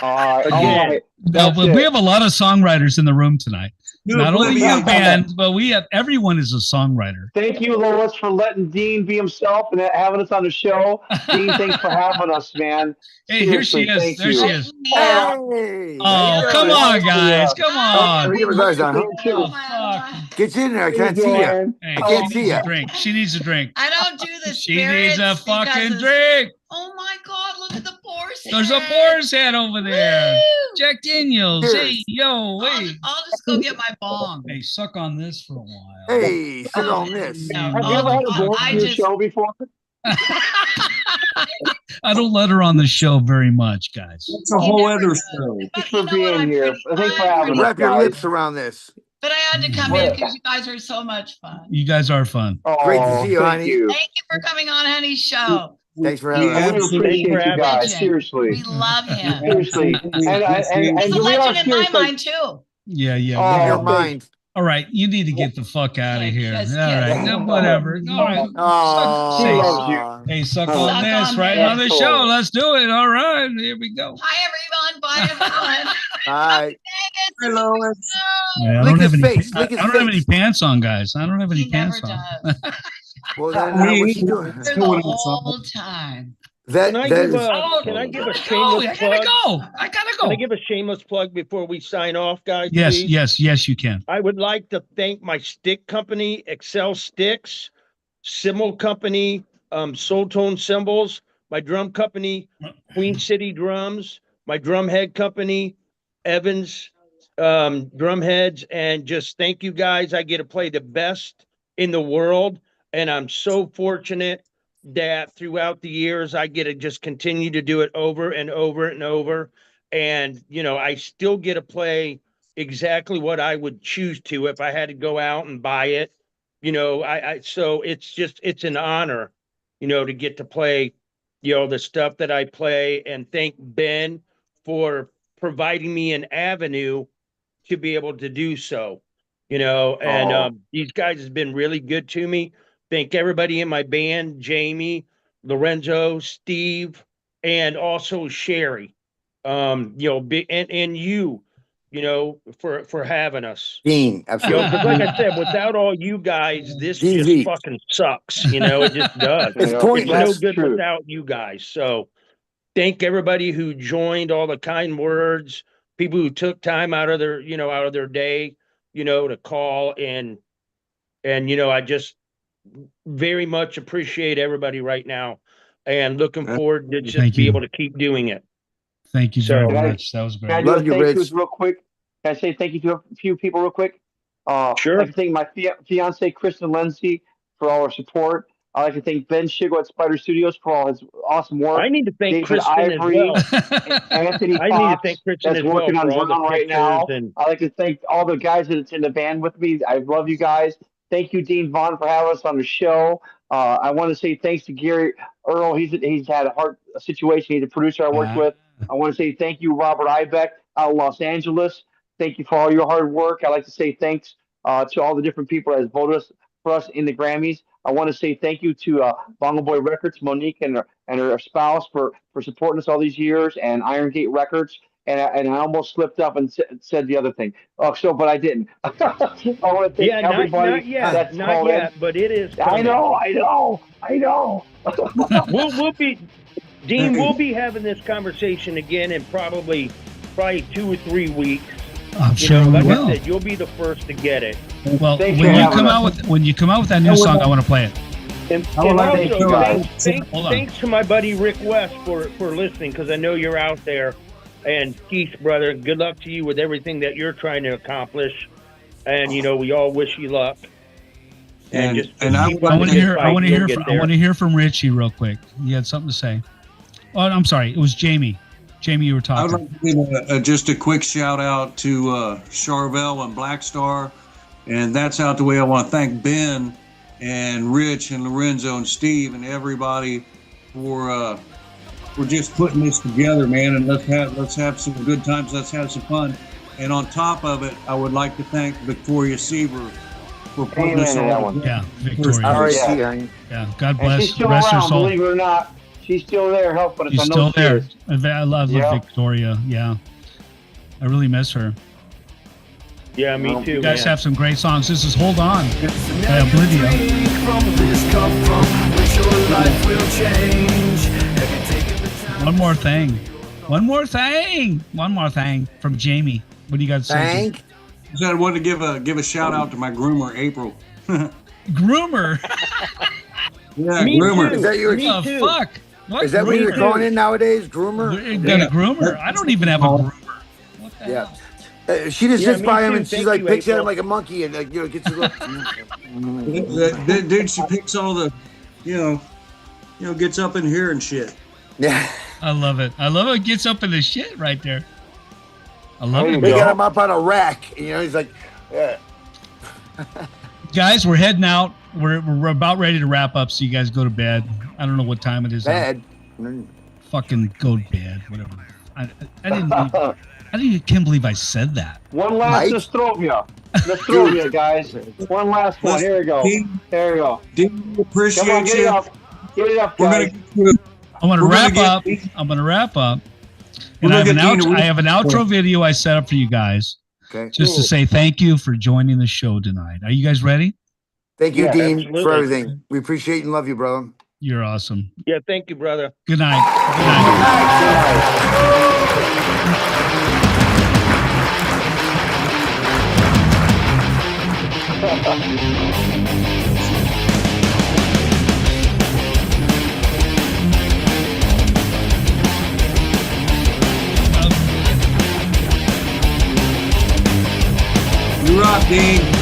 All Again. right. No, but we have a lot of songwriters in the room tonight. Not only Oblivia. you, Ben, but everyone is a songwriter. Thank you, Lois, for letting Dean be himself and having us on the show. Dean, thanks for having us, man. Hey, here she Seriously, is. thank There you. she is. Hey. Oh, come on, guys. Come on. Give her guys on. Oh, fuck. Get in there. I can't see you. Hey, I can't she see needs you. a drink. She needs a drink. I don't do the She needs a spirits fucking because drink. Oh my God! Look at the boar's head. There's a boar's head over there. Woo! Jack Daniels. Cheers. Hey, yo, hey. I'll just go get my bong. Hey, suck on this for a while. Hey, sit on this. No, Have you ever had a board I on your just show before? I don't let her on the show very much, guys. It's a whole other show. Thanks But for you know what? being here. Thanks for having us, Wrap your guys. lips around this. But I had to come in because you guys are so much fun. You guys are fun. Great to see you, thank honey. you. Thank you for coming on Honey's show. Thanks for having I us. really appreciate you guys. Legend. Seriously. We love him. Seriously. And He's a we are legend in my serious, like- mind too. Yeah. In Oh, your thanks. mind. All right, you need to get the fuck out of here. All Just right, kidding. no, whatever. All right. Oh, She loves you. Hey, suck Suck on this on right this. on the show. Let's do it. All right, here we go. Hi everyone. Bye everyone. all right. Hello. Yeah, I Lick don't have his any. face, lick his I don't have any face. pants on, guys. I don't have any He never pants on. does. Well, then, what's she doing? For the whole time. That Can I that give is. can I give a I shameless gotta plug? go. I gotta Can I go. give a shameless plug before we sign off, guys? Yes, please? yes, you can. I would like to thank my stick company, Excel Sticks, Cymbal Company, Soul Tone Cymbals, my drum company, Queen City Drums, my drum head company, Evans drum heads, and just thank you guys. I get to play the best in the world, and I'm so fortunate that throughout the years I get to just continue to do it over and over and over. And, you know, I still get to play exactly what I would choose to if I had to go out and buy it. You know, so it's an honor, you know, to get to play, you know, the stuff that I play, and thank Ben for providing me an avenue to be able to do so, you know, and these guys has been really good to me. Thank everybody in my band, Jamie, Lorenzo, Steve, and also Sherry, you know, and you know, for having us. Dean, You know, absolutely. because like I said, without all you guys, this DZ. just fucking sucks. You know, it just does. It's Yeah, pointless. It's no That's good true. without you guys. So thank everybody who joined, all the kind words, people who took time out of their, you know, out of their day, you know, to call and, you know, I just very much appreciate everybody right now and looking forward to just Thank be you. able to keep doing it. Thank you So- very Can I- much. That was Can I great. do Love a you, thank Rich. yous real quick? Can I say thank you to a few people real quick? Sure. I'd like to thank my fiance, Kristen Lindsay, for all her support. I'd like to thank Ben Shigo at Spider Studios for all his awesome work. I need to thank David Kristen Ivory, as well. Anthony I need to Fox, thank Kristen that's as well working on for all the drum right now. pictures and I'd like to thank all the guys that's in the band with me. I love you guys. Thank you, Dean Vaughn, for having us on the show. I want to say thanks to Gary Earl. He's had a heart situation. He's a producer I worked with. I want to say thank you, Robert Ibeck out of Los Angeles. Thank you for all your hard work. I'd like to say thanks to all the different people that has voted us for us in the Grammys. I want to say thank you to Bongo Boy Records, Monique and her spouse for supporting us all these years, and Iron Gate Records. and I almost slipped up and said the other thing. Oh, so but I didn't. I want to thank everybody not yet, that's not called yet, in. but it is. I Coming. know. We'll be, Dean. We'll be having this conversation again in probably 2 or 3 weeks. I'm sure we like will. I said, you'll be the first to get it. Well, when you come out with that new song, I want to play it. And also, thanks to my buddy Rick West for listening, because I know you're out there. And Keith, brother, good luck to you with everything that you're trying to accomplish. And we all wish you luck. I want to hear from Richie real quick. You had something to say. Oh, I'm sorry. It was Jamie. Jamie, you were talking. I would like to give just a quick shout out to Charvel and Black Star, and that's out the way. I want to thank Ben and Rich and Lorenzo and Steve and everybody for just putting this together, man. And let's have some good times. Let's have some fun. And on top of it, I would like to thank Victoria Seaver for putting this on. Yeah, Victoria. All right, yeah, God bless. She's still Rest her around, soul. believe it or not. She's still there helping us. She's still there. I love Yeah. Victoria. Yeah, I really miss her. Yeah, me too. You guys man. have some great songs. This is "Hold On" by Oblivia. One more thing from Jamie. What do you got to say? I wanted to give a shout out to my groomer, April. Groomer. Yeah, Me groomer. too. Is that your Oh, too. fuck. What Is that what you're groomer? calling in nowadays? Groomer? You got a groomer? I don't even have a groomer. What the Yeah. hell? She just Yeah, sits me by him too. and she's Thank like you, picks at April. him like a monkey and gets a look. Dude, she picks all the, gets up in here and shit. Yeah. I love it. I love how it gets up in the shit right there. I love it. They got him up on a rack. He's like, yeah. Guys, we're heading out. We're about ready to wrap up, so you guys go to bed. I don't know what time it is. Bad. Fucking go to bed, whatever. I can't believe I said that. One last Nostrovia, guys. One last one. Here we go. There we go. Dean, appreciate Come on, get you. it up. Get it up, We're guys. I'm gonna We're gonna wrap get- up. I'm gonna wrap up. We're And I gonna have, get Dean I have an outro video I set up for you guys, Okay. just to say thank you for joining the show tonight. Are you guys ready? Thank you, Yeah, Dean, absolutely. for everything. We appreciate and love you, brother. You're awesome. Yeah, thank you, brother. Good night. Good night. You rock, Dean.